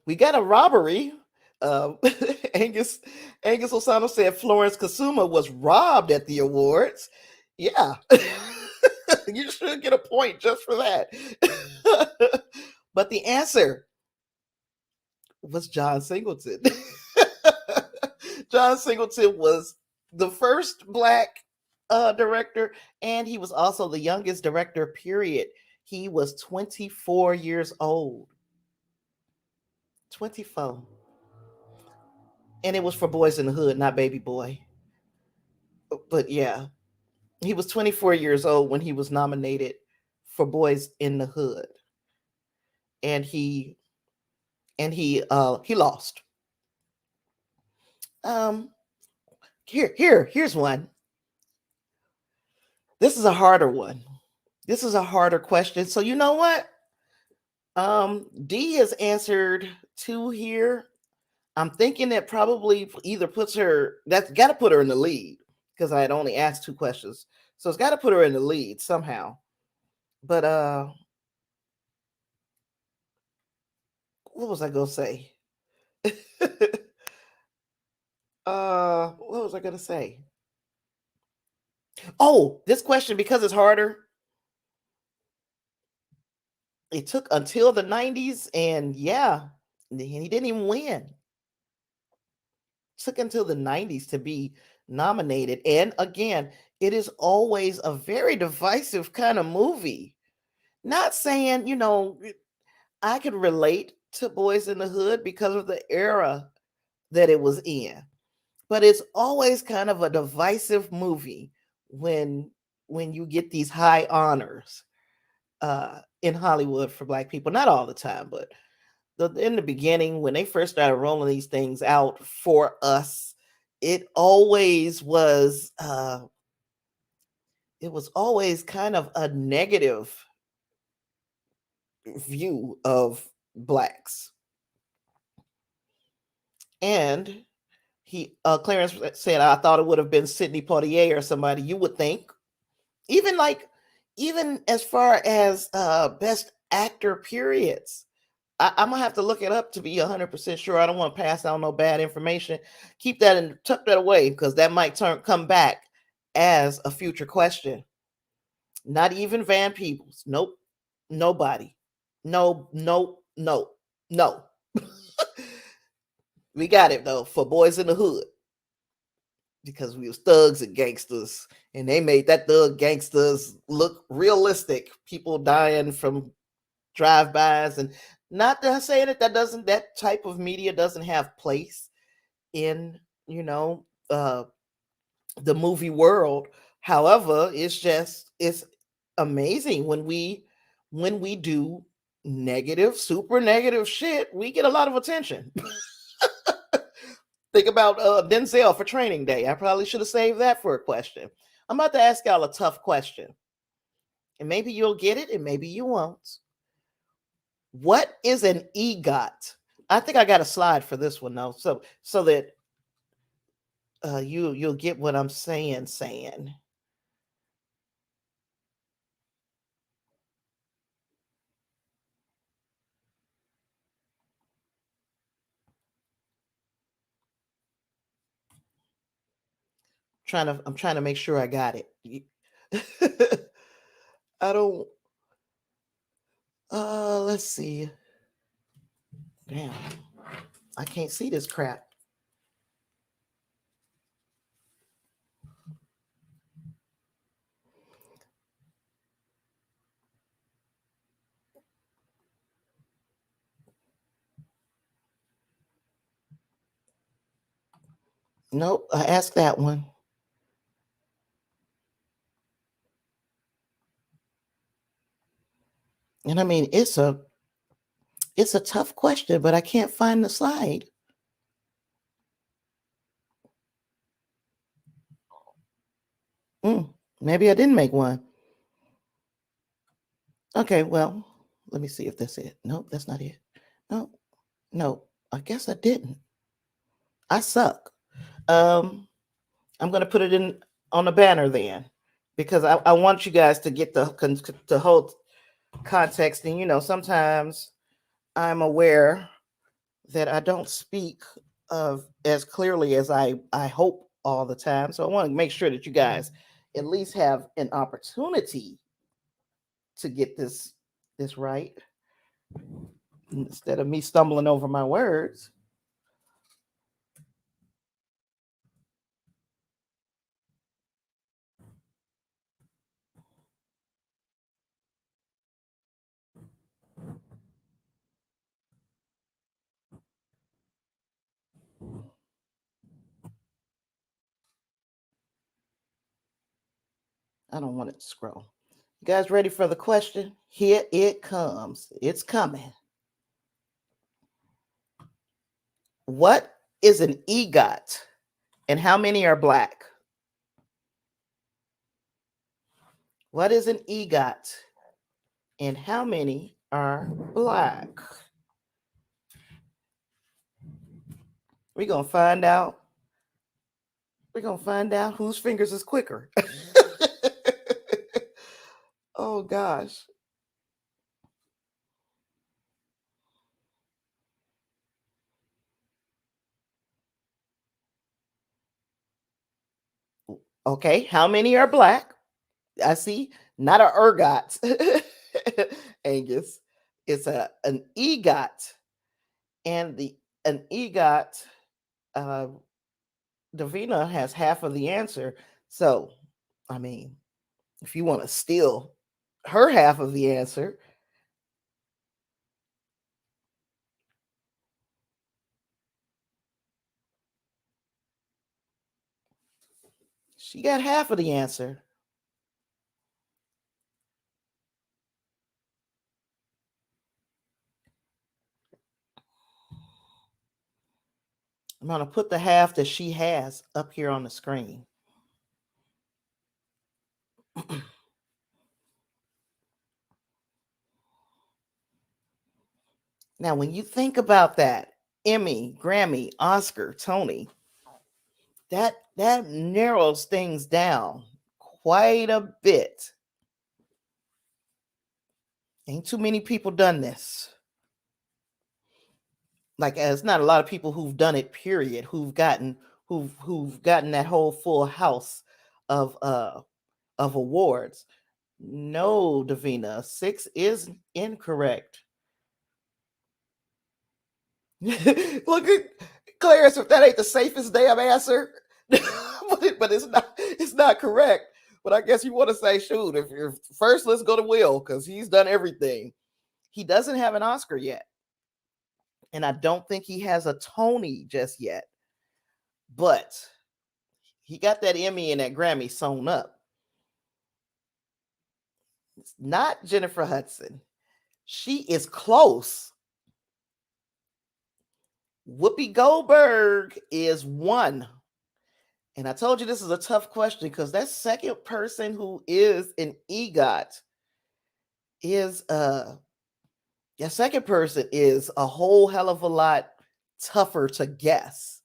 We got a robbery. Uh, Angus Angus Osano said Florence Kasuma was robbed at the awards. Yeah, you should get a point just for that. But the answer was John Singleton. John Singleton was the first black director, and he was also the youngest director. Period. He was 24 years old. 24. And it was for Boys in the Hood, not Baby Boy. But yeah, he was 24 years old when he was nominated for Boys in the Hood. and he lost. Um, here's one. This is a harder one. This is a harder question. So you know what? D has answered two here. I'm thinking that probably either puts her, that's got to put her in the lead because I had only asked two questions. So it's got to put her in the lead somehow. But what was I gonna say? What was I gonna say? Oh, this question, because it's harder, it took until the 90s, and yeah, and he didn't even win. Took until the 90s to be nominated. And again, it is always a very divisive kind of movie. Not saying, I could relate to Boys in the Hood because of the era that it was in. But it's always kind of a divisive movie when you get these high honors in Hollywood for Black people. Not all the time, but in the beginning, when they first started rolling these things out for us, it always was kind of a negative view of Blacks. And Clarence said, I thought it would have been Sidney Poitier or somebody. You would think, even as far as best actor periods, I'm gonna have to look it up to be 100% sure. I don't want to pass out no bad information. Keep that and tuck that away, because that might come back as a future question. Not even Van Peebles. Nope. Nobody. No, no, no, no. We got it though for Boys in the Hood, because we was thugs and gangsters, and they made that thug gangsters look realistic. People dying from drive-bys, and not to say that type of media doesn't have place in the movie world. However, it's amazing when we do negative, super negative shit, we get a lot of attention. Think about Denzel for Training Day. I probably should have saved that for a question. I'm about to ask y'all a tough question, and maybe you'll get it and maybe you won't. What is an EGOT? I think I got a slide for this one though, so that you'll get what I'm saying. I'm trying to make sure I got it. I don't. Let's see. Damn, I can't see this crap. Nope, I asked that one. And I mean, it's a tough question, but I can't find the slide. Maybe I didn't make one. Okay, well, let me see if that's it. Nope, that's not it. No, no, I guess I didn't. I suck. Um, I'm gonna put it in on the banner then, because I want you guys to get the whole context. And sometimes I'm aware that I don't speak of as clearly as I hope all the time. So I want to make sure that you guys at least have an opportunity to get this right, instead of me stumbling over my words. I don't want it to scroll. You guys ready for the question? Here it comes. It's coming. What is an EGOT and how many are black? What is an EGOT and how many are black? We're going to find out. We're going to find out whose fingers is quicker. Oh, gosh. Okay, how many are black? I see. Not a ergot, Angus. It's an EGOT, and the an EGOT. Uh, Davina has half of the answer. So, I mean, if you want to steal her half of the answer, she got half of the answer. I'm going to put the half that she has up here on the screen. Now, when you think about that, Emmy, Grammy, Oscar, Tony, that narrows things down quite a bit. Ain't too many people done this. Like, it's not a lot of people who've done it, period, who've gotten that whole full house of awards. No, Davina, 6 is incorrect. Look at Clarence, if that ain't the safest damn answer, but it's not correct. But I guess you want to say, shoot, if you're first, let's go to Will because he's done everything. He doesn't have an Oscar yet, and I don't think he has a Tony just yet. But he got that Emmy and that Grammy sewn up. It's not Jennifer Hudson. She is close. Whoopi Goldberg is 1. And I told you this is a tough question because that second person who is an EGOT is that second person is a whole hell of a lot tougher to guess.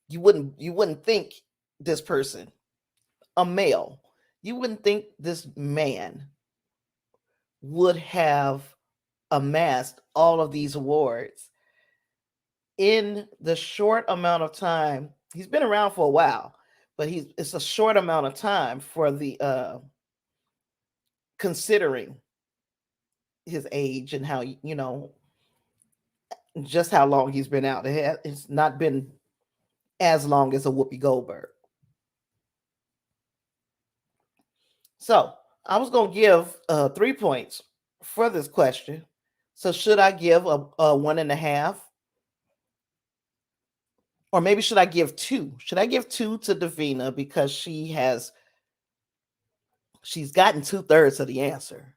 You wouldn't think this person, a male, you wouldn't think this man would have amassed all of these awards in the short amount of time. He's been around for a while, but it's a short amount of time for the considering his age and how just how long he's been out. It's not been as long as a Whoopi Goldberg. So I was going to give 3 points for this question. So should I give a 1.5? Or maybe should I give 2? Should I give 2 to Davina because she's gotten 2/3 of the answer?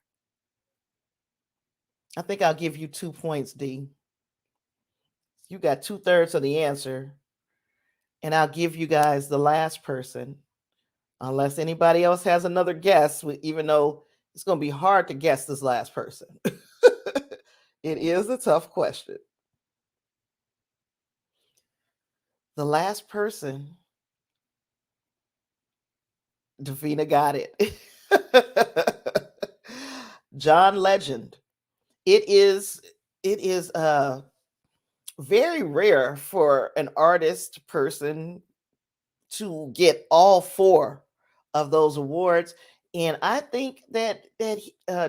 I think I'll give you 2 points, D. You got 2/3 of the answer. And I'll give you guys the last person, unless anybody else has another guess, even though it's going to be hard to guess this last person. It is a tough question. The last person, Davina got it. John Legend. It is very rare for an artist person to get all 4 of those awards, and I think that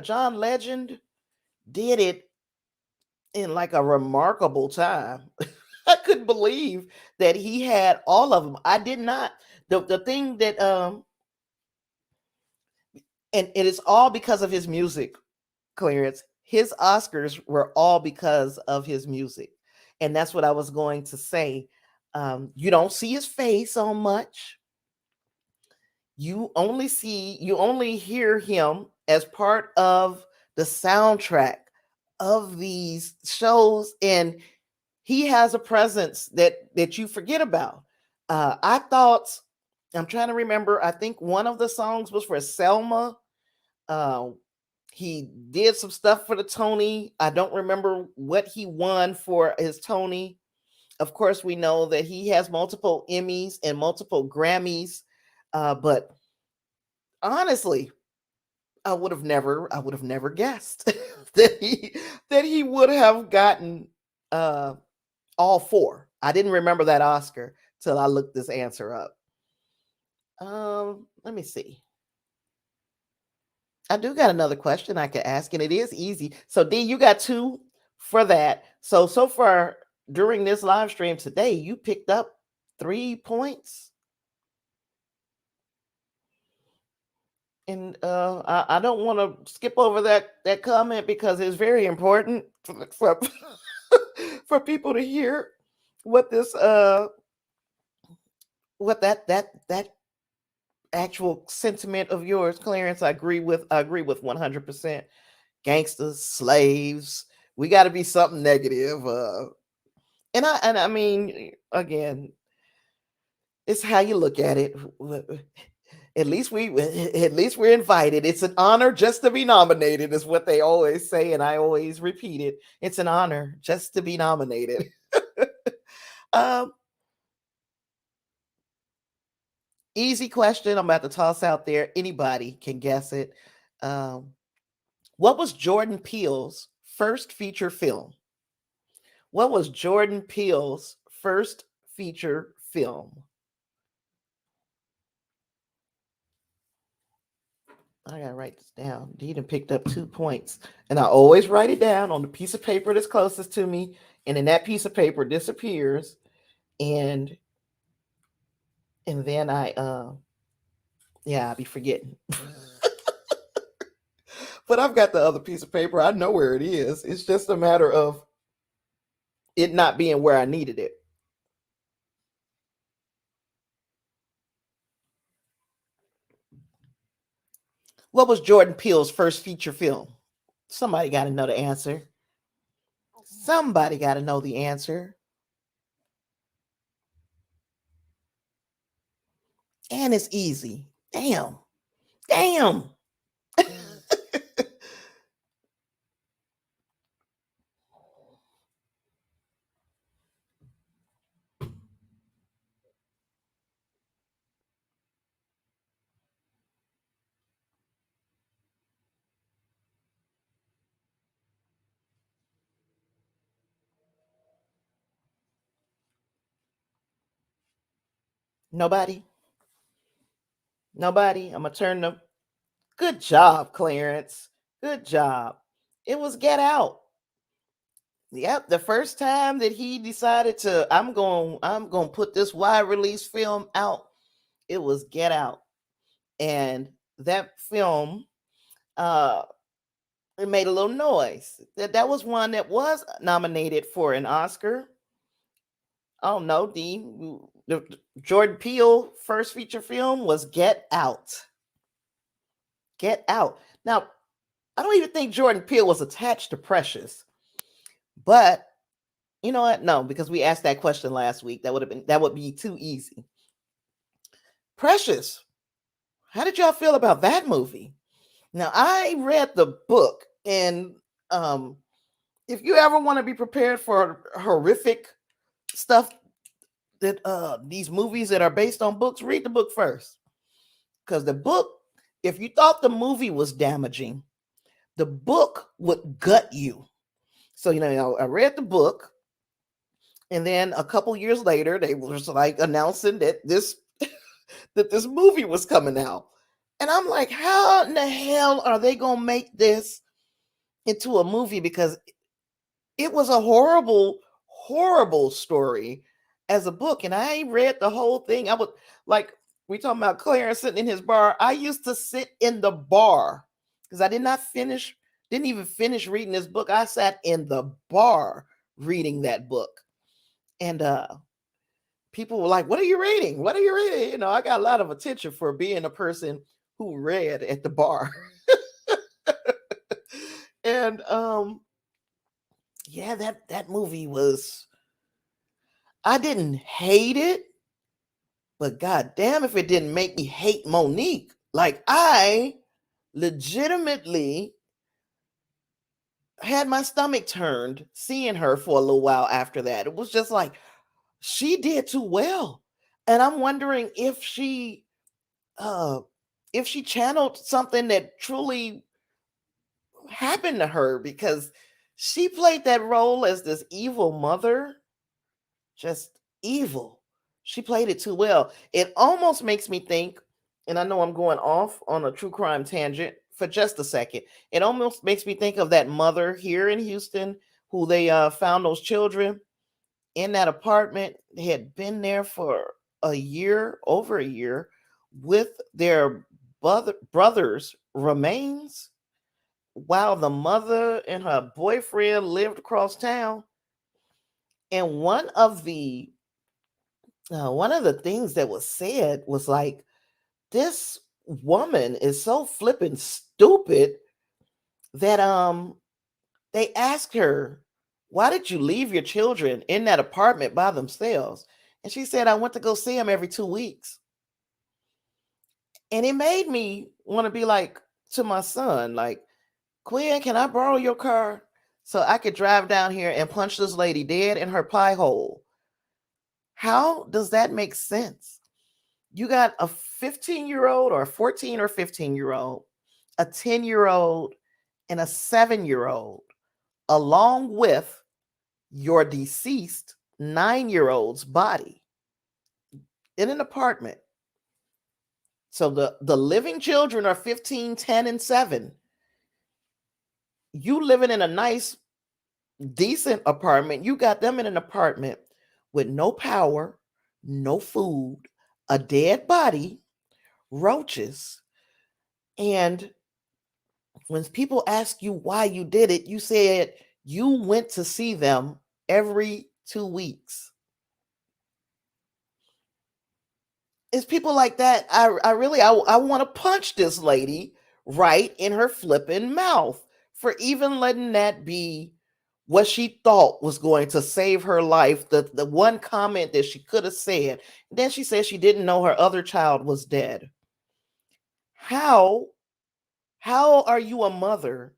John Legend did it in like a remarkable time. I couldn't believe that he had all of them. I did not. The thing that and it is all because of his music, Clarence. His Oscars were all because of his music. And that's what I was going to say. You don't see his face on much. You only hear him as part of the soundtrack of these shows. And he has a presence that you forget about. I thought, I'm trying to remember, I think one of the songs was for Selma. uh, he did some stuff for the Tony. I don't remember what he won for his Tony. Of course, we know that he has multiple Emmys and multiple Grammys. But honestly, I would have never guessed that he would have gotten uh, all four. I didn't remember that Oscar till I looked this answer up. Let me see. I do got another question I could ask, and it is easy. So, D, you got two for that. So far during this live stream today, you picked up 3 points. And I don't want to skip over that comment because it's very important for, for people to hear what this what that actual sentiment of yours, Clarence. I agree with 100%. Gangsters, slaves. We got to be something negative. And I mean, again, it's how you look at it. At least we're invited. It's an honor just to be nominated, is what they always say, and I always repeat it. It's an honor just to be nominated. um, Easy question. I'm about to toss out there. Anybody can guess it. Um, what was Jordan Peele's first feature film? What was Jordan Peele's first feature film? I gotta write this down. Deedon picked up 2 points, and I always write it down on the piece of paper that's closest to me, and then that piece of paper disappears, and then I be forgetting. But I've got the other piece of paper. I know where it is. It's just a matter of it not being where I needed it. What was Jordan Peele's first feature film? Somebody got to know the answer. Somebody got to know the answer. And it's easy. Damn. Damn. Nobody. Nobody. I'm gonna turn the. Good job, Clarence. Good job. It was Get Out. Yep, the first time that he decided to, I'm going to put this wide release film out, it was Get Out. And that film uh it made a little noise. That was one that was nominated for an Oscar. Oh no, the Jordan Peele first feature film was Get Out. Get Out. Now, I don't even think Jordan Peele was attached to Precious, but you know what? No, because we asked that question last week. That would be too easy. Precious. How did y'all feel about that movie? Now, I read the book, and if you ever want to be prepared for horrific stuff that these movies that are based on books, read the book first. Because the book, if you thought the movie was damaging, the book would gut you. So, I read the book, and then a couple years later, they was like announcing that this movie was coming out. And I'm like, how in the hell are they gonna make this into a movie? Because it was a horrible, horrible story as a book. And I read the whole thing. I would like we talking about Clarence sitting in his bar. I used to sit in the bar because I didn't even finish reading this book. I sat in the bar reading that book. And people were like, "What are you reading? What are you reading?" I got a lot of attention for being a person who read at the bar. And yeah, that movie was I didn't hate it, but god damn if it didn't make me hate Monique. Like I legitimately had my stomach turned seeing her for a little while after that. It was just like she did too well. And I'm wondering uh if she channeled something that truly happened to her because she played that role as this evil mother, just evil. She played it too well. It almost makes me think, and I know I'm going off on a true crime tangent for just a second. It almost makes me think of that mother here in Houston who they found those children in that apartment. They had been there for a year, over a year, with their brother's remains while the mother and her boyfriend lived across town. And one of the things that was said was like, this woman is so flippin' stupid that they asked her, why did you leave your children in that apartment by themselves? And she said, I went to go see them every 2 weeks. And it made me want to be like to my son, like, Quinn, can I borrow your car so I could drive down here and punch this lady dead in her pie hole? How does that make sense? You got a 15-year-old or a 14 or 15-year-old, a 10-year-old, and a 7-year-old, along with your deceased 9-year-old's body in an apartment. So the living children are 15, 10, and 7. You living in a nice, decent apartment. You got them in an apartment with no power, no food, a dead body, roaches. And when people ask you why you did it, you said you went to see them every 2 weeks. It's people like that. I really I want to punch this lady right in her flipping mouth for even letting that be what she thought was going to save her life. The one comment that she could have said. Then she said she didn't know her other child was dead. How how are you a mother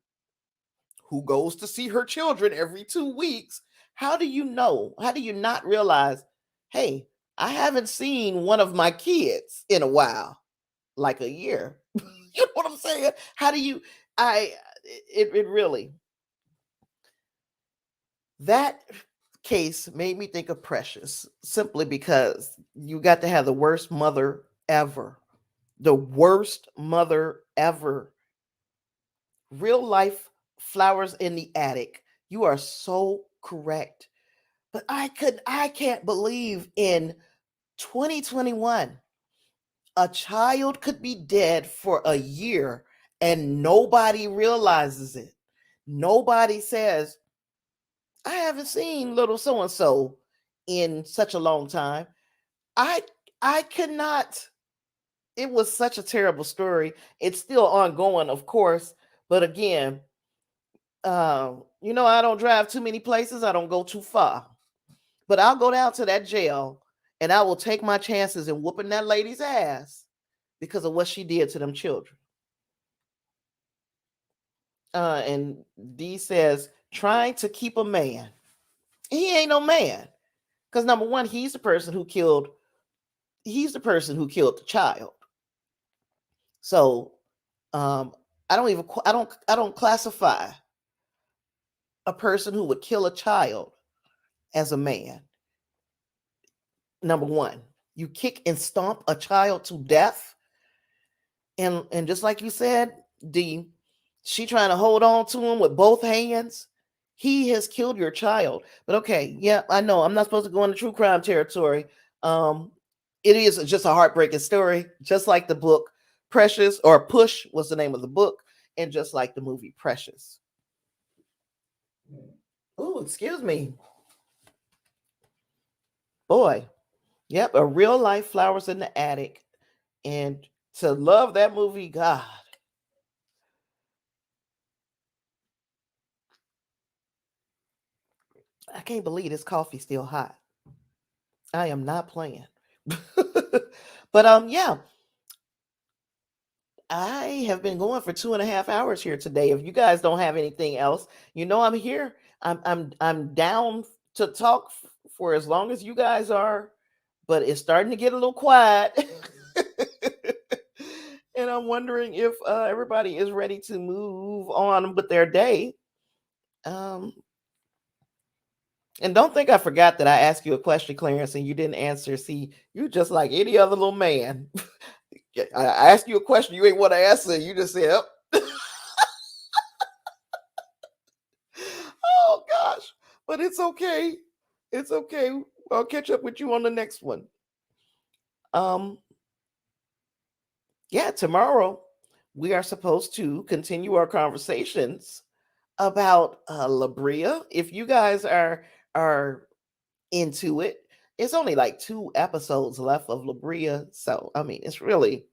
who goes to see her children every 2 weeks? How do you know? How do you not realize, hey, I haven't seen one of my kids in a while, like a year? You know what I'm saying? How do you, I, it really, that case made me think of Precious simply because you got to have the worst mother ever. The worst mother ever. Real life flowers in the attic. You are so correct. But I can't believe in 2021 a child could be dead for a year and nobody realizes it. Nobody says, I haven't seen little so and so in such a long time. I I cannot. It was such a terrible story. It's still ongoing, of course, but again, I don't drive too many places. I don't go too far. But I'll go down to that jail and I will take my chances in whooping that lady's ass because of what she did to them children. And D says, trying to keep a man. He ain't no man. Because number one, he's the person who killed the child. So um I don't classify a person who would kill a child as a man. Number one, you kick and stomp a child to death. And just like you said, D, she trying to hold on to him with both hands. He has killed your child. But okay, yeah, I know I'm not supposed to go into true crime territory. Um, it is just a heartbreaking story, just like the book Precious, or Push was the name of the book, and just like the movie Precious. Oh, excuse me. Boy, yep, a real life Flowers in the Attic. And to love that movie, God, I can't believe this coffee's still hot. I am not playing. But yeah, I have been going for 2.5 hours here today. If you guys don't have anything else, I'm here. I'm down to talk for as long as you guys are, but it's starting to get a little quiet. And I'm wondering if everybody is ready to move on with their day. Um, and don't think I forgot that I asked you a question, Clarence, and you didn't answer. See, you just like any other little man. I asked you a question, you ain't want to answer. You just said, "Yep." Oh gosh, but it's okay. It's okay. I'll catch up with you on the next one. Um, yeah, tomorrow we are supposed to continue our conversations about La Brea. If you guys are into it, it's only like 2 episodes left of La Brea, so I mean it's really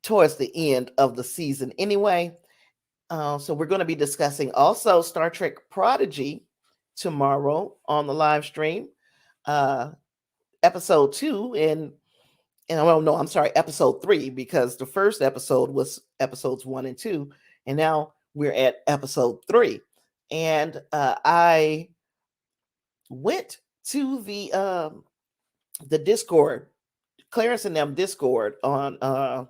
towards the end of the season anyway. So we're going to be discussing also Star Trek Prodigy tomorrow on the live stream, uh, episode 2, and oh no, I'm sorry, episode 3, because the first episode was episodes 1 and 2, and now we're at episode 3. And I went to the Discord, Clarence and them Discord on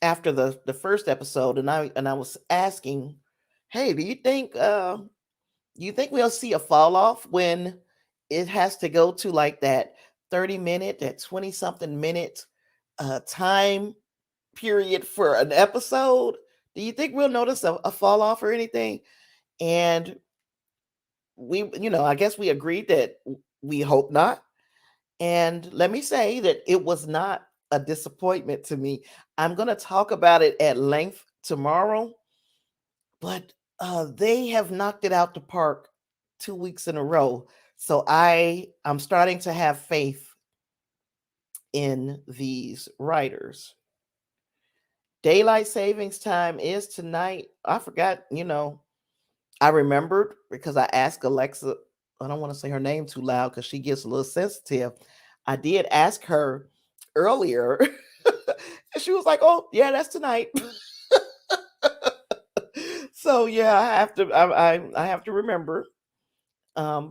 after the first episode, and I was asking, hey, do you think we'll see a fall off when it has to go to like that 30-minute, that 20 something minute time period for an episode? Do you think we'll notice a fall off or anything? And I guess we agreed that we hope not. And let me say that it was not a disappointment to me. I'm going to talk about it at length tomorrow, but they have knocked it out the park 2 weeks in a row. So I'm starting to have faith in these writers. Daylight savings time is tonight. I forgot, I remembered because I asked Alexa. I don't want to say her name too loud because she gets a little sensitive. I did ask her earlier, and she was like, "Oh, yeah, that's tonight." So yeah, I have to remember,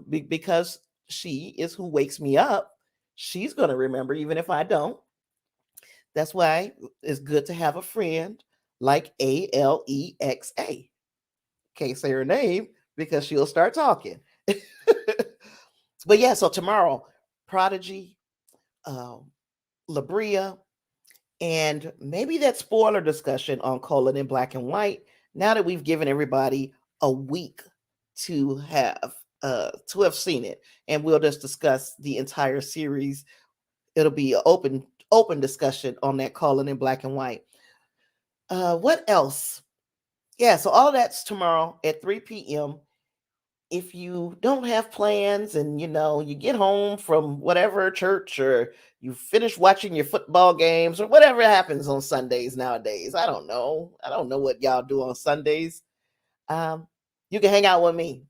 because she is who wakes me up. She's gonna remember even if I don't. That's why it's good to have a friend like Alexa. Can't say her name because she'll start talking. But yeah, so tomorrow, Prodigy, um, La Brea, and maybe that spoiler discussion on Colon in Black and White. Now that we've given everybody a week to have seen it, and we'll just discuss the entire series. It'll be an open discussion on that Colon in Black and White. What else? Yeah, so all of that's tomorrow at 3 p.m. If you don't have plans and you get home from whatever church, or you finish watching your football games, or whatever happens on Sundays nowadays, I don't know what y'all do on Sundays. um you can hang out with me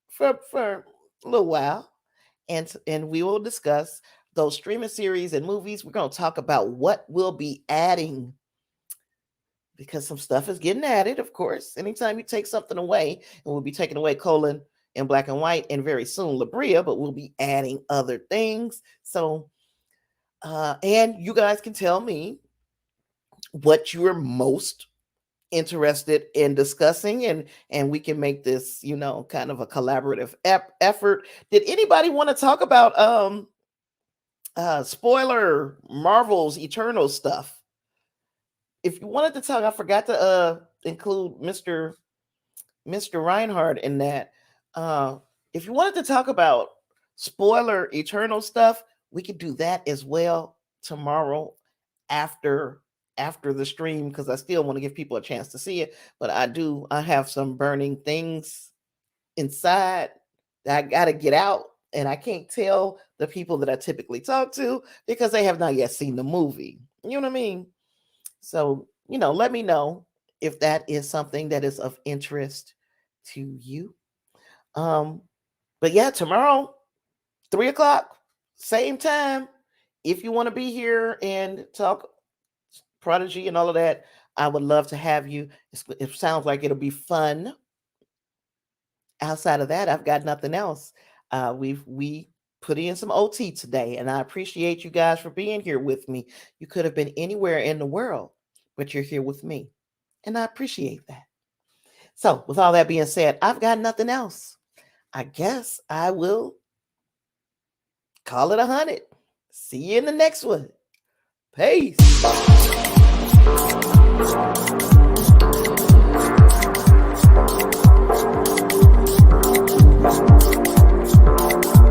for a little while, and we will discuss those streaming series and movies. We're going to talk about what we'll be adding, because some stuff is getting added, of course. Anytime you take something away, and we'll be taking away Colon in Black and White, and very soon La Brea, but we'll be adding other things. So, and you guys can tell me what you are most interested in discussing, and we can make this, kind of a collaborative effort. Did anybody want to talk about spoiler Marvel's Eternal stuff? If you wanted to talk, I forgot to include Mr. Reinhardt in that. Uh, if you wanted to talk about spoiler Eternal stuff, we could do that as well tomorrow after after the stream, because I still want to give people a chance to see it. But I have some burning things inside that I got to get out, and I can't tell the people that I typically talk to because they have not yet seen the movie. You know what I mean? So, let me know if that is something that is of interest to you. Um, but yeah, tomorrow, 3 o'clock. same time, if you want to be here and talk Prodigy and all of that, I would love to have you. It sounds like it'll be fun. Outside of that, I've got nothing else. We put in some OT today, and I appreciate you guys for being here with me. You could have been anywhere in the world, but you're here with me, and I appreciate that. So, with all that being said, I've got nothing else. I guess I will call it 100. See you in the next one. Peace.